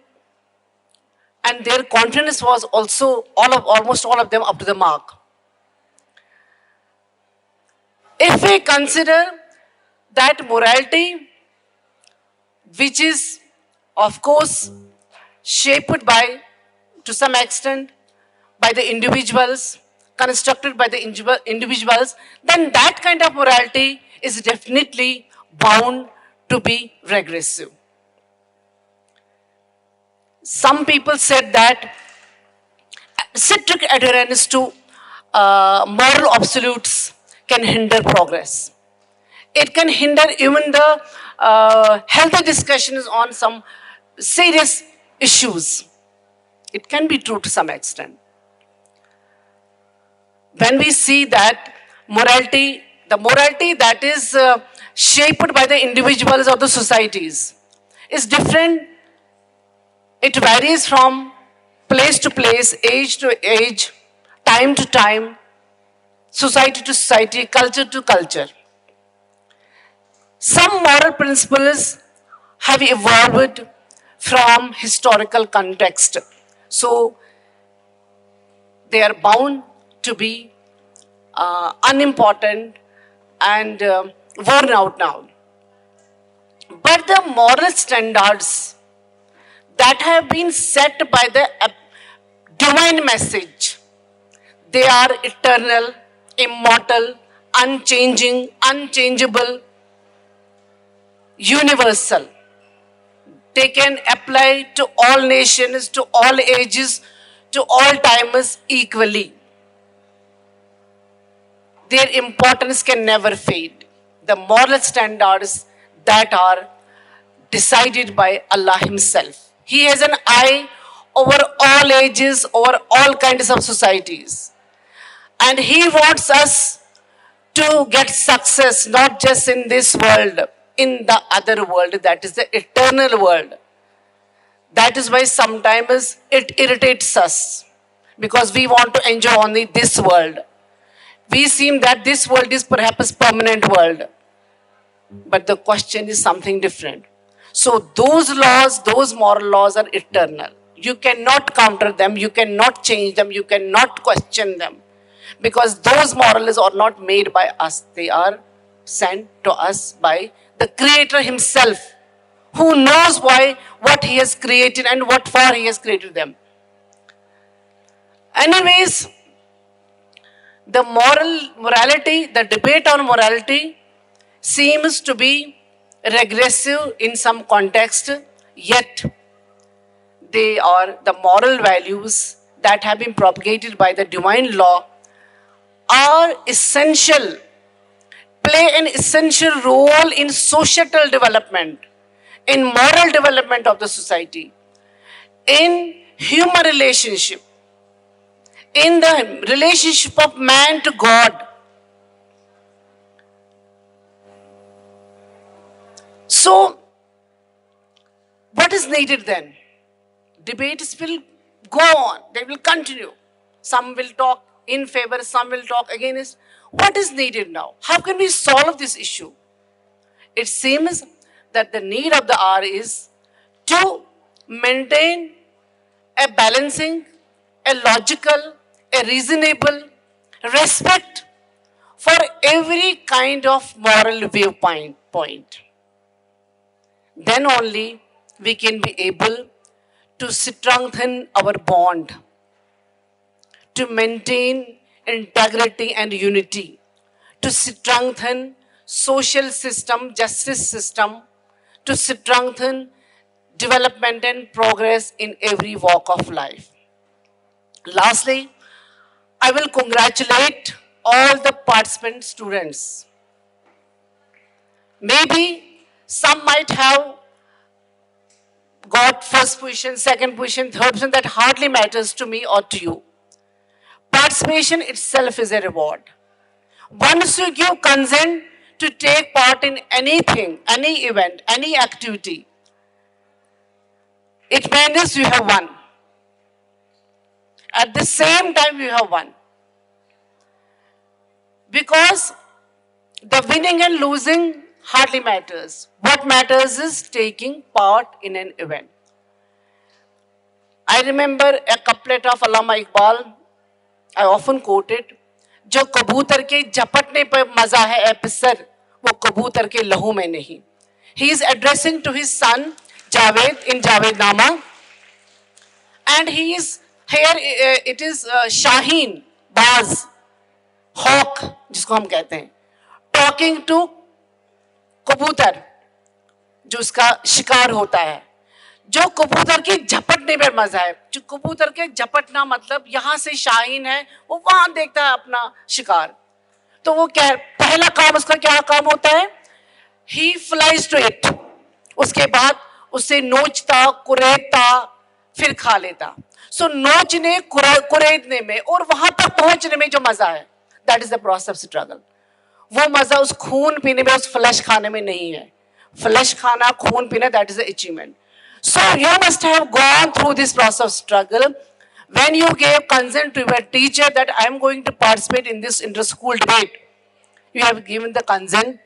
and their confidence was also almost all of them up to the mark. If we consider that morality, which is of course shaped by, to some extent, by the individuals, constructed by the individuals, then that kind of morality is definitely bound to be regressive. Some people said that strict adherence to moral absolutes can hinder progress. It can hinder even the healthy discussions on some serious issues. It can be true to some extent. When we see that morality, the morality that is shaped by the individuals or the societies is different. It varies from place to place, age to age, time to time, society to society, culture to culture. Some moral principles have evolved from historical context. So they are bound to be unimportant and worn out now. But the moral standards that have been set by the divine message, they are eternal, immortal, unchanging, unchangeable, universal. They can apply to all nations, to all ages, to all timers equally. Their importance can never fade. The moral standards that are decided by Allah Himself. He has an eye over all ages, over all kinds of societies. And He wants us to get success, not just in this world, in the other world, that is the eternal world. That is why sometimes it irritates us, because we want to enjoy only this world. We seem that this world is perhaps permanent world. But the question is something different. So those laws, those moral laws are eternal. You cannot counter them, you cannot change them, you cannot question them. Because those morals are not made by us. They are sent to us by the Creator Himself, who knows why, what He has created and what for He has created them. Anyways, the morality, the debate on morality seems to be regressive in some context, yet they are the moral values that have been propagated by the divine law are essential, play an essential role in societal development, in moral development of the society, in human relationship, in the relationship of man to God. So, what is needed then? Debates will go on, they will continue. Some will talk in favor, some will talk against. What is needed now? How can we solve this issue? It seems that the need of the hour is to maintain a balancing, a logical, a reasonable respect for every kind of moral viewpoint. Then only we can be able to strengthen our bond, to maintain integrity and unity, to strengthen social system, justice system, to strengthen development and progress in every walk of life. Lastly, I will congratulate all the participant students. Maybe some might have got first position, second position, third position, that hardly matters to me or to you. Participation itself is a reward. Once you give consent to take part in anything, any event, any activity, it means you have won. At the same time, you have won. Because the winning and losing hardly matters. What matters is taking part in an event. I remember a couplet of Allama Iqbal, I often quote it, जो कबूतर के झपटने पर मजा है ए पिसर, वो कबूतर के लहू में नहीं. He is addressing to his son Javed in Javednama, and he is here. It is Shaheen, Baz, hawk, जिसको हम कहते हैं, talking to कबूतर, जो उसका शिकार होता है. जो कबूतर के झपटने में मजा है. जो कबूतर के झपटना मतलब यहाँ से शाहीन है, वो वहां देखता है अपना शिकार. तो वो क्या, पहला काम उसका क्या काम होता है? He flies to it. उसके बाद उसे नोचता, कुरेदता, फिर खा लेता. So नोचने, कुरेदने में और वहां तक पहुंचने में जो मजा है, that is the process of struggle. वो मजा उस खून पीने में, उस फ्लैश खाने में नहीं है. फ्लैश खाना, खून पीना, that is the achievement. So you must have gone through this process of struggle when you gave consent to your teacher that I am going to participate in this inter-school debate. You have given the consent.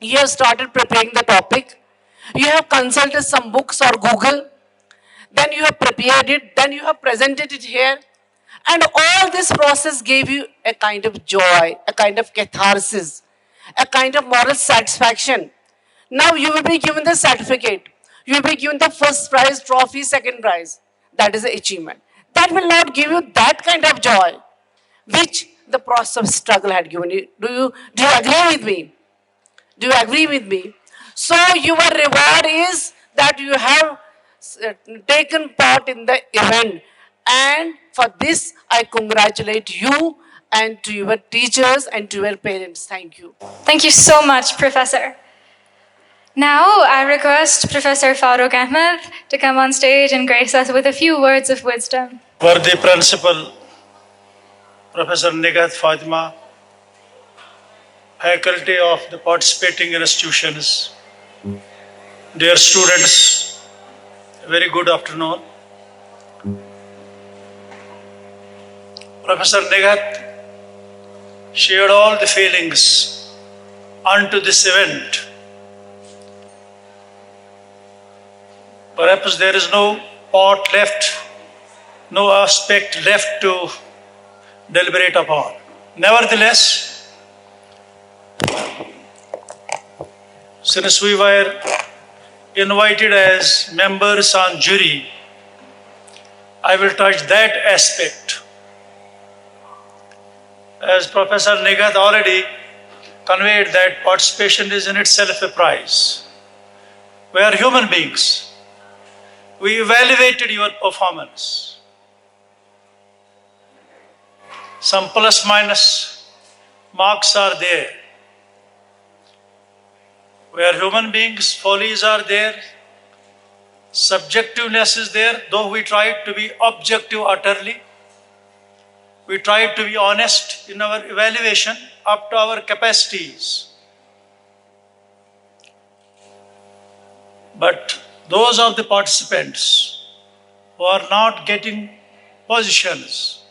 You have started preparing the topic. You have consulted some books or Google. Then you have prepared it. Then you have presented it here. And all this process gave you a kind of joy, a kind of catharsis, a kind of moral satisfaction. Now you will be given the certificate. You will be given the first prize, trophy, second prize. That is the achievement. That will not give you that kind of joy which the process of struggle had given you. Do you agree with me? Do you agree with me? So your reward is that you have taken part in the event. And for this, I congratulate you and to your teachers and to your parents. Thank you. Thank you so much, Professor. Now, I request Professor Farooq Ahmed to come on stage and grace us with a few words of wisdom. Worthy Principal, Professor Nigat Fatima, faculty of the participating institutions, dear students, a very good afternoon. Professor Nigat shared all the feelings unto this event. Perhaps there is no part left, no aspect left to deliberate upon. Nevertheless, since we were invited as members on jury, I will touch that aspect. As Professor Nigat already conveyed, that participation is in itself a prize. We are human beings. We evaluated your performance. Some plus minus marks are there. Where human beings, follies are there, subjectiveness is there, though we try to be objective utterly. We try to be honest in our evaluation up to our capacities. But those of the participants who are not getting positions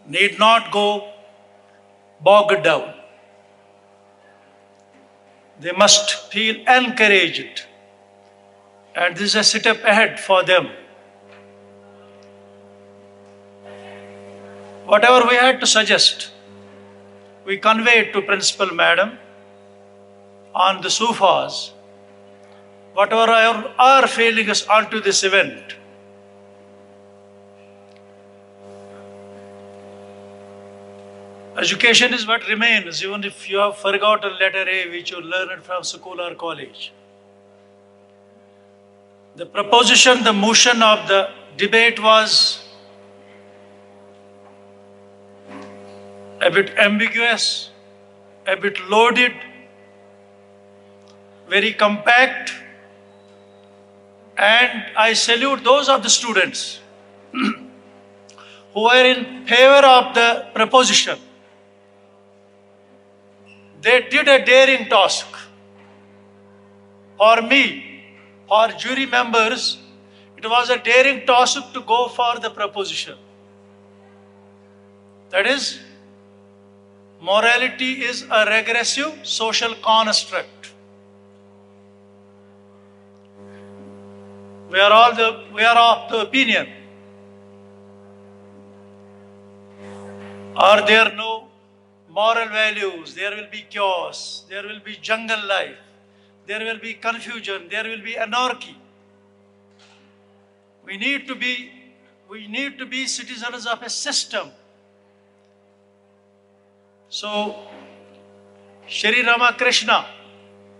need not go bogged down. They must feel encouraged, and this is a step ahead for them. Whatever we had to suggest, we conveyed to Principal Madam on the sofas. Whatever our failings onto this event, education is what remains, even if you have forgotten letter A which you learned from school or college. The proposition, the motion of the debate was a bit ambiguous, a bit loaded, very compact, and I salute those of the students who were in favor of the proposition. They did a daring task. For me, for jury members, it was a daring task to go for the proposition. That is, morality is a regressive social construct. We are of the opinion. Are there no moral values? There will be chaos. There will be jungle life. There will be confusion. There will be anarchy. We need to be citizens of a system. So, Shri Ramakrishna,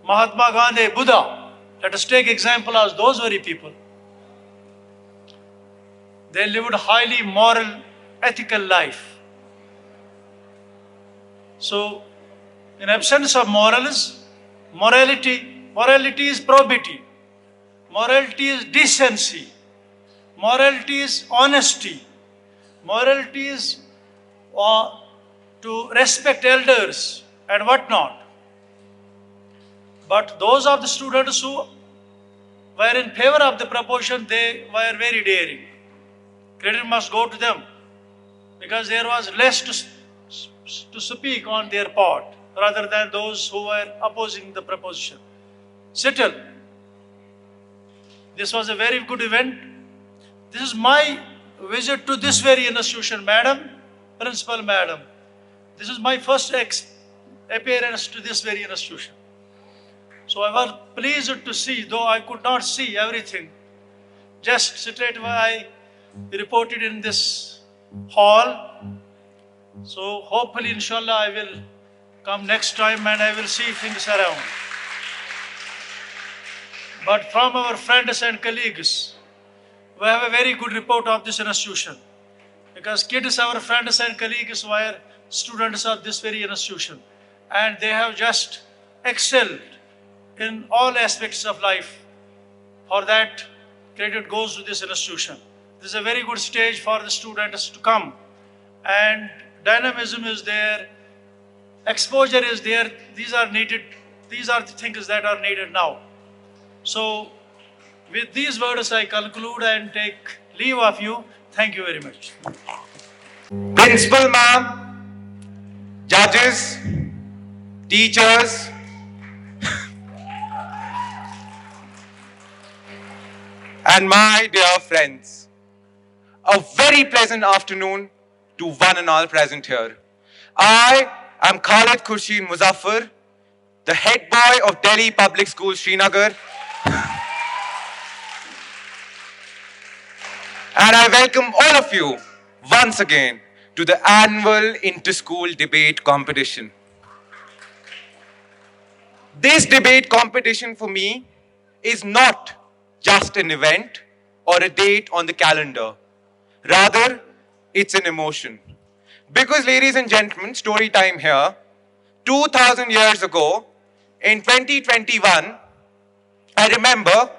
Mahatma Gandhi, Buddha, let us take example as those very people. They lived a highly moral, ethical life. So, in absence of morality is probity, morality is decency, morality is honesty, morality is to respect elders and whatnot. But those of the students who were in favor of the proposition, they were very daring. Credit must go to them because there was less to speak on their part rather than those who were opposing the proposition. Settle. This was a very good event. This is my visit to this very institution, Madam, Principal Madam. This is my first appearance to this very institution. So I was pleased to see, though I could not see everything, just straight away I reported in this hall. So hopefully, inshallah, I will come next time and I will see things around. But from our friends and colleagues, we have a very good report of this institution. Because kids, our friends and colleagues, were students of this very institution. And they have just excelled in all aspects of life. For that, credit goes to this institution. This is a very good stage for the students to come. And dynamism is there, exposure is there, these are needed, these are the things that are needed now. So, with these words I conclude and take leave of you. Thank you very much. Principal ma'am, judges, teachers, and my dear friends, a very pleasant afternoon to one and all present here. I am Khalid Khurshid Muzaffar, the head boy of Delhi Public School, Srinagar. And I welcome all of you once again to the annual inter-school debate competition. This debate competition for me is not just an event or a date on the calendar. Rather, it's an emotion. Because, ladies and gentlemen, story time here, 2,000 years ago, in 2021, I remember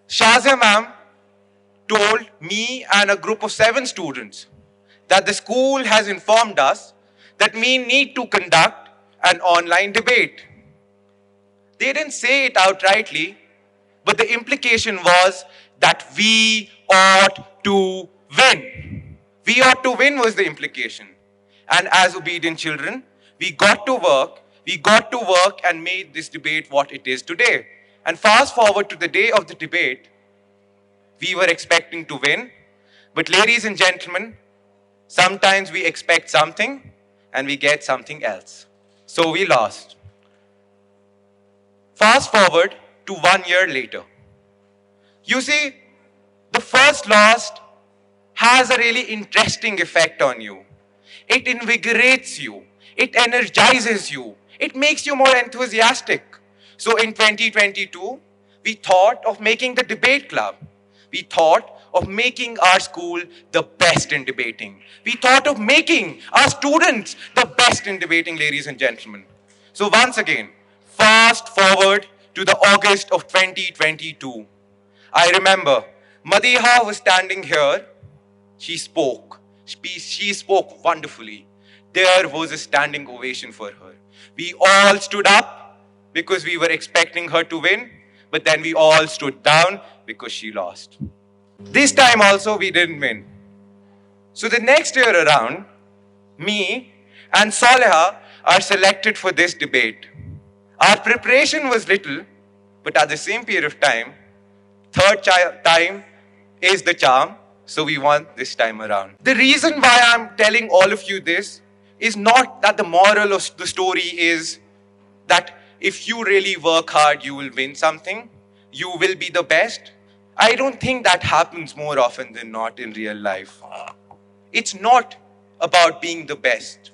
Shazia ma'am told me and a group of 7 students that the school has informed us that we need to conduct an online debate. They didn't say it outrightly, but the implication was that we ought to win. We ought to win was the implication. And as obedient children, we got to work and made this debate what it is today. And fast forward to the day of the debate, we were expecting to win. But ladies and gentlemen, sometimes we expect something and we get something else. So we lost. Fast forward to 1 year later. You see, the first loss has a really interesting effect on you. It invigorates you. It energizes you. It makes you more enthusiastic. So in 2022, we thought of making the debate club. We thought of making our school the best in debating. We thought of making our students the best in debating, ladies and gentlemen. So once again, fast forward to the August of 2022. I remember Madiha was standing here. She spoke. She spoke wonderfully. There was a standing ovation for her. We all stood up because we were expecting her to win, but then we all stood down because she lost. This time also we didn't win. So the next year around, me and Saleha are selected for this debate. Our preparation was little, but at the same period of time, third time is the charm, so we won this time around. The reason why I'm telling all of you this is not that the moral of the story is that if you really work hard, you will win something, you will be the best. I don't think that happens more often than not in real life. It's not about being the best.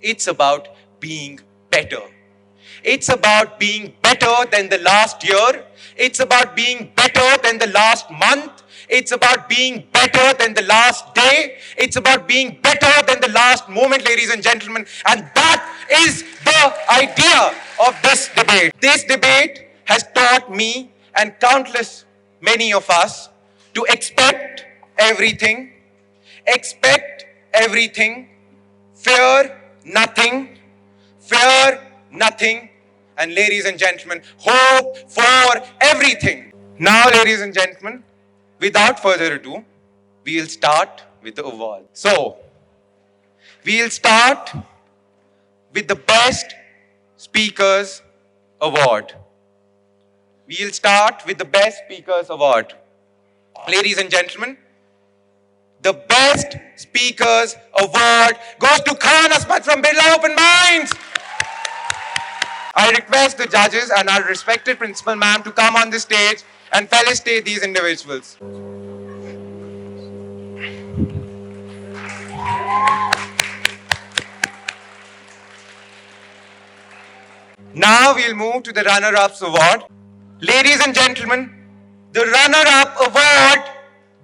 It's about being better. It's about being better than the last year. It's about being better than the last month. It's about being better than the last day. It's about being better than the last moment, ladies and gentlemen. And that is the idea of this debate. This debate has taught me and countless many of us to expect everything, fear nothing, and ladies and gentlemen, hope for everything. Now, ladies and gentlemen, without further ado, we'll start with the award. So, we'll start with the Best Speakers Award. We'll start with the Best Speakers Award. Ladies and gentlemen, the Best Speakers Award goes to Khan Asmat from Birla Open Minds. I request the judges and our respected principal ma'am to come on the stage and felicitate these individuals. Now we'll move to the Runner-Ups Award. Ladies and gentlemen, the Runner-Up Award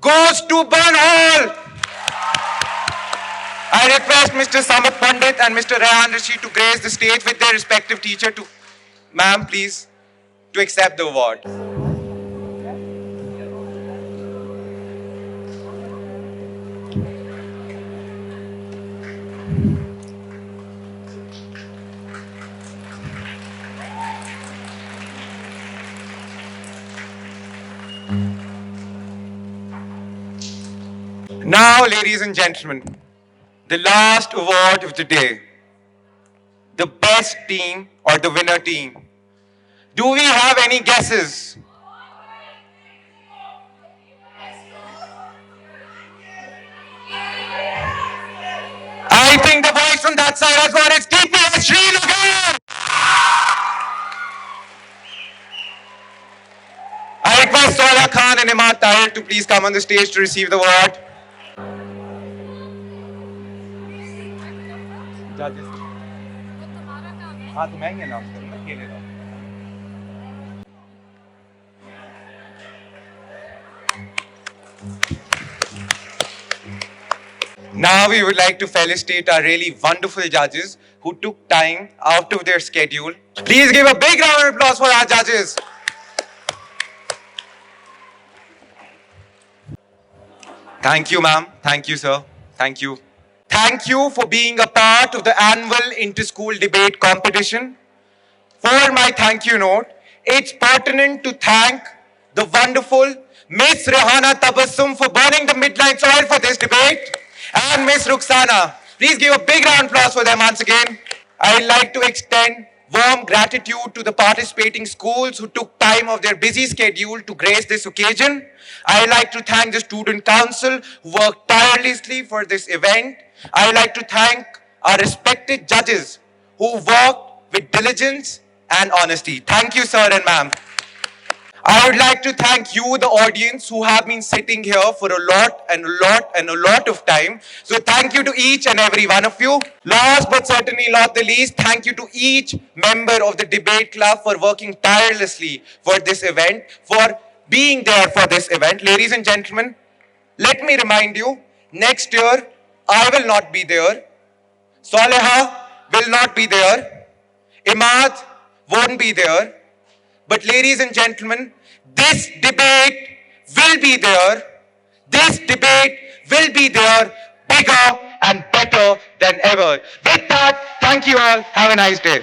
goes to Burnhall. I request Mr. Samat Pandit and Mr. Rehan Rashid to grace the stage with their respective teacher to, ma'am, please, to accept the award. Now, ladies and gentlemen, the last award of the day, the best team or the winner team. Do we have any guesses? I think the voice from that side has got its DPS Srinagar. I request Sola Khan and Imad Tahir to please come on the stage to receive the award. Judges. हाँ तो मैं ही announce करूँगा अकेले तो. Now we would like to felicitate our really wonderful judges who took time out of their schedule. Please give a big round of applause for our judges. Thank you, ma'am. Thank you, sir. Thank you. Thank you for being a part of the annual inter-school debate competition. For my thank you note, it's pertinent to thank the wonderful Miss Rehana Tabassum for burning the midnight oil for this debate, and Miss Ruxana. Please give a big round of applause for them once again. I'd like to extend warm gratitude to the participating schools who took time of their busy schedule to grace this occasion. I'd like to thank the Student Council who worked tirelessly for this event. I'd like to thank our respected judges who worked with diligence and honesty. Thank you, sir and ma'am. I would like to thank you, the audience, who have been sitting here for a lot of time. So thank you to each and every one of you. Last but certainly not the least, thank you to each member of the debate club for working tirelessly for this event, for being there for this event. Ladies and gentlemen, let me remind you, next year, I will not be there. Saleha will not be there. Imad won't be there. But ladies and gentlemen, this debate will be there. This debate will be there, bigger and better than ever. With that, thank you all. Have a nice day.